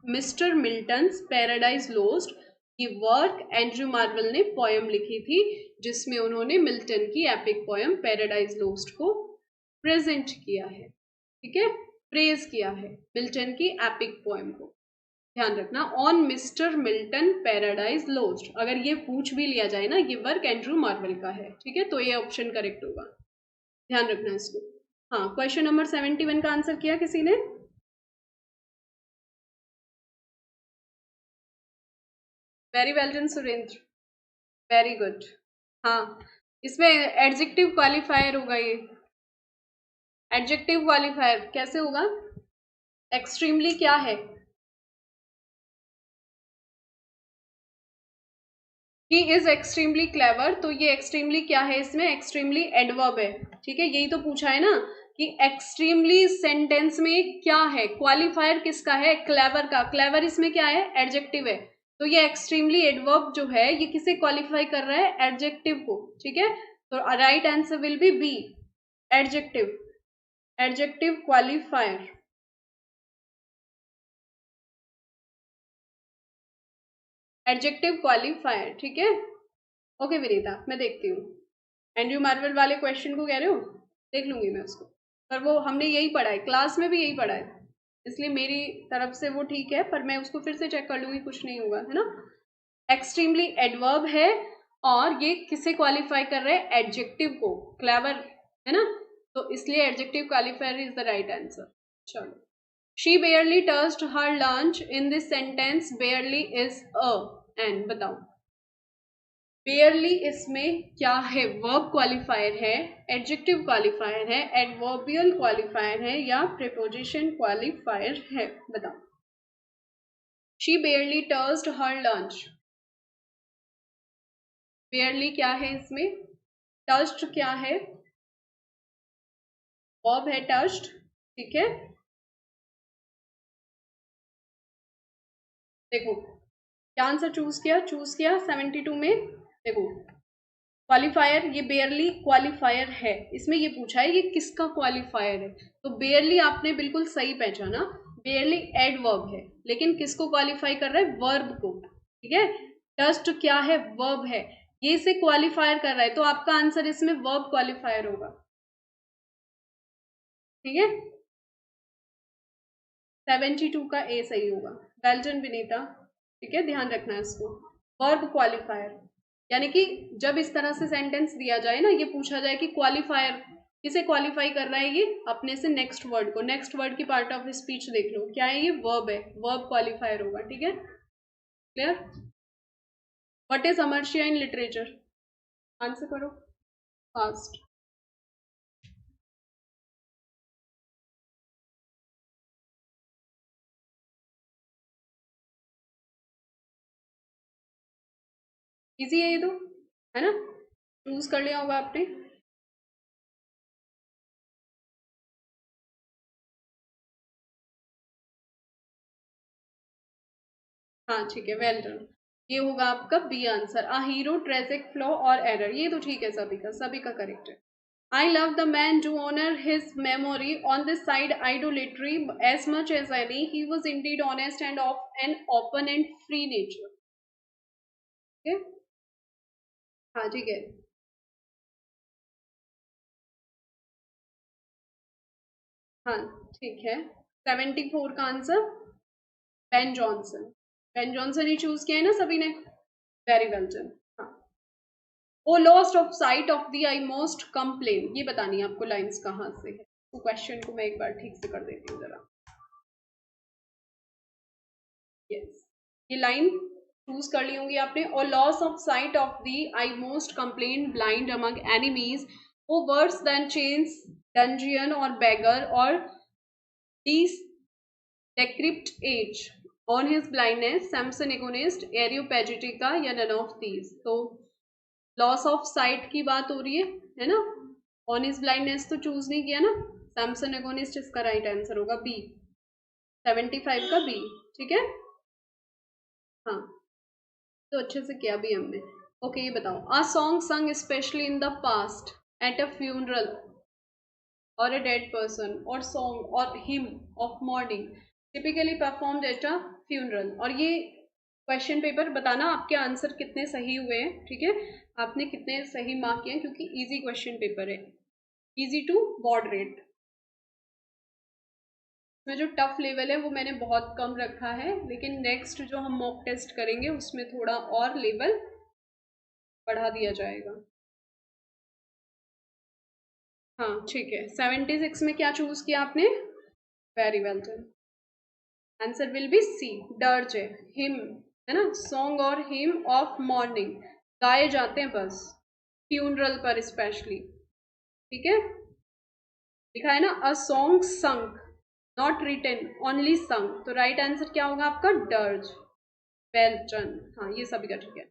Mister Milton's paradise lost, ये वर्क एंड्रयू मार्वेल ने पोयम लिखी थी जिसमें उन्होंने मिल्टन की एपिक पोयम पैराडाइज लोस्ट को प्रेजेंट किया है, ठीक है, प्रेज किया है मिल्टन की एपिक पोयम को। ध्यान रखना, on mister Milton paradise lost, अगर ये पूछ भी लिया जाए ना ये वर्क एंड्रयू मार्वेल का है, ठीक है, तो ये ऑप्शन करेक्ट होगा, ध्यान रखना इसको। हाँ, क्वेश्चन नंबर 71 का आंसर किया किसी ने? Very well done Surendra, very good. हाँ, इसमें एडजेक्टिव क्वालिफायर होगा ये, एडजेक्टिव क्वालिफायर कैसे होगा? एक्सट्रीमली क्या है? ही इज एक्सट्रीमली क्लेवर, तो ये एक्सट्रीमली क्या है इसमें? एक्सट्रीमली एडवर्ब है, ठीक है, यही तो पूछा है ना कि एक्सट्रीमली सेंटेंस में क्या है, क्वालिफायर किसका है? क्लेवर का। क्लेवर इसमें क्या है? एडजेक्टिव है, तो ये एक्सट्रीमली एडवर्ब जो है ये किसे क्वालिफाई कर रहा है? एडजेक्टिव को, ठीक है, तो right answer will be B, adjective, adjective qualifier, adjective qualifier, ठीक है। ओके विनीता, मैं देखती हूँ एंड्रयू मार्वेल वाले क्वेश्चन को कह रहे हो, देख लूंगी मैं उसको, पर वो हमने यही पढ़ा है क्लास में भी यही पढ़ा है, इसलिए मेरी तरफ से वो ठीक है, पर मैं उसको फिर से चेक कर लूंगी, कुछ नहीं होगा, है ना। एक्सट्रीमली एडवर्ब है और ये किसे क्वालिफाई कर रहे हैं? एडजेक्टिव को, क्लेवर, है ना, तो इसलिए adjective qualifier is the right answer. चलो, she barely touched her lunch in this sentence, barely is a end, बताओ बेयरली इसमें क्या है? वर्ब क्वालिफायर है, एडजेक्टिव क्वालिफायर है, एडवर्बियल क्वालिफायर है या प्रीपोजिशन क्वालिफायर है? बताओ। She barely touched her lunch, barely क्या है इसमें? टच्ड क्या है? वर्ब है टच्ड, ठीक है। देखो क्या आंसर चूज किया, 72 में, देखो क्वालिफायर, ये बेयरली क्वालिफायर है, इसमें ये पूछा है ये किसका क्वालिफायर है, तो बेयरली आपने बिल्कुल सही पहचाना, बेयरली एडवर्ब है, लेकिन किसको क्वालिफाई कर रहा है? वर्ब को, ठीक है। टस्ट क्या है? वर्ब है, ये इसे क्वालिफायर कर रहा है, तो आपका आंसर इसमें वर्ब क्वालिफायर होगा, ठीक है। 72 का ए सही होगा, बेल्जन विनीता, ठीक है, ध्यान रखना इसको, वर्ब क्वालिफायर, यानी कि जब इस तरह से सेंटेंस दिया जाए ना, ये पूछा जाए कि क्वालिफायर किसे क्वालिफाई कर रहा है, ये अपने से नेक्स्ट वर्ड को, नेक्स्ट वर्ड की पार्ट ऑफ स्पीच देख लो, क्या है ये? वर्ब है, वर्ब क्वालिफायर होगा, ठीक है, क्लियर। व्हाट इज अमर्शिया इन लिटरेचर? आंसर करो फास्ट। इजी है ये तो, है ना, चूज कर लिया होगा आपने। हाँ ठीक है, वेल डन, ये होगा आपका B answer. A hero tragic flaw और एरर, ये तो ठीक है, सभी का करेक्ट है। I love the man to honour his memory on this side idolatry as much as any, he was indeed honest and of an open and free nature, okay? हाँ ठीक है, हाँ ठीक है। 74 का answer Ben Jonson, Ben Jonson ही choose किया है ना सभी ने, वेरी वेल डन। हाँ, O lost of sight of the I most complain, ये बतानी है आपको लाइंस कहाँ से है, तो क्वेश्चन को मैं एक बार ठीक से कर देती हूँ जरा। यस, ये लाइन चूज कर ली होंगी आपने, और loss of sight of thee I most complain blind among enemies, वो वर्स देन चेन्स डंजियन और बेगर और डीस decrepit age, on his blindness Samson Agonistes Areopagitica या नन ऑफ दीज, तो लॉस ऑफ साइट की बात हो रही है ना, ऑन हिज ब्लाइंडनेस तो चूज नहीं किया ना, सैमसन एगोनिस्ट इसका राइट आंसर होगा बी, 75 का बी, ठीक है। हाँ, तो अच्छे से किया भी हमने। ओके ये बताओ, अ सॉन्ग संग specially in the past at a funeral or a dead person or song or hymn of mourning typically performed at a funeral। और ये क्वेश्चन पेपर बताना आपके आंसर कितने सही हुए हैं, ठीक है, आपने कितने सही मार्क किए हैं, क्योंकि इजी क्वेश्चन पेपर है, इजी टू मॉडरेट। इसमें जो टफ लेवल है वो मैंने बहुत कम रखा है, लेकिन नेक्स्ट जो हम मॉक टेस्ट करेंगे उसमें थोड़ा और लेवल बढ़ा दिया जाएगा। हाँ ठीक है, 76 में क्या चूज किया आपने? Very well done. Answer will be C, dirge है, हिम है ना, सॉन्ग और हिम ऑफ मॉर्निंग गाए जाते हैं बस फ्यूनरल पर स्पेशली, ठीक है, लिखा है ना a song sung not written only sung, तो राइट आंसर क्या होगा आपका? डर्ज। वेल डन, हाँ ये सभी का ठीक है।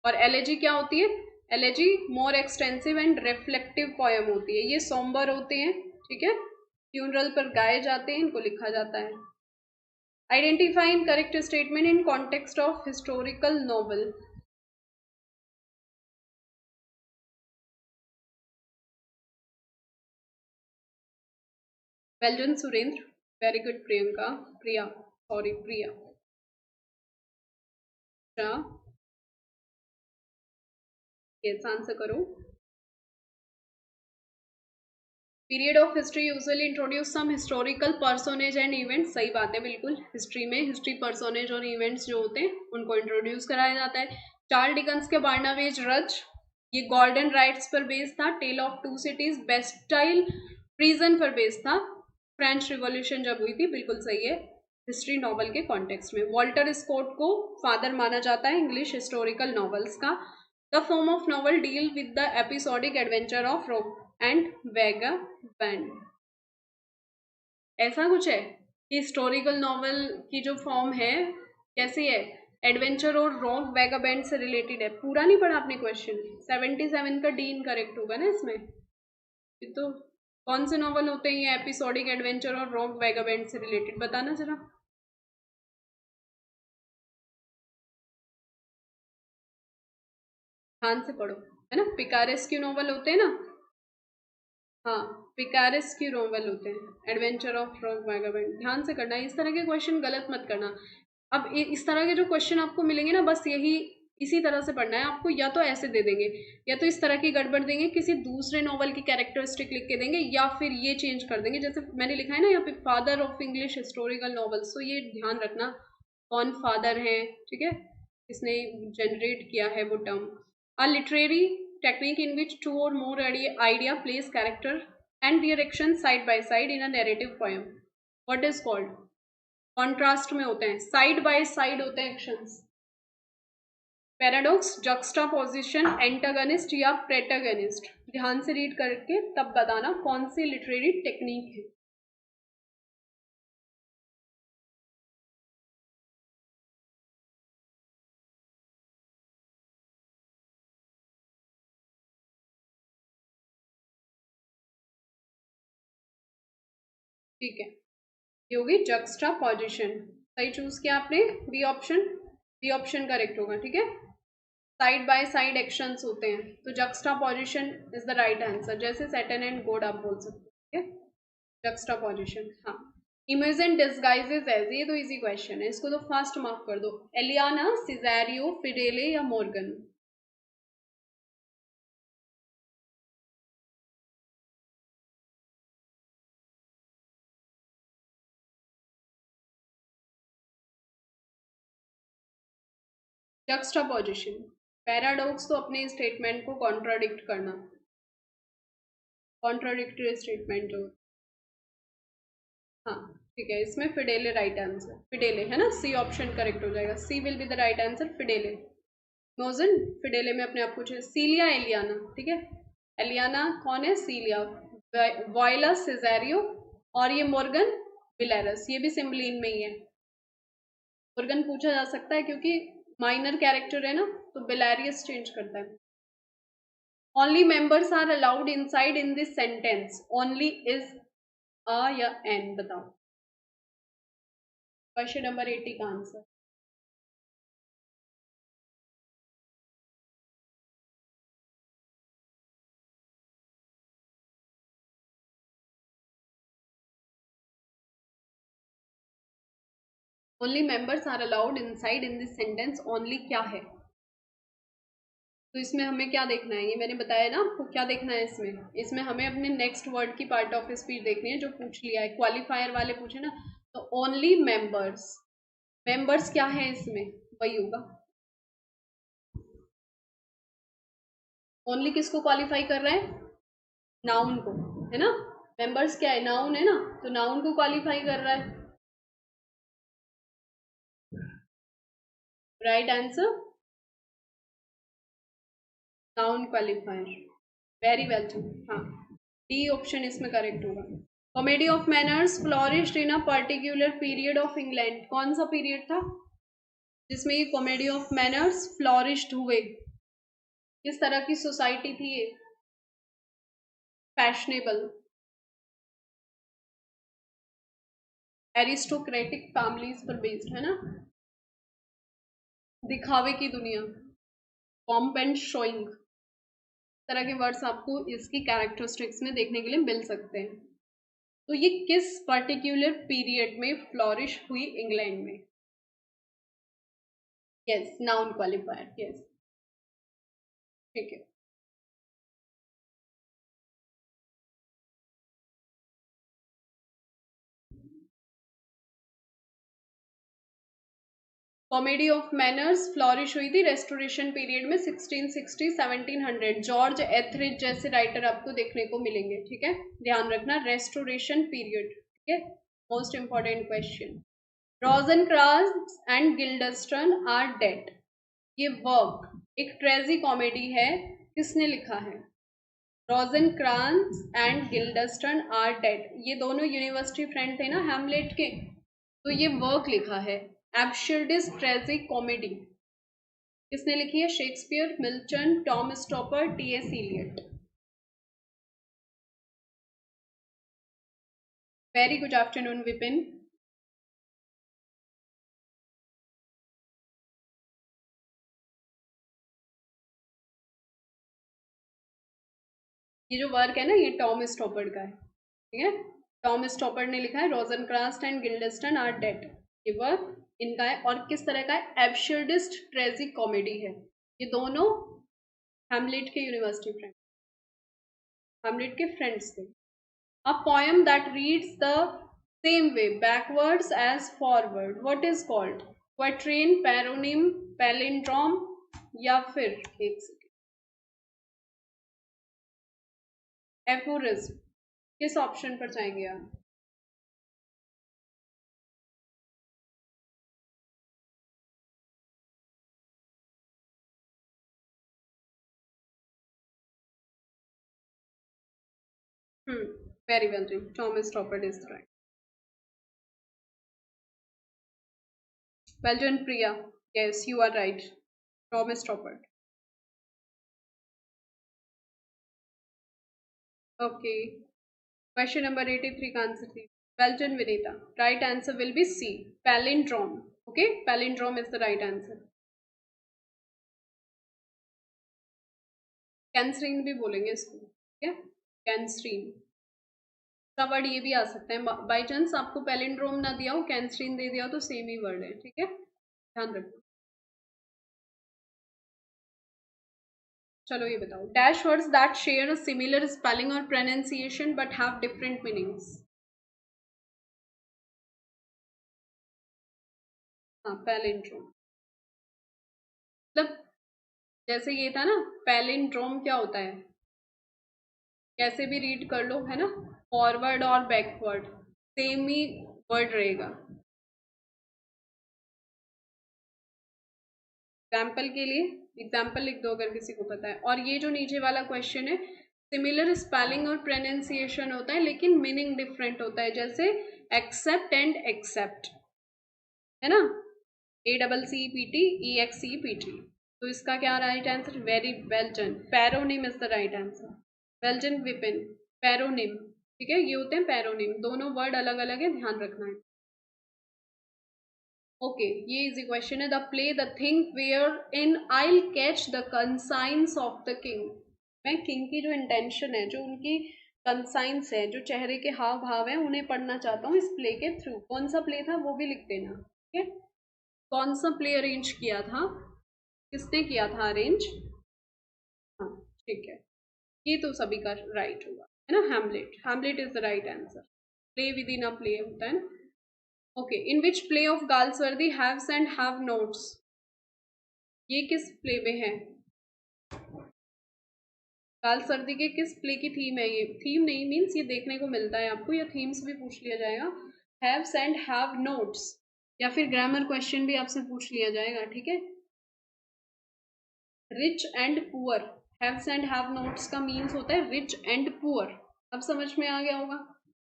और एलेजी क्या होती है? Elegy more extensive and reflective poem होती है, ये सोम्बर होते हैं, ठीक है, फ्यूनरल पर गाए जाते हैं, इनको लिखा जाता है। Identify incorrect statement in context of historical novel। Well done, Surendra. Very good, Priyanka. Priya. Sorry, Priya. अच्छा, yes, आंसर करो। Period of history usually introduce some historical personage and events. सही बात है, बिल्कुल, हिस्ट्री में हिस्ट्री पर्सोनेज और events जो होते हैं उनको इंट्रोड्यूस कराया जाता है। चार्ल्स डिकन्स के बार्नावेज रज, ये गोल्डन राइट्स पर बेस्ड था। Tale of Two Cities Bastille prison पर बेस्ड था। फ्रेंच रिवॉल्यूशन जब हुई थी, बिल्कुल सही है, हिस्ट्री नॉवल के कॉन्टेक्स्ट में। वॉल्टर स्कॉट को फादर माना जाता है इंग्लिश हिस्टोरिकल नॉवेल्स का। The form of novel deal with the episodic adventure of rogue and vagabond. ऐसा कुछ है कि हिस्टोरिकल नॉवल की जो फॉर्म है कैसी है? एडवेंचर और रॉक वैगाबैंड से रिलेटेड है। पूरा नहीं पढ़ा आपने क्वेश्चन? 77 का डी इनकरेक्ट होगा ना इसमें। ये तो कौन से नॉवल होते हैं ये एपिसोडिक एडवेंचर और रॉक वैगाबैंड से रिलेटेड, बताना जरा। ध्यान से पढ़ो, है ना, पिकारेस के नॉवल होते हैं ना। हाँ, पिकारेस की नॉवल होते हैं एडवेंचर ऑफ रॉक वैगाबैंड। ध्यान से करना, इस तरह के क्वेश्चन गलत मत करना। अब इस तरह के जो क्वेश्चन आपको मिलेंगे ना, बस यही इसी तरह से पढ़ना है आपको। या तो ऐसे दे देंगे, या तो इस तरह की गड़बड़ देंगे, किसी दूसरे नॉवल की कैरेक्टरिस्टिक लिख के देंगे, या फिर ये चेंज कर देंगे। जैसे मैंने लिखा है ना यहाँ पे, father of English historical novels, तो ये ध्यान रखना कौन फादर है, ठीक है, इसने जनरेट किया है वो term. A literary technique in which two और more idea place character and their actions side by side in a narrative poem, what is called? Contrast में होते हैं, साइड बाय साइड होते हैं एक्शंस। पैराडॉक्स, जक्स्टापोजिशन, एंटागनिस्ट या प्रेटागनिस्ट। ध्यान से read करके तब बताना कौन सी लिटरेरी टेक्निक है। ठीक है, ये होगी जक्स्टापोजिशन। सही चूज किया आपने, B option. B option correct होगा, ठीक है, साइड बाय साइड एक्शंस होते हैं, तो जक्स्टापोजिशन इज द राइट आंसर। जैसे सैटर्न एंड गॉड आप बोल सकते हो, ठीक है, जक्स्टापोजिशन। हाँ, इमेज एंड डिस्गाइजेज एज, ये तो इजी क्वेश्चन है, इसको तो फास्ट मार्क कर दो। एलियाना, सिजेरियो, फिडेले या मॉर्गन? जक्स्टापोजिशन, पैराडॉक्स तो अपने स्टेटमेंट को कॉन्ट्राडिक्ट करना, कॉन्ट्राडिक्टरी स्टेटमेंट जो। हाँ ठीक है, इसमें फिडेले राइट आंसर, फिडेले है ना, सी ऑप्शन करेक्ट हो जाएगा, C will be the right answer, Fidele. मोजन, फिडेले में अपने आप कुछ है, सीलिया, एलियाना, ठीक है, एलियाना कौन है? सीलिया। वॉयला, सिजेरियो, और ये मॉर्गन बिलेरस, ये भी सिम्बलिन में ही है। मॉर्गन पूछा जा सकता है क्योंकि माइनर कैरेक्टर है ना, तो बिलेरियस चेंज करता है। Only members are allowed inside in this sentence, only is a या एन, बताओ। क्वेश्चन नंबर 80 का answer. Only members are allowed inside in this sentence, only क्या है? तो इसमें हमें क्या देखना है, ये मैंने बताया ना आपको, क्या देखना है इसमें हमें अपने नेक्स्ट वर्ड की पार्ट ऑफ स्पीच देखनी है जो पूछ लिया है, क्वालिफायर वाले पूछे ना, तो ओनली मेंबर्स, मेंबर्स क्या है इसमें, वही होगा। ओनली किसको क्वालिफाई कर रहा है? नाउन को, है ना। मेंबर्स क्या है, नाउन है ना, तो नाउन को क्वालिफाई कर रहा है। Right answer, noun qualifier, very well too. हाँ, डी ऑप्शन इसमें करेक्ट होगा। Comedy of manners flourished in a particular period of England, कौन सा पीरियड था जिसमें ये कॉमेडी ऑफ मैनर्स फ्लॉरिश्ड हुए? किस तरह की सोसाइटी थी ये? फैशनेबल, एरिस्टोक्रेटिक फैमिलीज पर बेस्ड, है ना, दिखावे की दुनिया, पॉम्प एंड शोइंग, तरह के वर्ड्स आपको इसकी कैरेक्टरिस्टिक्स में देखने के लिए मिल सकते हैं। तो ये किस पर्टिकुलर पीरियड में फ्लॉरिश हुई इंग्लैंड में? यस, नाउन क्वालिफायर, यस, ठीक है। कॉमेडी ऑफ मैनर्स फ्लॉरिश हुई थी रेस्टोरेशन पीरियड में 1660 1700, जॉर्ज एथरिज जैसे राइटर आपको देखने को मिलेंगे, ठीक है, ध्यान रखना, रेस्टोरेशन पीरियड, ठीक है, most important question. Rosencrantz and Guildenstern are dead, ये वर्क एक ट्रेजी कॉमेडी है, किसने लिखा है? Rosencrantz and Guildenstern are dead, ये दोनों यूनिवर्सिटी फ्रेंड थे ना हैमलेट के, तो ये वर्क लिखा है एब्सर्डिस्ट ट्रेजिक कॉमेडी, किसने लिखी है? Shakespeare, Milton, Tom Stoppard, T S. Eliot. Very good afternoon Vipin. ये जो वर्क है ना, ये टॉम स्टॉपर्ड का है, ठीक है, टॉम स्टॉपर्ड ने लिखा है Rosencrantz and Guildenstern are dead, ये वर्क इनका है, और किस तरह का है? एब्सर्डिस्ट ट्रेजिक कॉमेडी है, ये दोनों हैमलेट के यूनिवर्सिटी फ्रेंड, हैमलेट के फ्रेंड्स थे। A poem that reads the same way backwards as forward, what is called? Quatrain, paronym, palindrome, या फिर एक सेकेंड, एफोरिज्म, किस ऑप्शन पर जाएंगे आप? Very well done, Tom Stoppard is right. Well done Priya, yes you are right, Tom Stoppard. Okay, question number 83 का answer थी। Well done Vinita, right answer will be C, palindrome, okay, palindrome is the right answer. कैंसरीन भी बोलेंगे इसको, ठीक है, कैंसरीन का word ये भी आ सकता है, बाई चांस आपको पैलिंड्रोम ना दिया हो, कैंसरीन दे दिया हो, तो सेम ही वर्ड है, ठीक है, ध्यान रखना। चलो ये बताओ, dash words that share a similar spelling और pronunciation but have different meanings. हाँ, पैलिंड्रोम, मतलब जैसे ये था ना, पैलिंड्रोम क्या होता है, कैसे भी रीड कर लो, है ना, फॉरवर्ड और बैकवर्ड सेम ही वर्ड रहेगा। एग्जाम्पल के लिए एग्जाम्पल लिख दो अगर किसी को पता है। और ये जो नीचे वाला क्वेश्चन है, सिमिलर स्पेलिंग और प्रोनाउंसिएशन होता है लेकिन मीनिंग डिफरेंट होता है, जैसे एक्सेप्ट एंड एक्सेप्ट, है ना, ACCPT, तो इसका क्या right answer? Very well done, paronym is the right answer. Well done Vipin, paronym, ठीक है, ये होते हैं पैरोनिम, दोनों वर्ड अलग अलग है, ध्यान रखना है। ओके, ये इजी क्वेश्चन है, the play the thing wherein I catch the conscience of the king, मैं किंग की जो इंटेंशन है, जो उनकी कंसाइंस है, जो चेहरे के हाव भाव है, उन्हें पढ़ना चाहता हूँ इस प्ले के थ्रू, कौन सा प्ले था वो भी लिख देना। ठीक है, कौन सा प्ले अरेंज किया था, किसने किया था अरेंज? हाँ ठीक है, ये तो सभी का राइट होगा, है ना, Hamlet. Hamlet is the right answer. Play with in a play होता है ना। Okay, in which play of Galsworthy haves and have notes, ये किस प्ले में है? गाल्सवर्दी के किस प्ले की थीम है? ये थीम नहीं, मीन्स ये देखने को मिलता है आपको, या थीम्स भी पूछ लिया जाएगा। हैव्स एंड हैव नोट्स, या फिर ग्रामर क्वेश्चन भी आपसे पूछ लिया जाएगा, ठीक है। Rich and poor, haves and have notes का मीन्स होता है रिच एंड पुअर। अब समझ में आ गया होगा।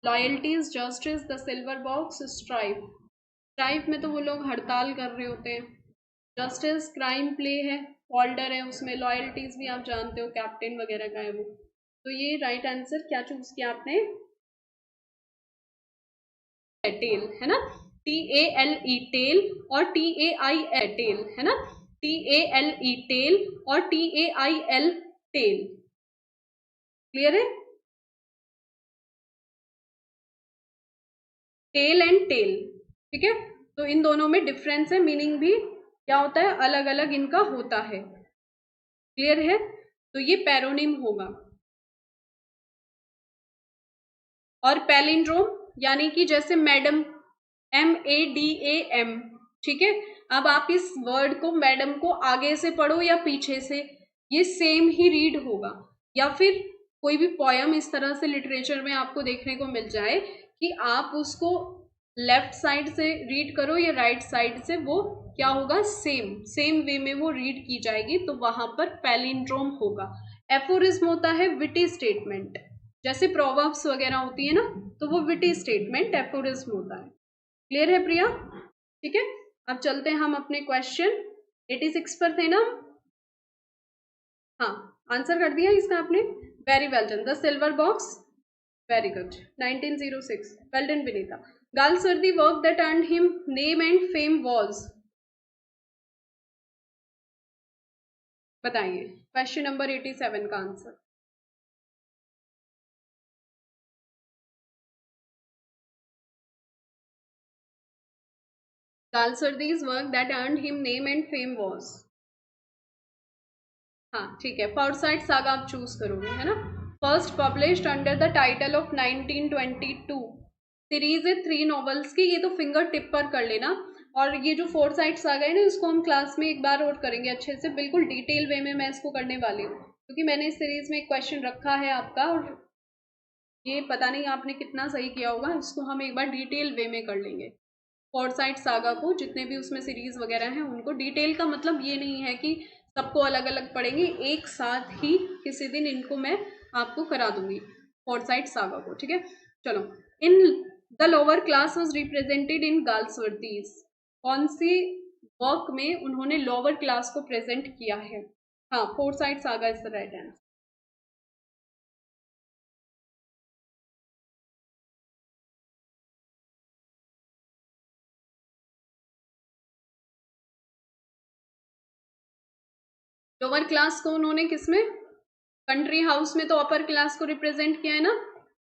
Loyalties, justice, the silver box, strife. Strife में तो वो लोग हड़ताल कर रहे होते हैं। जस्टिस क्राइम प्ले है, फॉल्डर है उसमें। लॉयल्टीज भी आप जानते हो, कैप्टन वगैरह का है वो। तो ये राइट आंसर क्या चूज किया आपने? टेल, है ना, TALE टेल, और TAIL टेल, है ना, TALE टेल और TAIL टेल। क्लियर है? टेल एंड टेल, ठीक है। तो इन दोनों में डिफरेंस है, मीनिंग भी क्या होता है, अलग अलग इनका होता है। क्लियर है? तो ये पैरोनिम होगा। और पैलिंड्रोम यानी कि जैसे मैडम, MADAM, ठीक है। अब आप इस वर्ड को, मैडम को आगे से पढ़ो या पीछे से, ये सेम ही रीड होगा। या फिर कोई भी पोयम इस तरह से लिटरेचर में आपको देखने को मिल जाए कि आप उसको लेफ्ट साइड से रीड करो या राइट साइड से, वो क्या होगा, सेम वे में वो रीड की जाएगी, तो वहां पर पैलिंड्रोम होगा। एफोरिज्म होता है विटी स्टेटमेंट, जैसे प्रोवर्ब्स वगैरह होती है ना, तो वो विटी स्टेटमेंट एफोरिज्म होता है। क्लियर है प्रिया? ठीक है, अब चलते हैं हम अपने क्वेश्चन 86 पर थे ना। हाँ, आंसर कर दिया इसका आपने, very well done. The silver box, very good, 1906, well done Vinita. Galsworthy work that earned him name and fame was, बताइए क्वेश्चन नंबर 87 का answer. Galsworthy's work that earned him name and fame was, हाँ ठीक है, Forsyte saga आप choose करोगे, है ना। First published under the title of 1922, series है 3 नॉवेल्स की, ये तो फिंगर टिप पर कर लेना। और ये जो फोरसाइट सागा है ना, इसको हम क्लास में एक बार और करेंगे अच्छे से, बिल्कुल डिटेल वे में मैं इसको करने वाली हूँ, क्योंकि मैंने इस सीरीज में एक क्वेश्चन रखा है आपका, और ये पता नहीं आपने कितना सही किया होगा, इसको हम एक बार डिटेल वे में कर लेंगे। फोरसाइट सागा को, जितने भी उसमें सीरीज वगैरह हैं उनको, डिटेल का मतलब ये नहीं है कि सबको अलग अलग पढ़ेंगे, एक साथ ही किसी दिन इनको मैं आपको करा दूंगी, फोरसाइट सागा को, ठीक है। चलो, in the lower class was represented in Galsworthy's, कौन सी वर्क में उन्होंने लोअर क्लास को प्रेजेंट किया है? हाँ, foresight saga is the right answer. Lower class को उन्होंने किसमें, कंट्री हाउस में तो अपर क्लास को रिप्रेजेंट किया है ना,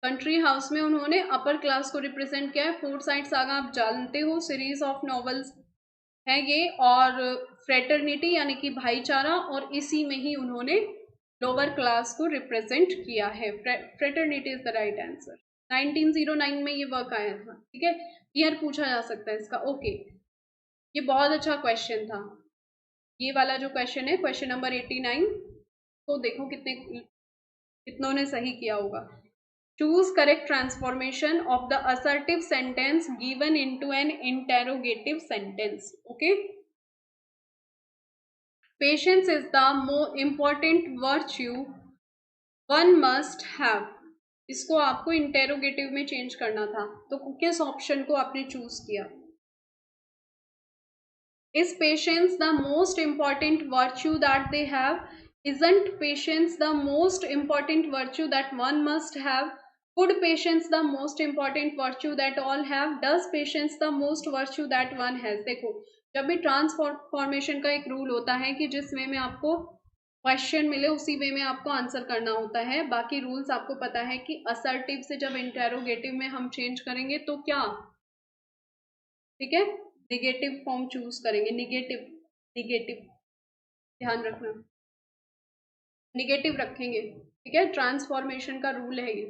कंट्री हाउस में उन्होंने अपर क्लास को रिप्रेजेंट किया है। फोरसाइट सागा आप जानते हो, सीरीज ऑफ नॉवेल्स है ये, और फ्रेटर्निटी यानी कि भाईचारा, और इसी में ही उन्होंने लोअर क्लास को रिप्रेजेंट किया है। Fraternity is the right answer. 1909 में ये वर्क आया था, ठीक है। ईयर पूछा जा सकता है इसका, ओके। ये बहुत अच्छा क्वेश्चन था, ये वाला जो क्वेश्चन है, क्वेश्चन नंबर 89, तो देखो कितनों ने सही किया होगा। Choose correct transformation of the assertive sentence given into an interrogative sentence, okay. Patience is the more important virtue one must have, इसको आपको इंटेरोगेटिव में चेंज करना था, तो किस ऑप्शन को आपने चूज किया? Is patience the most important virtue that they have? Isn't patience the most important virtue that one must have? Could patience the most important virtue that all have? Does patience the most virtue that one has? देखो, जब भी transformation का एक rule होता है कि जिस वे में आपको क्वेश्चन मिले उसी वे में आपको आंसर करना होता है। बाकी रूल्स आपको पता है कि असर्टिव से जब इंटेरोगेटिव में हम चेंज करेंगे तो क्या, ठीक है, निगेटिव फॉर्म चूज करेंगे, निगेटिव, निगेटिव, ध्यान रखना, निगेटिव रखेंगे, ठीक है। ट्रांसफॉर्मेशन का रूल है ये।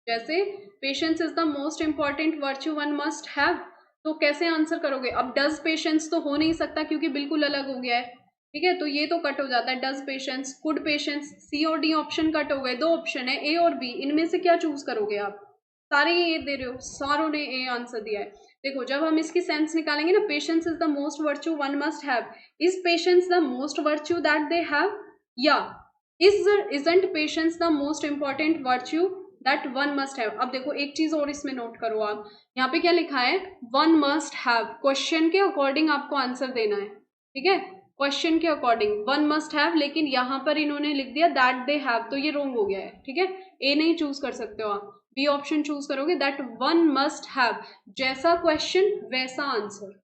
जैसे patience is the most important virtue one must have, तो कैसे आंसर करोगे? अब डज पेशेंस तो हो नहीं सकता क्योंकि बिल्कुल अलग हो गया है, ठीक है, तो ये तो कट हो जाता है। डज पेशेंस, कुड पेशेंस, सी और डी ऑप्शन कट हो गए, दो ऑप्शन है ए और बी, इनमें से क्या चूज करोगे आप? सारे ये दे रहे हो, सारों ने ए आंसर दिया है। देखो जब हम इसकी सेंस निकालेंगे ना, patience is the most virtue one must have, is patience the most virtue that they have, या isn't patience the most important virtue that one must have? अब देखो एक चीज और इसमें नोट करो आप, यहाँ पे क्या लिखा है? वन मस्ट हैव, क्वेश्चन के अकॉर्डिंग आपको आंसर देना है, ठीक है, क्वेश्चन के अकॉर्डिंग वन मस्ट हैव, लेकिन यहाँ पर इन्होंने लिख दिया दैट दे हैव, तो ये रॉन्ग हो गया है, ठीक है। ए नहीं चूज कर सकते हो आप, बी ऑप्शन चूज करोगे, दैट वन मस्ट हैव, जैसा क्वेश्चन वैसा आंसर।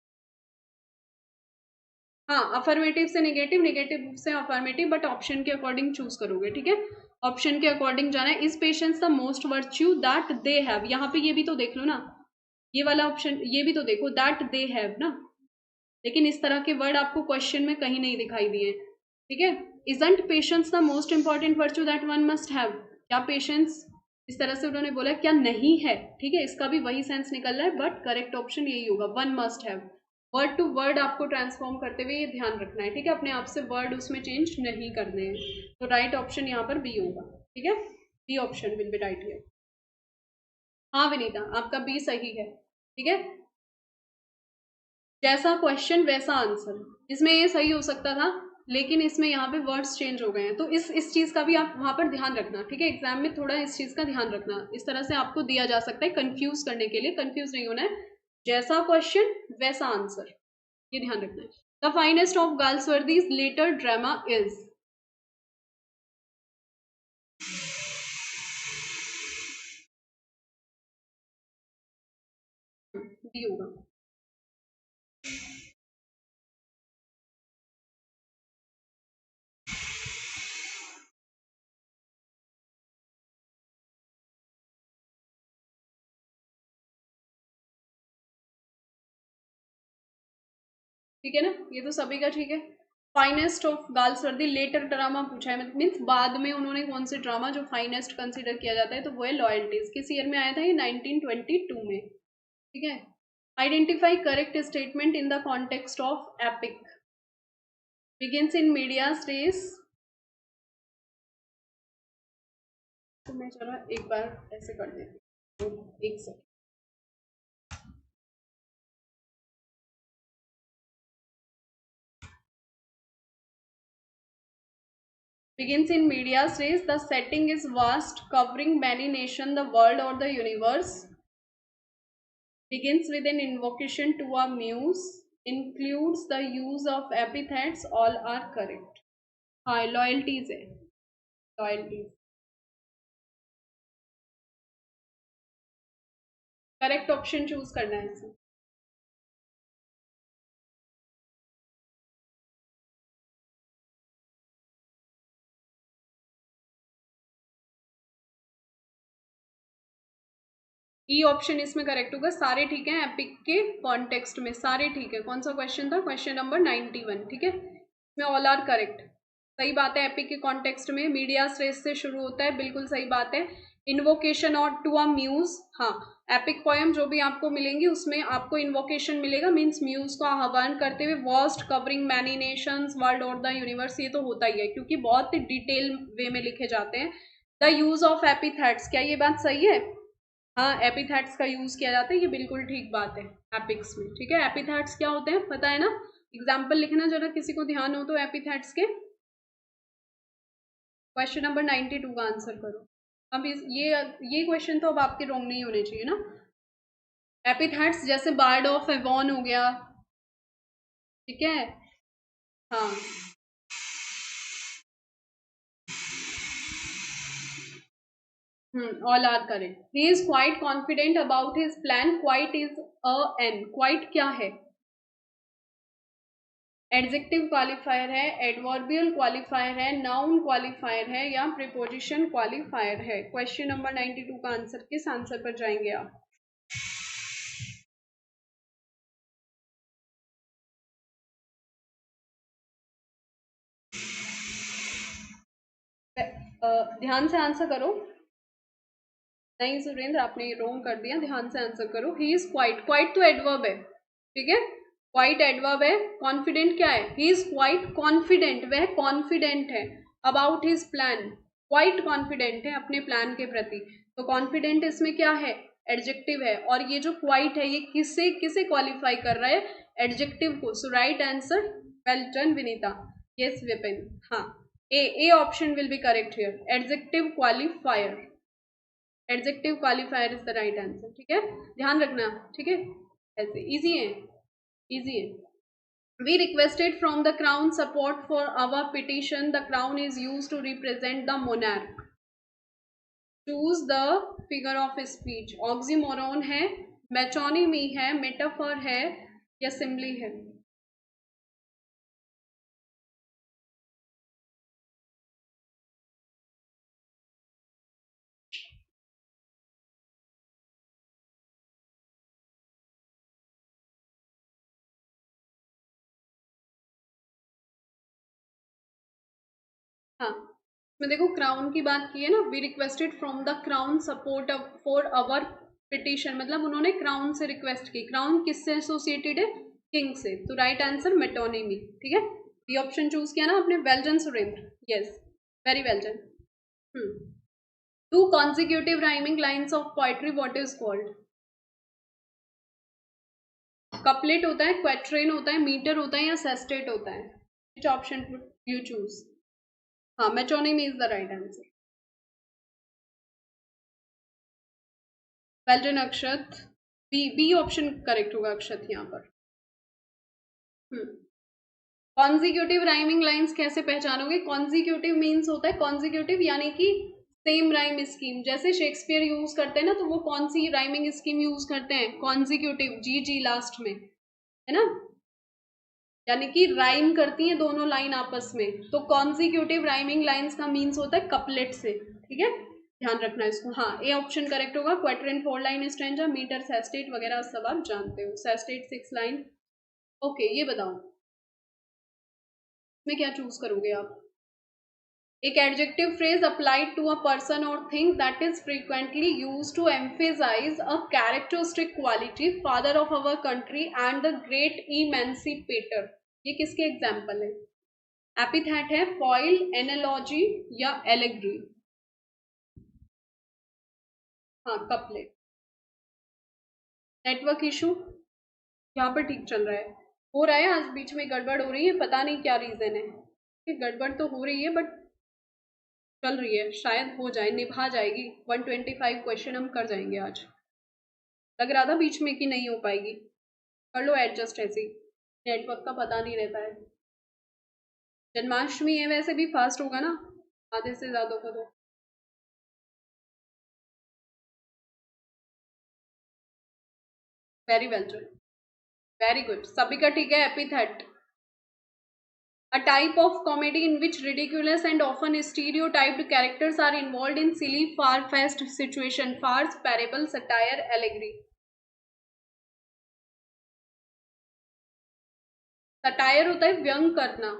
हाँ, अफर्मेटिव से निगेटिव, निगेटिव से अफर्मेटिव, बट ऑप्शन के अकॉर्डिंग चूज करोगे, ठीक है, ऑप्शन के अकॉर्डिंग जाना है। Is patience the most virtue that they have, यहाँ पे ये भी तो देख लो ना, ये वाला ऑप्शन ये भी तो देखो, दैट दे हैव ना, लेकिन इस तरह के वर्ड आपको क्वेश्चन में कहीं नहीं दिखाई दिए, ठीक है। Isn't patience the most important virtue that one must have, क्या पेशेंस इस तरह से उन्होंने बोला क्या नहीं है, ठीक है, इसका भी वही सेंस निकल रहा है, बट करेक्ट ऑप्शन यही होगा, one must have. Word to word आपको ट्रांसफॉर्म करते हुए ये ध्यान रखना है, ठीक है, अपने आप से वर्ड उसमें चेंज नहीं करने हैं। तो राइट ऑप्शन यहाँ पर बी होगा, ठीक है, B option will be right here. हाँ विनीता, आपका बी सही है, ठीक है, जैसा क्वेश्चन वैसा आंसर, इसमें ये सही हो सकता था, लेकिन इसमें यहाँ पे वर्ड्स चेंज हो गए हैं, तो इस चीज का भी आप वहां पर ध्यान रखना, ठीक है, एग्जाम में थोड़ा इस चीज का ध्यान रखना, इस तरह से आपको दिया जा सकता है कंफ्यूज करने के लिए, कंफ्यूज नहीं होना है, जैसा क्वेश्चन वैसा आंसर, ये ध्यान रखना है। The finest of Galsworthy's later drama is, D होगा। ठीक है ना, ये तो सभी का ठीक है। Finest of Galsworthy later drama पूछा है, मीन्स बाद में उन्होंने कौन से ड्रामा जो फाइनेस्ट कंसीडर किया जाता है, तो वो है लॉयल्टीज। किस ईयर में आया था ये? 1922 में, ठीक है। Identify correct statement in the context of epic, begins in medias res, तो मैं चलो एक बार ऐसे कर देती हूँ, एक second. Begins in medias res, the setting is vast, covering many nations, the world or the universe. Begins with an invocation to a muse, includes the use of epithets, all are correct. हाँ, loyalties है, loyalties. Correct option choose करना है इसमें। E option इसमें correct होगा, सारे ठीक है, एपिक के कॉन्टेक्स्ट में सारे ठीक है। कौन सा क्वेश्चन था? क्वेश्चन नंबर 91, ठीक है, इसमें ऑल आर करेक्ट, सही बात है। एपिक के कॉन्टेक्स्ट में मीडिया स्ट्रेस से शुरू होता है, बिल्कुल सही बात है। इन्वोकेशन और टू अ म्यूज, हाँ, एपिक पोएम जो भी आपको मिलेंगी उसमें आपको इन्वोकेशन मिलेगा, मीन्स म्यूज को आह्वान करते हुए, vast covering many Nations, world और द यूनिवर्स, ये तो होता ही है क्योंकि बहुत डिटेल वे में लिखे जाते हैं। द यूज ऑफ एपिथेट्स, क्या ये बात सही है? हाँ, एपिथेट्स का यूज किया जाता है, ये बिल्कुल ठीक बात है एपिक्स में, ठीक है। एपिथेट्स क्या होते हैं पता है ना? एग्जाम्पल लिखना जरा, किसी को ध्यान हो तो एपिथेट्स के। क्वेश्चन नंबर 92 का आंसर करो। अब ये क्वेश्चन तो अब आपके रॉन्ग नहीं होने चाहिए ना। एपिथेट्स जैसे बार्ड ऑफ एवॉन हो गया, ठीक है, हाँ, all are correct. He is quite confident about his plan, quite is a an, quite क्या है? एडजेक्टिव क्वालिफायर है, एडवर्बियल क्वालिफायर है, नाउन क्वालिफायर है, या प्रीपोजिशन क्वालिफायर है? क्वेश्चन नंबर 92 का आंसर, किस आंसर पर जाएंगे आप? ध्यान से आंसर करो। नहीं सुरेंद्र, आपने रोंग कर दिया, ध्यान से आंसर करो। ही इज क्वाइट, क्वाइट तो एडवर्ब है, ठीक है, क्वाइट एडवर्ब है। कॉन्फिडेंट क्या है? ही इज क्वाइट कॉन्फिडेंट, वह कॉन्फिडेंट है about his plan, quite confident है अपने प्लान के प्रति। तो कॉन्फिडेंट इसमें क्या है? एडजेक्टिव है। और ये जो क्वाइट है ये किसे किसे क्वालिफाई कर रहा है? एडजेक्टिव को। So right answer, well done Vinita. Yes Vipin, हाँ, A option will be correct here, adjective qualifier, adjective qualifier is the right answer, ठीक है, ध्यान रखना, ठीक है, ऐसे इजी है, इजी है। We requested from the crown support for our petition. The crown is used to represent the monarch. Choose the figure of speech. Oxymoron है, metonymy है, metaphor है या simile है? हाँ, मैं देखो क्राउन की बात की है ना, we requested from the crown support for our petition, मतलब उन्होंने क्राउन से रिक्वेस्ट की। क्राउन किससे एसोसिएटेड है? किंग से। तो राइट आंसर मेटोनिमी, ठीक है, ये ऑप्शन चूज किया ना आपने, well done Surendra, yes, very well done. Two consecutive rhyming lines of poetry what is called? Couplet होता है, क्वेट्रेन होता है, मीटर होता है या सेस्टेट होता है? Which option you choose? हाँ, metonymy is the right answer, well done Akshat. B option correct होगा अक्षत यहाँ पर। कॉन्जिक्यूटिव राइमिंग लाइंस कैसे पहचानोगे? कॉन्जिक्यूटिव मीन्स होता है, कॉन्जिक्यूटिव यानी कि सेम राइम स्कीम, जैसे शेक्सपियर यूज करते हैं ना, तो वो कौन सी राइमिंग स्कीम यूज करते हैं? कॉन्जिक्यूटिव, जी जी लास्ट में, है ना, यानी कि राइम करती हैं दोनों लाइन आपस में। तो कॉन्जिक्यूटिव राइमिंग लाइंस का मीन्स होता है कपलेट से, ठीक है, ध्यान रखना इसको। हाँ, ए ऑप्शन करेक्ट होगा, क्वार्टर 4 लाइन स्ट्रेंजर, मीटर, सेस्टेट वगैरह सब आप जानते हो, सेस्टेट 6 लाइन। ओके, ये बताओ में क्या चूज करोगे आप? एक adjective phrase applied to a person और thing that is frequently use to emphasize a characteristic quality, father of our country and the great emancipator, ये किसके एग्जाम्पल है? एपिथेट है, फॉइल, एनालॉजी या एलेग्री? हाँ, कपलेट। नेटवर्क इशू यहाँ पर ठीक चल रहा है, हो रहा है, आज बीच में गड़बड़ हो रही है, पता नहीं क्या रीजन है, गड़बड़ तो हो रही है बट चल रही है, शायद हो जाए, निभा जाएगी, 125 क्वेश्चन हम कर जाएंगे आज। लग रहा था बीच में कि नहीं हो पाएगी, कर लो एडजस्ट, ऐसे ही नेटवर्क का पता नहीं रहता है। जन्माष्टमी है, वैसे भी फास्ट होगा ना आधे से ज्यादा को तो। Very well done, very good, सभी का ठीक है। Epithet, a type of comedy in which ridiculous and often stereotyped characters are involved in silly far-fetched situation, farce, parable, satire, allegory? Satire होता है व्यंग करना,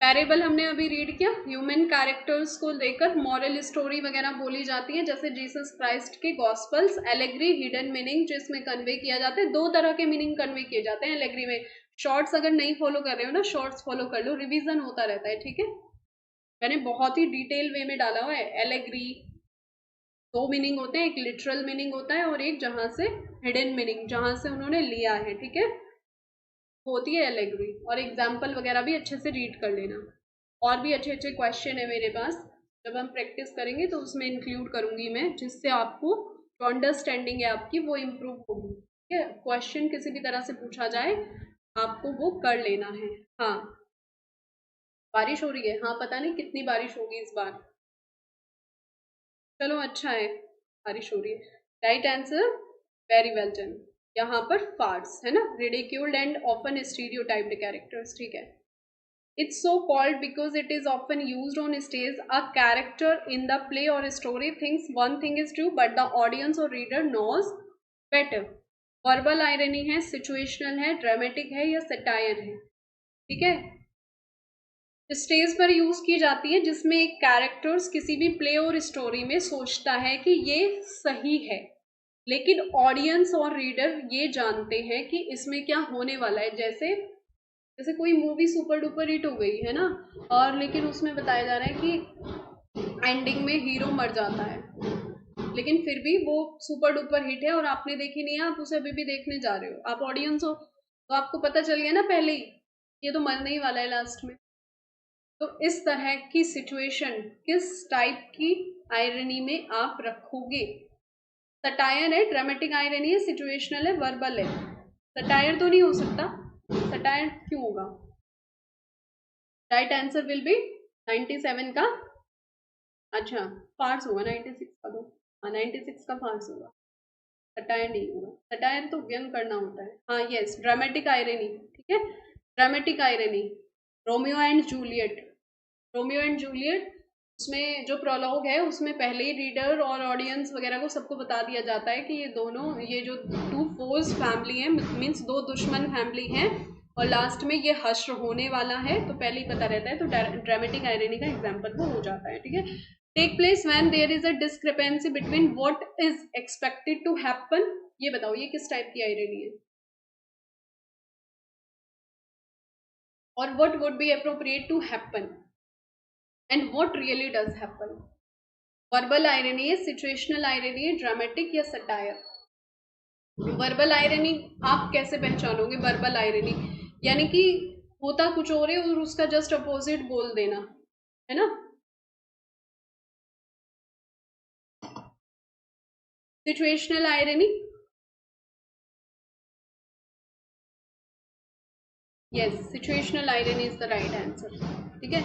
पैरेबल हमने अभी रीड किया, ह्यूमन कैरेक्टर्स को लेकर मॉरल स्टोरी वगैरह बोली जाती है, जैसे जीसस क्राइस्ट के गॉस्पल्स। एलेग्री हिडन मीनिंग जिसमें कन्वे किया जाता है, दो तरह के मीनिंग कन्वे किए जाते हैं एलेग्री में। शॉर्ट्स अगर नहीं फॉलो कर रहे हो ना, शॉर्ट्स फॉलो कर लो, रिवीजन होता रहता है, ठीक है, मैंने बहुत ही डिटेल वे में डाला हुआ है। एलेग्री दो मीनिंग होते हैं, एक लिटरल मीनिंग होता है और एक जहां से हिडन मीनिंग, जहां से उन्होंने लिया है, ठीक है, होती है एलेग्री। और एग्जाम्पल वगैरह भी अच्छे से रीड कर लेना, और भी अच्छे अच्छे क्वेश्चन है मेरे पास, जब हम प्रैक्टिस करेंगे तो उसमें इंक्लूड करूंगी मैं, जिससे आपको जो अंडरस्टैंडिंग है आपकी वो इम्प्रूव होगी, ठीक है, क्वेश्चन किसी भी तरह से पूछा जाए आपको वो कर लेना है। हाँ, बारिश हो रही है, हाँ, पता नहीं कितनी बारिश होगी इस बार, चलो अच्छा है, बारिश हो रही है। Right answer, very well done. यहाँ पर फार्स है ना, ridiculed and often stereotyped characters, ठीक है। It's so called because it is often used on stage. A character in the play or story thinks one thing is true, but the audience or reader knows better. Verbal irony है, situational है, dramatic है या satire है, ठीक है, stage पर use की जाती है जिसमें एक कैरेक्टर्स किसी भी प्ले और स्टोरी में सोचता है कि ये सही है, लेकिन ऑडियंस और रीडर ये जानते हैं कि इसमें क्या होने वाला है। जैसे जैसे कोई मूवी सुपर डुपर हिट हो गई है ना, और लेकिन उसमें बताया जा रहा है कि एंडिंग में हीरो मर जाता है, लेकिन फिर भी वो सुपर डुपर हिट है और आपने देखी नहीं है, आप उसे अभी भी देखने जा रहे हो, आप ऑडियंस हो, तो आपको पता चल गया ना पहले ही ये तो मरने ही वाला है लास्ट में। तो इस तरह की सिचुएशन किस टाइप की आयरनी में आप रखोगे? सटायर है, ड्रामेटिक आयरनी है, सिचुएशनल है, वर्बल है। सटायर तो नहीं हो सकता, सटायर क्यों होगा? राइट आंसर विल बी 97 का, अच्छा फार्स होगा 96 का, तो हाँ 96 का फार्स होगा, सटायर नहीं होगा। सटायर तो व्यंग करना होता है। हाँ यस, ड्रामेटिक आयरनी, ठीक है, dramatic irony. Romeo and Juliet, Romeo and Juliet, उसमें जो प्रोलॉग है उसमें पहले ही रीडर और ऑडियंस वगैरह को सबको बता दिया जाता है कि ये दोनों, ये जो टू फोर्स फैमिली है, मीन्स दो दुश्मन फैमिली हैं, और लास्ट में ये हश्र होने वाला है, तो पहले ही पता रहता है। तो ड्रामेटिक आयरनी का एग्जाम्पल वो हो जाता है, ठीक है। Take place when there is a discrepancy between what is expected to happen. ये बताओ ये किस टाइप की आयरनी है, और what would be appropriate to happen and what really does happen. Verbal irony है, सिचुएशनल आयरनी है, ड्रामेटिक या सटायर। वर्बल आयरनी आप कैसे पहचानोगे? वर्बल आयरनी यानी कि होता कुछ और है और उसका जस्ट अपोजिट बोल देना, है ना। Situational irony, yes, situational irony is the right answer, ठीक है।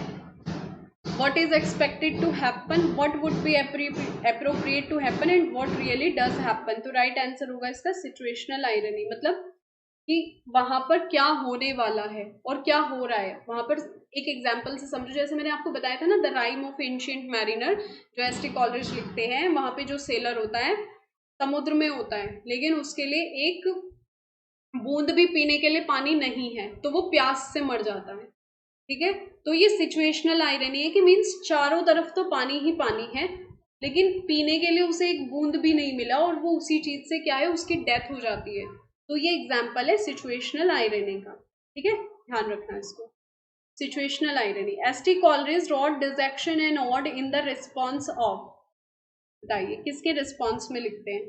what is expected to happen, what would be appropriate to happen and what really does happen। तो राइट आंसर होगा इसका सिचुएशनल आयरनी, मतलब कि वहां पर क्या होने वाला है और क्या हो रहा है वहां पर। एक एग्जाम्पल से समझो, जैसे मैंने आपको बताया था ना the rhyme of ancient mariner, जो एस.टी. कॉलरिज लिखते हैं, वहां पे जो सेलर होता है समुद्र में होता है, लेकिन उसके लिए एक बूंद भी पीने के लिए पानी नहीं है, तो वो प्यास से मर जाता है, ठीक है। तो ये सिचुएशनल आयरनी है कि मीन्स चारों तरफ तो पानी ही पानी है, लेकिन पीने के लिए उसे एक बूंद भी नहीं मिला और वो उसी चीज से क्या है, उसकी डेथ हो जाती है। तो ये एग्जाम्पल है सिचुएशनल आयरनी का, ठीक है, ध्यान रखना इसको। Situational irony, S T. Coleridge wrote dejection and ode in the response of, बताइए किसके रिस्पॉन्स में लिखते हैं?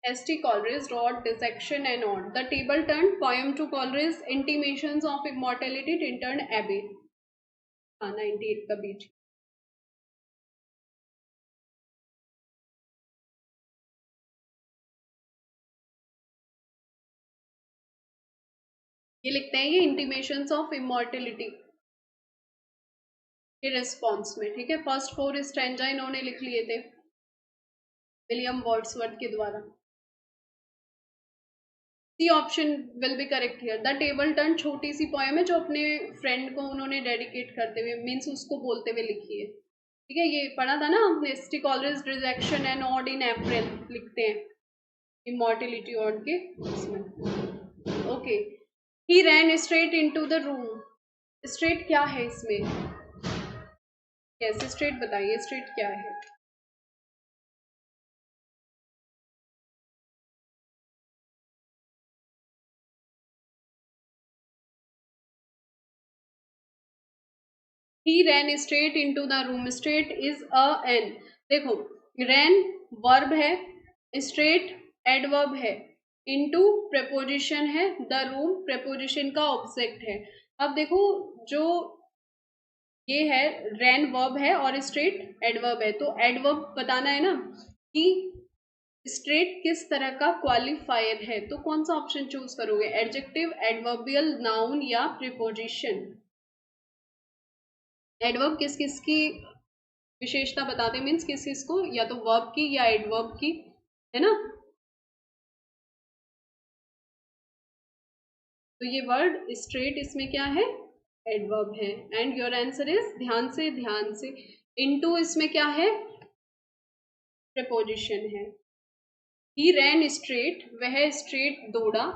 S.T. Coleridge wrote Dissection and Odd. The table turned poem to Coleridge's Intimations of Immortality turned Abbey। हाँ 98 का बीच। ये लिखते हैं ये इंटीमेशंस ऑफ इमॉर्टेलिटी के रिस्पॉन्स में, ठीक है। फर्स्ट 4 स्टैंजा इन्होंने लिख लिए थे विलियम वर्ड्सवर्थ के द्वारा। C option will be correct here. The table turn छोटी सी पोएम है जो अपने फ्रेंड को उन्होंने डेडिकेट करते हुए, मीन्स उसको बोलते हुए लिखी है, ठीक है। ये पढ़ा था ना हमने, S T. Coleridge dejection and ode in April लिखते हैं इमॉर्टेलिटी ऑड के इसमें, okay. He ran straight into the room, straight क्या है इसमें? यस स्ट्रेट, बताइए स्ट्रेट क्या है? He ran straight into the room, straight is a an, देखो रैन वर्ब है, स्ट्रेट एडवर्ब है, इनटू प्रेपोजिशन है, द रूम प्रेपोजिशन का ऑब्जेक्ट है। अब देखो जो ये है रैन वर्ब है और स्ट्रेट एडवर्ब है, तो एडवर्ब बताना है ना कि स्ट्रेट किस तरह का क्वालिफायर है, तो कौन सा ऑप्शन चूज करोगे? एडजेक्टिव, एडवर्बियल, नाउन या प्रीपोजिशन? एडवर्ब किस किस की विशेषता बताते, मीन्स किस किस को, या तो वर्ब की या एडवर्ब की, है ना। तो ये वर्ड स्ट्रेट इसमें क्या है? एडवर्ब है। एंड योर आंसर इज, ध्यान से, इनटू इसमें क्या है? प्रीपोजिशन है। ही रैन स्ट्रेट, वह स्ट्रेट दौड़ा,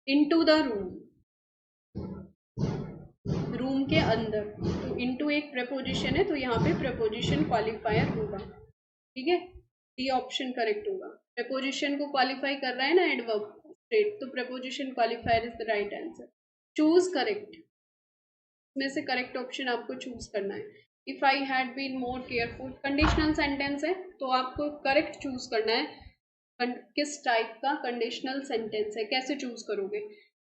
इनटू द रूम, रूम के अंदर। तो इनटू एक प्रपोजिशन है, तो यहाँ पे प्रपोजिशन क्वालिफायर होगा, ठीक है। डी ऑप्शन करेक्ट होगा। प्रपोजिशन को क्वालिफाई कर रहा है ना एडवर्ब स्ट्रेट, तो preposition qualifier is the right answer. Choose correct, इसमें से करेक्ट ऑप्शन आपको चूज करना है। If I had been more careful, conditional sentence है, तो आपको करेक्ट चूज करना है किस टाइप का कंडीशनल सेंटेंस है, कैसे चूज करोगे।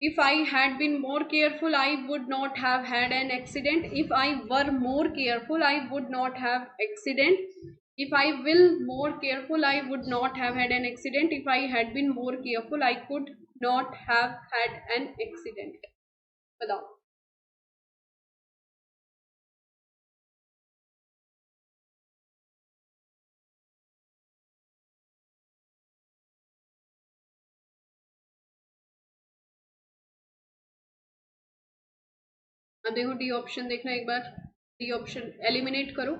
If I had been more careful, I would not have had an accident. If I were more careful, I would not have accident. If I will more careful, I would not have had an accident. If I had been more careful, I could not have had an accident. बताओ। अब देखो D option देखना एक बार, D option eliminate करो।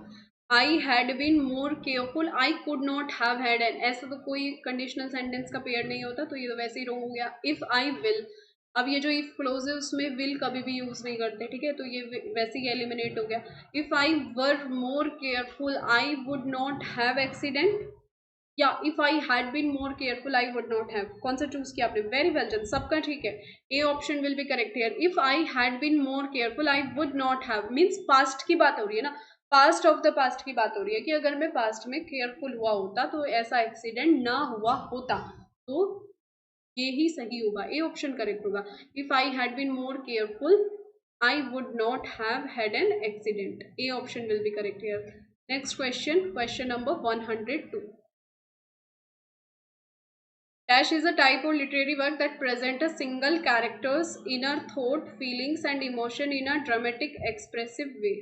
I had been more careful, I could not have had an, ऐसा तो कोई conditional sentence का पेयर नहीं होता, तो ये तो वैसे ही रॉन्ग हो गया। इफ आई विल, अब ये जो इफ क्लोज है उसमें विल कभी भी यूज नहीं करते, ठीक है, तो ये वैसे ही एलिमिनेट हो गया। If I were more careful, I would not have accident, या if I had been more careful, I would not have. कौन सा चूज किया आपने? वेरी वेल डन, सबका ठीक है। A option will be correct here. If I had been more careful, I would not have, means past की बात हो रही है ना, पास्ट ऑफ द पास्ट की बात हो रही है कि अगर मैं पास्ट में केयरफुल हुआ होता तो ऐसा एक्सीडेंट ना हुआ होता, तो ये ही सही होगा, ए ऑप्शन करेक्ट होगा। If I had been more careful, I would not have had an accident, A option will be correct here. Next question, question number 102। Dash is a type of literary work that presents a single character's inner thought, feelings and emotion in a dramatic, expressive way.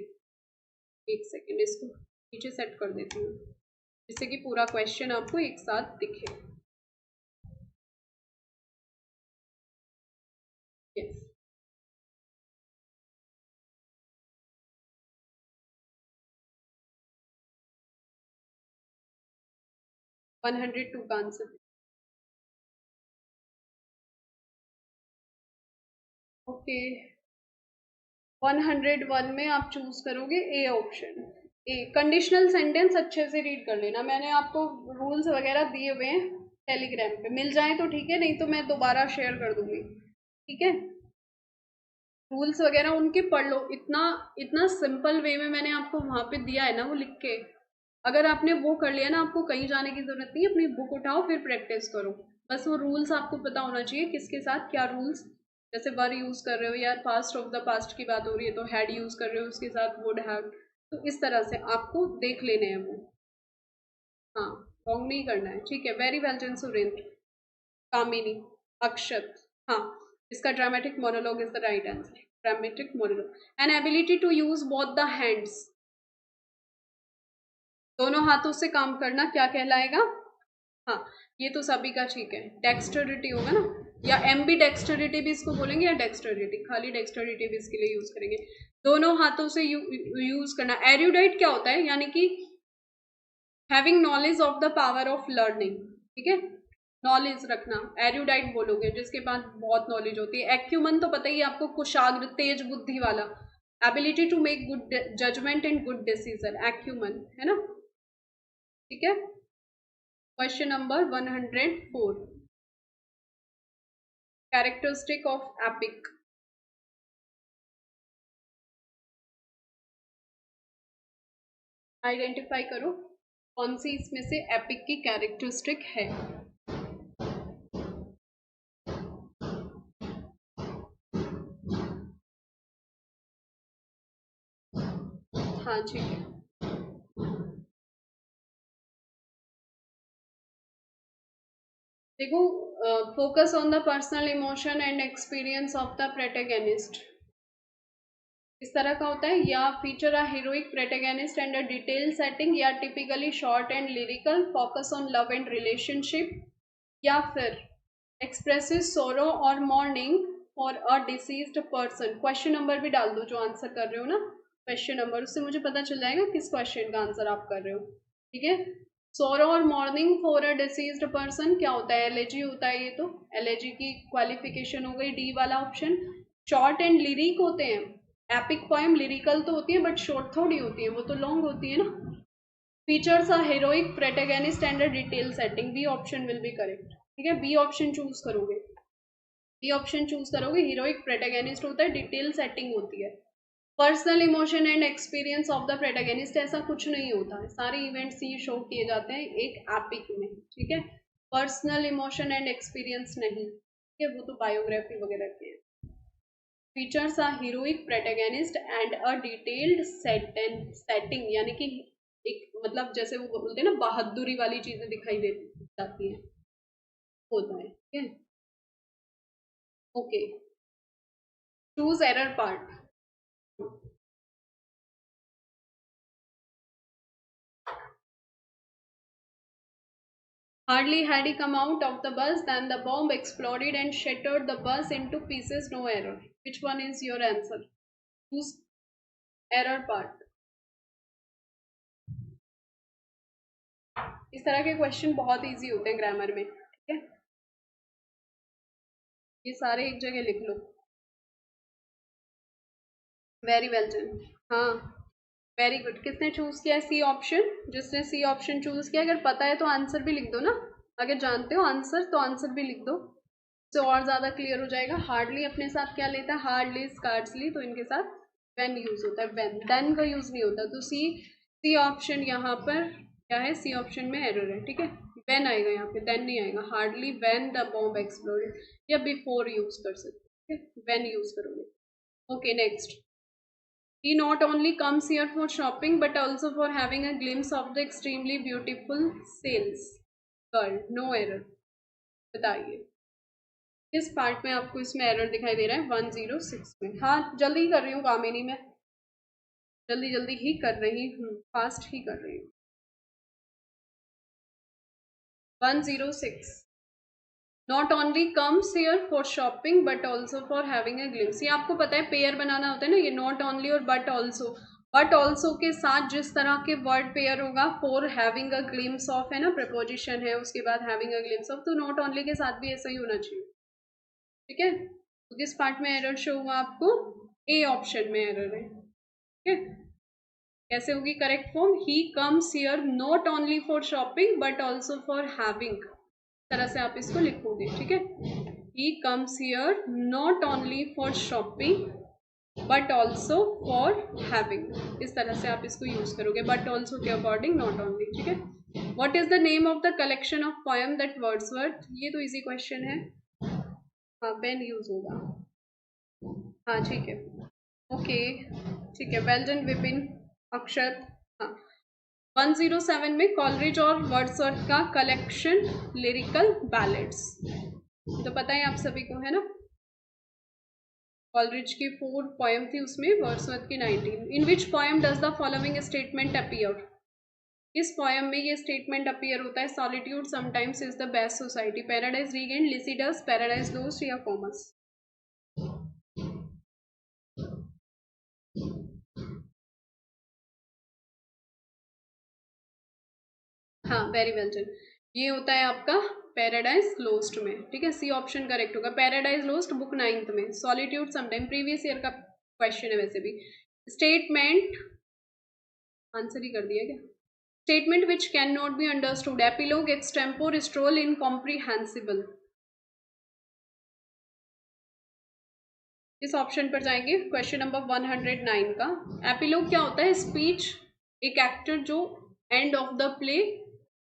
एक second, इसको नीचे set कर देती हूँ जिससे कि पूरा question आपको एक साथ दिखे। yes. वन 102 का आंसर। ओके, 101 में आप चूज करोगे A option. A, conditional sentence अच्छे से रीड कर लेना, मैंने आपको रूल्स वगैरह दिए हुए हैं टेलीग्राम पे, मिल जाए तो ठीक है, नहीं तो मैं दोबारा शेयर कर दूंगी, ठीक है। रूल्स वगैरह उनके पढ़ लो, इतना इतना सिंपल वे में मैंने आपको वहां पे दिया है ना वो लिख के, अगर आपने वो कर लिया ना, आपको कहीं जाने की जरूरत नहीं है, अपनी बुक उठाओ फिर प्रैक्टिस करो, बस वो रूल्स आपको पता होना चाहिए किसके साथ क्या रूल्स। जैसे वर यूज कर रहे हो या पास्ट ऑफ द पास्ट की बात हो रही है तो हैड यूज कर रहे हो, उसके साथ वुड हैव, तो इस तरह से आपको देख लेने हैं वो। हाँ, रॉन्ग नहीं करना है, ठीक है। Very well done Surendra. Kamini, Akshat, हाँ, इसका dramatic monologue is the right answer. Dramatic monologue, an ability to use both the hands, दोनों हाथों से काम करना क्या कहलाएगा? हाँ, ये तो सभी का ठीक है, डेक्स्टरिटी होगा ना, या एम्बी डेक्स्टरिटी भी इसको बोलेंगे, या डेक्स्टरिटी, खाली डेक्स्टरिटी भी इसके लिए यूज करेंगे। दोनों हाथों से यूज करना। एरुडाइट क्या होता है? यानी कि having knowledge of the power of learning, ठीक है, नॉलेज रखना, एरुडाइट बोलोगे जिसके पास बहुत नॉलेज होती है। एक्यूमन तो पता ही आपको, कुशाग्र, तेज बुद्धि वाला, ability to make good judgement and good decision, acumen है ना, ठीक है। Question number 104, characteristic of epic. Identify करो कौन सी इसमें से एपिक की कैरेक्टरिस्टिक है। हाँ ठीक है, देखो, focus on the personal emotion and experience of the protagonist, इस तरह का होता है। या feature a heroic protagonist and a detail setting, या typically short and lyrical, focus on love and relationship, या फिर एक्सप्रेसेस सोरो और mourning for a deceased person. Question number भी डाल दो जो आंसर कर रहे हो ना, क्वेश्चन नंबर, उससे मुझे पता चल जाएगा किस क्वेश्चन का आंसर आप कर रहे हो। ठीक है, सोरो और mourning for a deceased person क्या होता है? एलर्जी होता है ये तो। एलर्जी की क्वालिफिकेशन हो गई डी वाला ऑप्शन। शॉर्ट एंड लिरिक होते हैं। एपिक पोएम लिरिकल तो होती है बट शॉर्ट थोड़ी होती है, वो तो लॉन्ग होती है ना। Features are heroic, protagonist and a detail setting. B option will be correct. ठीक है, बी ऑप्शन चूज करोगे। बी ऑप्शन चूज करोगे। हीरोइक प्रोटैगनिस्ट होता है, डिटेल सेटिंग होती है। Personal emotion and experience of the protagonist ऐसा कुछ नहीं होता है, सारे इवेंट्स ये शो किए जाते हैं एक एपिक में। ठीक है, पर्सनल इमोशन एंड एक्सपीरियंस नहीं, ठीक है, वो तो बायोग्राफी वगैरह के हैं। Features are heroic, protagonist and a detailed setting, यानी कि एक मतलब जैसे वो बोलते हैं ना बहादुरी वाली चीजें दिखाई देती जाती हैं, होता है। ठीक है, okay, choose error part. Hardly had he come out of the bus than the bomb exploded and shattered the bus into pieces. No error. Which one is your answer? Choose error part. इस तरह के question बहुत easy होते हैं grammar में। ठीक है, ये सारे एक जगह लिख लो। Very well done. हाँ, वेरी गुड। किसने चूज किया सी ऑप्शन? जिसने सी ऑप्शन चूज किया, अगर पता है तो आंसर भी लिख दो ना। अगर जानते हो आंसर तो आंसर भी लिख दो, तो और ज्यादा क्लियर हो जाएगा। हार्डली अपने साथ क्या लेता है? हार्डली, स्कार्सली, तो इनके साथ व्हेन यूज होता है, व्हेन, देन का यूज नहीं होता। तो सी, सी ऑप्शन यहाँ पर क्या है? सी ऑप्शन में एरर है। ठीक है, व्हेन आएगा यहाँ पे, देन नहीं आएगा। Hardly when the bomb exploded, या बिफोर यूज कर सकते हैं, व्हेन यूज करोगे। Okay, next. He not only comes here for shopping but also for having a glimpse of the extremely beautiful sales girl. No error. बताइए किस part में आपको इसमें एरर दिखाई दे रहा है? 106 में। हाँ, जल्दी कर रही हूँ कामिनी, मैं जल्दी जल्दी ही कर रही हूँ, फास्ट ही कर रही हूँ। 106। Not only comes here for shopping but also for having a glimpse. ये आपको पता है पेयर बनाना होता है ना, ये नॉट ओनली और बट ऑल्सो। बट ऑल्सो के साथ जिस तरह के वर्ड पेयर होगा, for having a glimpse of है ना, प्रपोजिशन है, उसके बाद हैविंग अ ग्लिम्स ऑफ, तो नॉट ओनली के साथ भी ऐसा ही होना चाहिए। ठीक है, तो किस पार्ट में एरर शो हुआ आपको? ए ऑप्शन में एरर है। ठीक है, कैसे होगी correct form? He comes here not only for shopping but also for having, तरह से आप इसको लिखोगे। ठीक है, he comes here not only for shopping but also for having, इस तरह से आप इसको यूज करोगे, बट ऑल्सो के अकॉर्डिंग, नॉट ओनली। ठीक है, what is the name of the collection of poem that Wordsworth? ये तो इजी क्वेश्चन है। हाँ, पेन यूज होगा। हाँ ठीक है, ओके, ठीक है, वेल डन विपिन, अक्षर। हाँ, 107 में कॉलरिज और वर्ड्सवर्थ का कलेक्शन लिरिकल बैलेड्स, तो पता है आप सभी को, है ना। कॉलरिज की 4 पोएम थी, उसमें वर्ड्सवर्थ की 19। In which poem does the following statement appear? इस पोएम में ये स्टेटमेंट अपीयर होता है, solitude sometimes is the best society. Paradise regained, Lycidas, paradise lost, या कॉमस? हाँ, वेरी वेल डन। ये होता है आपका पैराडाइज लोस्ट में। ठीक है, सी ऑप्शन करेक्ट होगा। पैराडाइज लोस्ट बुक 9th में, सॉलिट्यूड समटाइम प्रीवियस ईयर का क्वेश्चन है वैसे भी। स्टेटमेंट आंसर ही कर दिया क्या? Statement which can not be understood, epilogue, extempore, stroll, incomprehensible. इस ऑप्शन पर जाएंगे क्वेश्चन नंबर 109 का। एपिलोग क्या होता है? स्पीच, एक एक्टर जो end of the play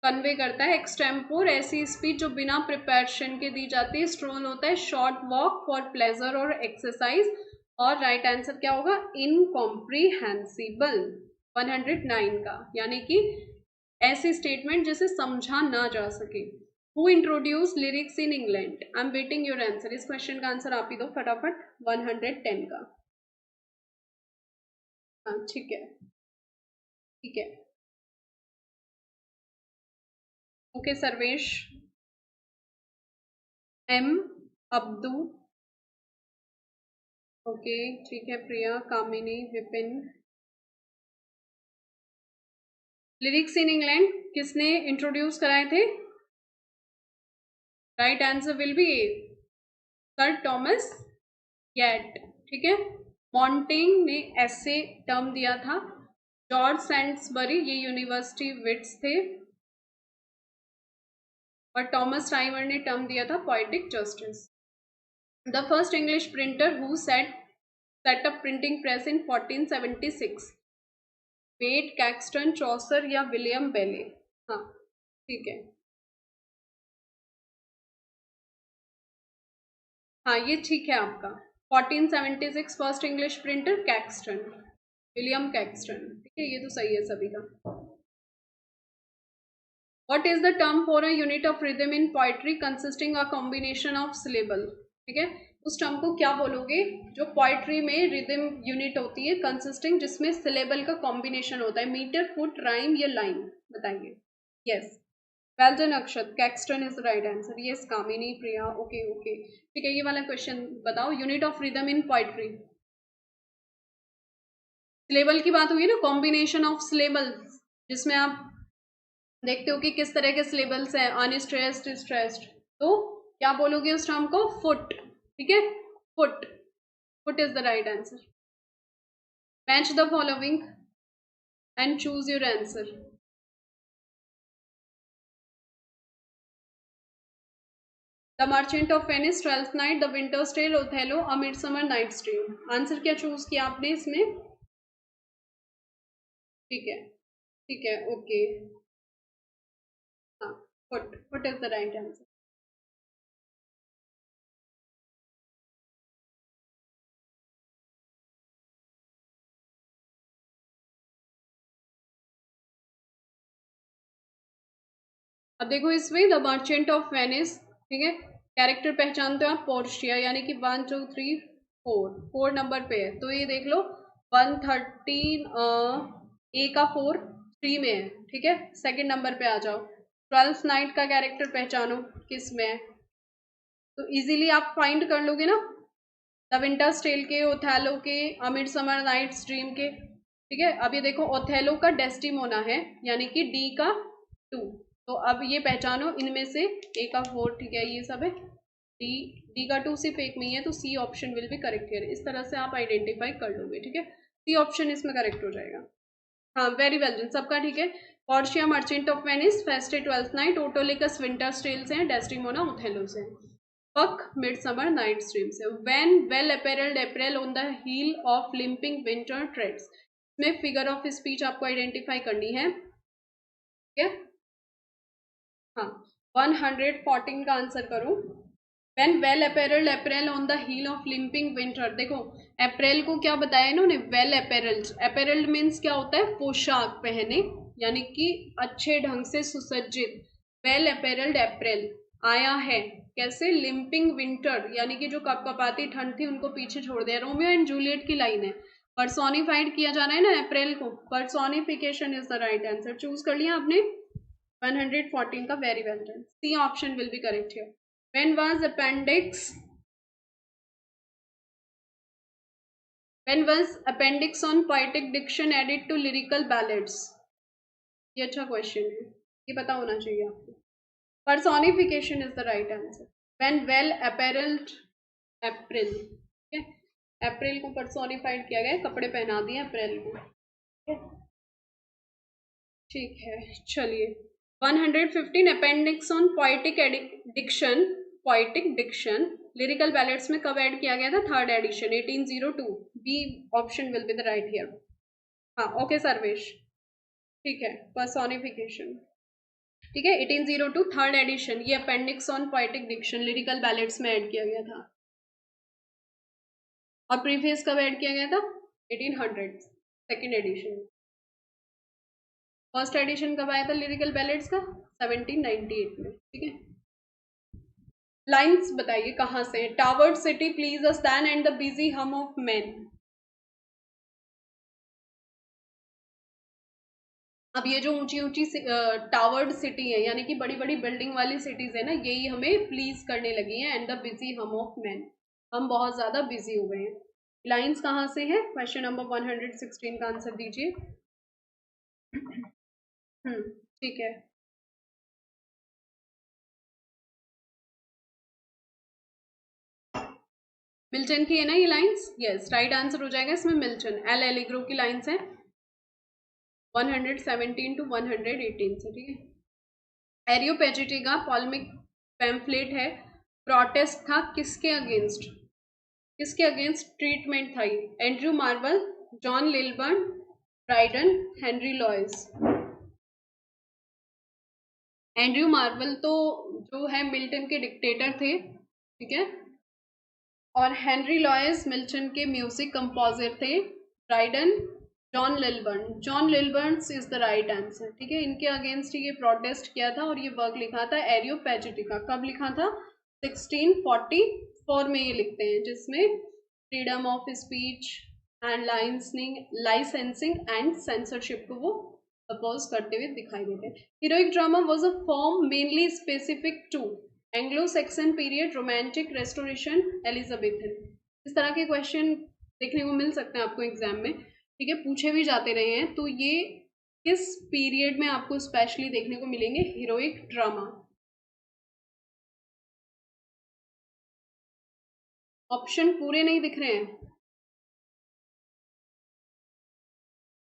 convey करता है। एक्सटेम्पोर ऐसी स्पीच जो बिना प्रिपरेशन के दी जाती है। स्ट्रोल होता है शॉर्ट वॉक फॉर प्लेजर और एक्सरसाइज। और राइट आंसर क्या होगा? इनकॉम्प्रीहेंसिबल 109 का, यानी कि ऐसी स्टेटमेंट जिसे समझा ना जा सके। Who introduce lyrics in England? I am waiting your answer. इस क्वेश्चन का आंसर आप ही दो फटाफट। 110 का। हाँ ठीक है, ठीक है, okay Sarvesh, M, Abdu, okay ठीक है, Priya, Kamini, Vipin, lyrics in England किसने इंट्रोड्यूस कराए थे? Right answer will be A, sir Thomas Gate. ठीक है। मॉन्टेग ने ऐसे टर्म दिया था। जॉर्ज सैंड्सबरी ये यूनिवर्सिटी विट्स थे, और टॉमस टाइमर ने टर्म दिया था poetic justice. The first English printer who set up printing press in 1476, wait, Caxton, Chaucer या विलियम बेले? हाँ ठीक है, हाँ ये ठीक है आपका। 1476 first English printer Caxton, William Caxton. ठीक है, ये तो सही है सभी का। What is the term for a unit of rhythm in poetry consisting a combination of syllable? ठीक है, उस टर्म को क्या बोलोगे जो पोइट्री में रिदम यूनिट होती है कंसिस्टिंग, जिसमें सिलेबल का कॉम्बिनेशन होता है? मीटर, फुट, राइम या लाइन? बताइए। Yes, well done Akshat, Caxton is the right answer. Yes Kamini, Priya, okay okay. ठीक है, ये वाला क्वेश्चन बताओ, unit of rhythm in poetry. Syllable की बात हुई ना, कॉम्बिनेशन ऑफ सिलेबल, जिसमें आप देखते हो कि किस तरह के सिलेबल्स हैं, अनस्ट्रेस्ड, स्ट्रेस्ड, तो क्या बोलोगे उस टर्म को? फुट। ठीक है, Foote, Foote is the right answer. Match the following and choose your answer. The merchant of Venice, twelfth night, the winter's tale, Othello, a midsummer night's dream. Answer क्या choose किया आपने इसमें? ठीक है, ठीक है, ओके, हाँ, Foote, Foote is the right answer. अब देखो इसमें द मर्चेंट ऑफ वेनिस, ठीक है, कैरेक्टर पहचानते हो आप? पोर्शिया, यानी कि 1 2 3 4 नंबर पे है, तो ये देख लो 113 ए का 4 3 में है। ठीक है, सेकंड नंबर पे आ जाओ। 12th नाइट का कैरेक्टर पहचानो किस में है, तो इजीली आप फाइंड कर लोगे ना, द विंटर्स टेल के, ओथेलो के, अ मिडसमर नाइट्स ड्रीम के। ठीक है, अब ये देखो ओथेलो का डेस्टिमोना है, यानी कि डी का 2, तो अब ये पहचानो इनमें से ए का 4, ठीक है, ये सब है। डी, डी का 2 सिर्फ एक में ही है, तो C option will be correct here. इस तरह से आप आइडेंटिफाई कर लोगे। ठीक है, सी ऑप्शन इसमें करेक्ट हो जाएगा। हाँ, वेरी वेल डन, सबका ठीक है। Portia Merchant of Venice, Feste Twelfth Night, Autolycus Winter's Tale से, डेस्टिमोना ओथेलो से, पक मिडसमर नाइट ड्रीम से। When well apparelled April on the heel of limping winter treads, में फिगर ऑफ स्पीच आपको identify करनी है। ठीक है, हाँ, 114 का आंसर करो। When well apparelled April on the heel of limping winter, देखो अप्रैल को क्या बताया इन्होंने? वेल अपैरेल्ड। अपैरेल्ड मीन्स क्या होता है? पोशाक पहने, यानी कि अच्छे ढंग से सुसज्जित। वेल अपैरेल्ड अप्रैल आया है कैसे? लिम्पिंग विंटर, यानी कि जो कपकपाती ठंड थी उनको पीछे छोड़ दिया। रोमियो एंड जूलियट की लाइन है, पर्सोनिफाइड किया जा रहा है ना अप्रैल को, personification is the right answer. Choose कर लिया आपने 114 का, very well done, C option will be correct here. When was appendix? When was appendix on poetic diction added to lyrical ballads? ये अच्छा क्वेश्चन है, ये पता होना चाहिए आपको। Personification is the right answer. When well apparelled April, ठीक है, अप्रैल को पर्सोनिफाइड किया गया, कपड़े पहना दिए अप्रैल को। ठीक है, चलिए 115 appendix on poetic diction lyrical ballads में कब ऐड किया गया था? Third edition 1802, B option will be the right here. हाँ ओके सर्वेश, ठीक है, पर्सोनिफिकेशन, ठीक है, 1802 थर्ड एडिशन, ये appendix on poetic diction lyrical ballads में ऐड किया गया था। और प्रीफेस कब ऐड किया गया था? 1800 सेकेंड एडिशन। फर्स्ट एडिशन कब आया था लिरिकल बैलेट्स का? 1798 में। ठीक है, लाइन्स बताइए कहाँ से? Toward city, please a stand and the busy हम ऑफ मैन। अब ये जो ऊंची ऊंची टावर्ड सिटी है, यानी कि बड़ी बड़ी बिल्डिंग वाली सिटीज है ना, यही हमें प्लीज करने लगी है, एंड द बिजी हम ऑफ मैन, हम बहुत ज्यादा बिजी हो गए हैं। लाइन्स कहाँ से है? क्वेश्चन नंबर 116 का आंसर दीजिए। ठीक है। मिल्टन की है ना ये लाइंस? यस, राइट आंसर हो जाएगा इसमें मिल्टन। एल एलिग्रो की लाइंस है 117 टू 118 से, ठीक है। एरियोपेजिटी का पॉलमिक पैम्फलेट है, प्रोटेस्ट था किसके अगेंस्ट? किसके अगेंस्ट ट्रीटमेंट था ये? Andrew Marvell, John Lilburne, Dryden, Henry Lawes. Andrew Marvell तो जो है मिल्टन के डिक्टेटर थे, ठीक है, और हेनरी लॉयस मिल्टन के म्यूजिक कंपोजर थे। Dryden, John Lilburne is the right answer, ठीक है। इनके अगेंस्ट ये प्रोटेस्ट किया था और ये वर्क लिखा था एरियोपेजिटिका। कब लिखा था? 1644 में ये लिखते हैं, जिसमें freedom of speech and licensing and censorship को वो अपोज करते हुए दिखाई देते हैं। Heroic drama was a form mainly specific to Anglo Saxon period, romantic, restoration, Elizabethan. इस तरह के क्वेश्चन देखने को मिल सकते हैं आपको एग्जाम में, ठीक है, पूछे भी जाते रहे हैं। तो ये किस पीरियड में आपको स्पेशली देखने को मिलेंगे? Heroic drama. ऑप्शन पूरे नहीं दिख रहे हैं?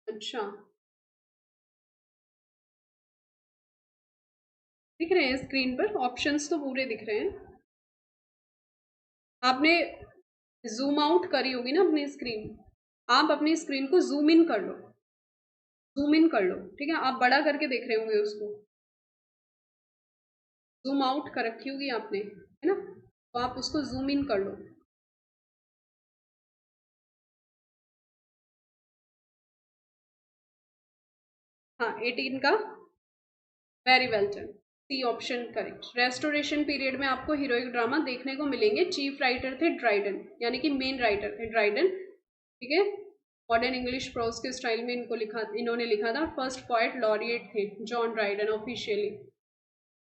अच्छा, दिख रहे हैं स्क्रीन पर, ऑप्शंस तो पूरे दिख रहे हैं। आपने जूम आउट करी होगी ना अपनी स्क्रीन, आप अपनी स्क्रीन को जूम इन कर लो, जूम इन कर लो, ठीक है। आप बड़ा करके देख रहे होंगे उसको, जूम आउट कर रखी होगी आपने, है ना, तो आप उसको जूम इन कर लो। हाँ, 18 का, very well done, C option correct. Restoration period में आपको हीरोइक ड्रामा देखने को मिलेंगे। चीफ राइटर थे ड्राइडन, यानी कि मेन राइटर थे ड्राइडन, ठीक है। मॉडर्न इंग्लिश प्रोज के स्टाइल में इन्होंने लिखा था। फर्स्ट पोएट लॉरिएट थे John Dryden officially.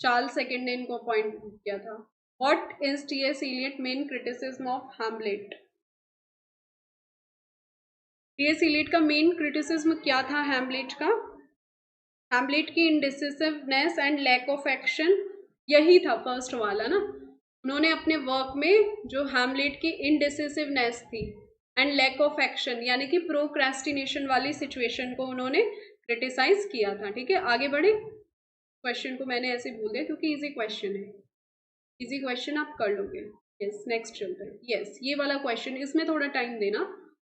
Charles second ने इनको अपॉइंट किया था। What is T S. Eliot main criticism of Hamlet? T S. Eliot का मेन क्रिटिसिज्म क्या था हैमलेट का? हैमलेट की indecisiveness and lack of action, यही था फर्स्ट वाला ना। उन्होंने अपने वर्क में जो हैमलेट की इंडिसिसिवनेस थी एंड लैक ऑफ एक्शन, यानी कि प्रोक्रेस्टिनेशन वाली सिचुएशन को उन्होंने क्रिटिसाइज किया था, ठीक है। आगे बढ़े, क्वेश्चन को मैंने ऐसे बोल दिया क्योंकि इजी क्वेश्चन है, इजी क्वेश्चन आप कर लोगे। यस, नेक्स्ट चलते हैं। यस, ये वाला क्वेश्चन, इसमें थोड़ा टाइम देना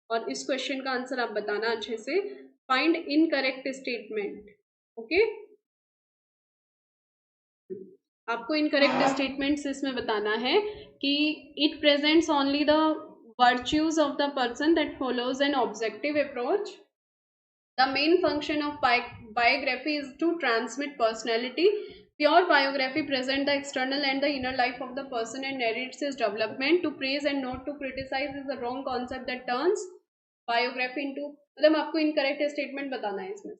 और इस क्वेश्चन का आंसर आप बताना अच्छे से। Find incorrect statement, okay. आपको इनकरेक्ट स्टेटमेंट्स इसमें बताना है कि it presents only the virtues of the person that follows an objective approach. The main function of biography is to transmit personality. Pure biography presents the external and the inner life of the person and narrates his development. To praise and not to criticize is a wrong concept that turns biography into, मतलब आपको incorrect statement बताना है इसमें।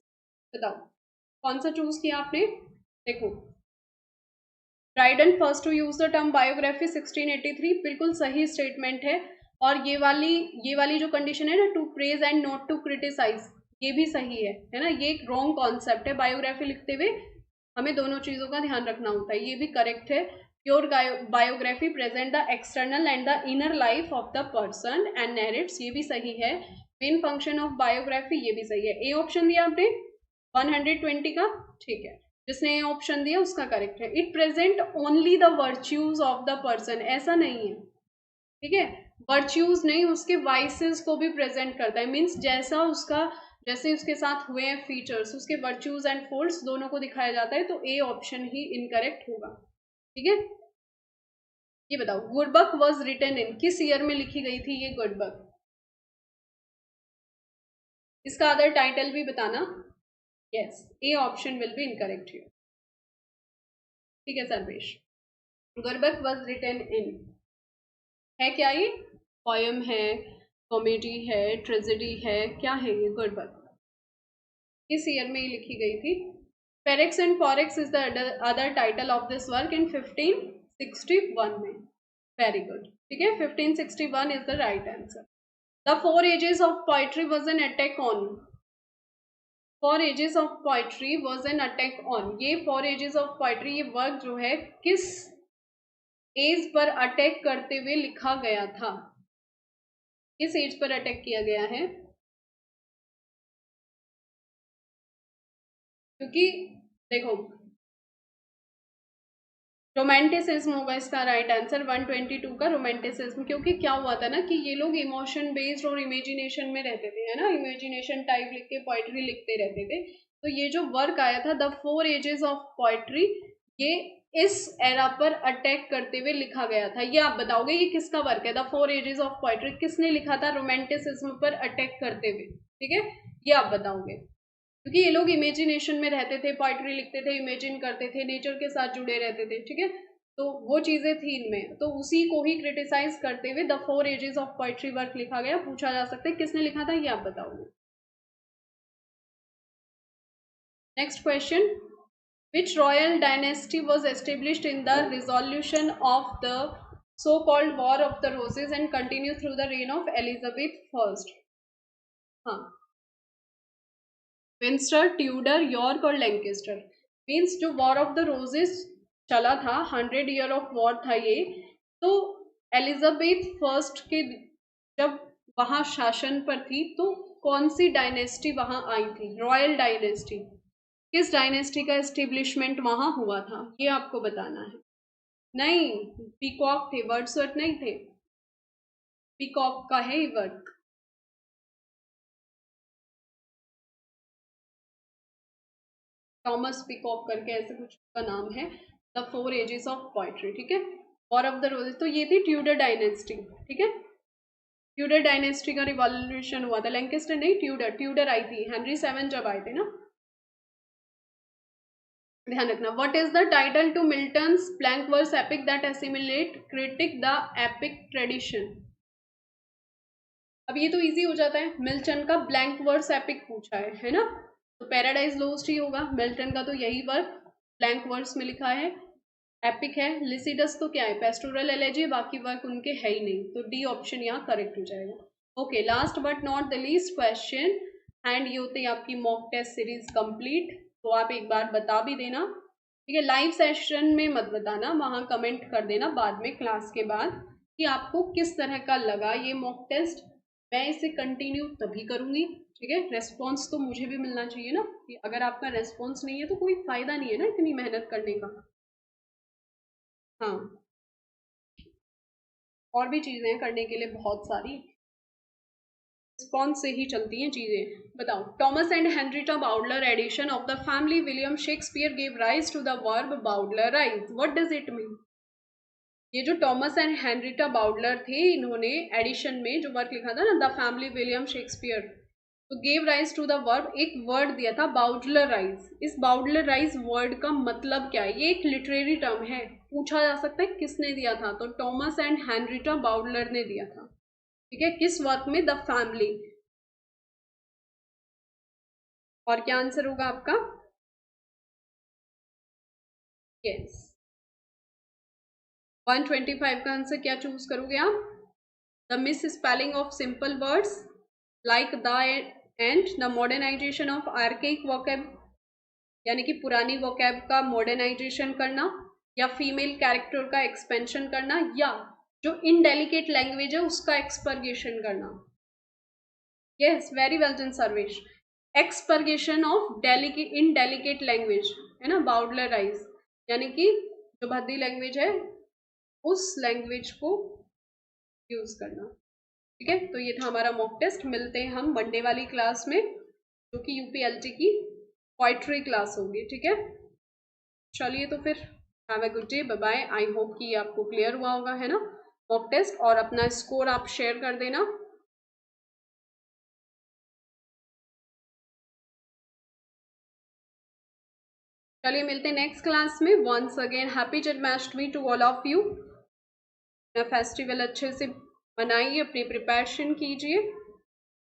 बताओ कौन सा choose किया आपने? देखो, Dryden first to use the term biography 1683, बिल्कुल सही स्टेटमेंट है। और ये वाली जो कंडीशन है ना, to praise and not to criticise, ये भी सही है ना। ये एक रॉन्ग कॉन्सेप्ट है, बायोग्राफी लिखते हुए हमें दोनों चीजों का ध्यान रखना होता है, ये भी करेक्ट है। Pure biography present the external and the inner life of the person and नैरेट्स, ये भी सही है। मेन फंक्शन ऑफ बायोग्राफी, ये भी सही है। ए ऑप्शन दिया आपने 120 का, ठीक है। जिसने ऑप्शन दिया उसका करेक्ट है। It present only the virtues of the person, ऐसा नहीं है, ठीक है। वर्च्यूज नहीं, उसके वाइसेस को भी प्रेजेंट करता है। मीन्स जैसे उसके साथ हुए हैं फीचर्स, उसके वर्च्यूज एंड फॉल्ट्स दोनों को दिखाया जाता है। तो ए ऑप्शन ही इनकरेक्ट होगा, ठीक है। ये बताओ, गुडबक वॉज रिटन इन, किस ईयर में लिखी गई थी ये गुडबक? इसका अदर टाइटल भी बताना। Yes, A option will be incorrect here, ठीक है सर्वेश। गुरबक वॉज रिटन इन है क्या? ये पोयम है, कॉमेडी है, ट्रेजेडी है, क्या है ये गुरबक? किस ईयर में ये लिखी गई थी? Ferrex and Porrex is the other title of this work in 1561 में। वेरी गुड, ठीक है, 1561 is the right answer. The four ages of poetry was an attack on, four ages of poetry was an attack on, ये four ages of poetry ये work जो है किस as per attack करते हुए लिखा गया था, किस एज पर अटैक किया गया है? क्योंकि देखो रोमांटिसिज्म होगा इसका राइट आंसर, 122 का रोमांटिसिज्म। क्योंकि क्या हुआ था ना कि ये लोग इमोशन बेस्ड और इमेजिनेशन में रहते थे, है ना, इमेजिनेशन टाइप लिख के पोइट्री लिखते रहते थे। तो ये जो वर्क आया था द 4 एजेस ऑफ पोइट्री, ये इस एरा पर अटैक करते हुए लिखा गया था। ये आप बताओगे ये किसका वर्क है? द 4 एजेस ऑफ पोइट्री किसने लिखा था रोमांटिसिज्म पर अटैक करते हुए? ठीक है, ये आप बताओगे। क्योंकि ये लोग इमेजिनेशन में रहते थे, पोइट्री लिखते थे, इमेजिन करते थे, नेचर के साथ जुड़े रहते थे, ठीक है, तो वो चीजें थी इनमें। तो उसी को ही क्रिटिसाइज करते हुए the 4 ages of poetry work लिखा गया। पूछा जा सकता है किसने लिखा था, ये आप बताओगे। Next question, which royal dynasty was established in the resolution of the so called war of the roses and continue through the rain of Elizabeth first? हाँ, विंस्टर, ट्यूडर, यॉर्क और लैंकेस्टर। मीन्स जो वॉर ऑफ द रोजेस चला था, 100 year of war था ये, तो Elizabeth first के जब वहां शासन पर थी तो कौन सी डायनेस्टी वहां आई थी? Royal dynasty. किस डायनेस्टी का एस्टेब्लिशमेंट वहां हुआ था, ये आपको बताना है। नहीं, पीकॉक थे, वर्ड्सवर्थ नहीं थे। पीकॉक का है ये वर्क। थॉमस पीकॉक करके ऐसे कुछ का नाम है। द 4 एजेस ऑफ पोइट्री, ठीक है। वॉर ऑफ द रोजेस तो ये थी ट्यूडर डायनेस्टी, ठीक है। ट्यूडर डायनेस्टी का रिवॉल्यूशन हुआ था, लैंकेस्टर नहीं, ट्यूडर, ट्यूडर आई थी, हेनरी 7 जब आए थे ना। ध्यान रखना, what is the title to Milton's blank verse epic that assimilate critic the epic tradition? अब ये तो इजी हो जाता है, मिल्टन का ब्लैंक वर्स एपिक पूछा है ना, तो पैराडाइज लोस्ट ही होगा। मिल्टन का तो यही वर्क ब्लैंक वर्स में लिखा है, एपिक है। लिसिडस तो क्या है, पेस्टोरल एलेजी, बाकी वर्क उनके है ही नहीं, तो डी ऑप्शन यहाँ करेक्ट हो जाएगा। Okay, last but not the least question, and ये होती है आपकी मॉक टेस्ट सीरीज कंप्लीट। तो आप एक बार बता भी देना, ठीक है, लाइव सेशन में मत बताना, वहाँ कमेंट कर देना बाद में क्लास के बाद कि आपको किस तरह का लगा ये मॉक टेस्ट। मैं इसे कंटिन्यू तभी करूँगी, ठीक है, रेस्पॉन्स तो मुझे भी मिलना चाहिए ना, कि अगर आपका रेस्पॉन्स नहीं है तो कोई फ़ायदा नहीं है ना इतनी मेहनत करने का। हाँ, और भी चीज़ें हैं करने के लिए बहुत सारी, रिस्पॉन्स से ही चलती हैं चीज़ें। बताओ, Thomas and Henrietta Bowdler edition of the family William Shakespeare give rise to the verb bowdlerize, what does it mean? ये जो टॉमस एंड हेनरिटा बाउडलर थे, इन्होंने एडिशन में जो वर्क लिखा था ना, द फैमिली विलियम शेक्सपियर, तो gave rise to the verb, एक वर्ड दिया था बाउडलराइज। इस बाउडलराइज वर्ड का मतलब क्या है? ये एक लिटरेरी टर्म है, पूछा जा सकता है किसने दिया था, तो टॉमस एंड हेनरिटा बाउडलर ने दिया था, ठीक है, किस वर्क में? The family. और क्या आंसर होगा आपका? यस, 125 का आंसर क्या चूज करोगे आप? The misspelling of simple words like the and the modernisation of archaic vocab, यानी कि पुरानी वोकैब का मॉडर्नाइजेशन करना, या फीमेल कैरेक्टर का एक्सपेंशन करना, या जो इनडेलिकेट लैंग्वेज है उसका एक्सपर्गेशन करना। Yes, very well done Sarvesh, expurgation of delicate indelicate language, है ना, बाउडलराइज, यानी कि जो भद्दी लैंग्वेज है उस लैंग्वेज को यूज करना, ठीक है। तो ये था हमारा मॉक टेस्ट, मिलते हैं हम मंडे वाली क्लास में जो कि यूपीएलटी की पोइट्री क्लास होगी, ठीक है। चलिए तो फिर have a good day, bye bye. I hope कि आपको क्लियर हुआ होगा, है ना, मॉक टेस्ट, और अपना स्कोर आप शेयर कर देना। चलिए मिलते हैं नेक्स्ट क्लास में। Once again happy Janmashtami to all of you. Festival अच्छे से मनाइए, अपनी प्रिपरेशन कीजिए।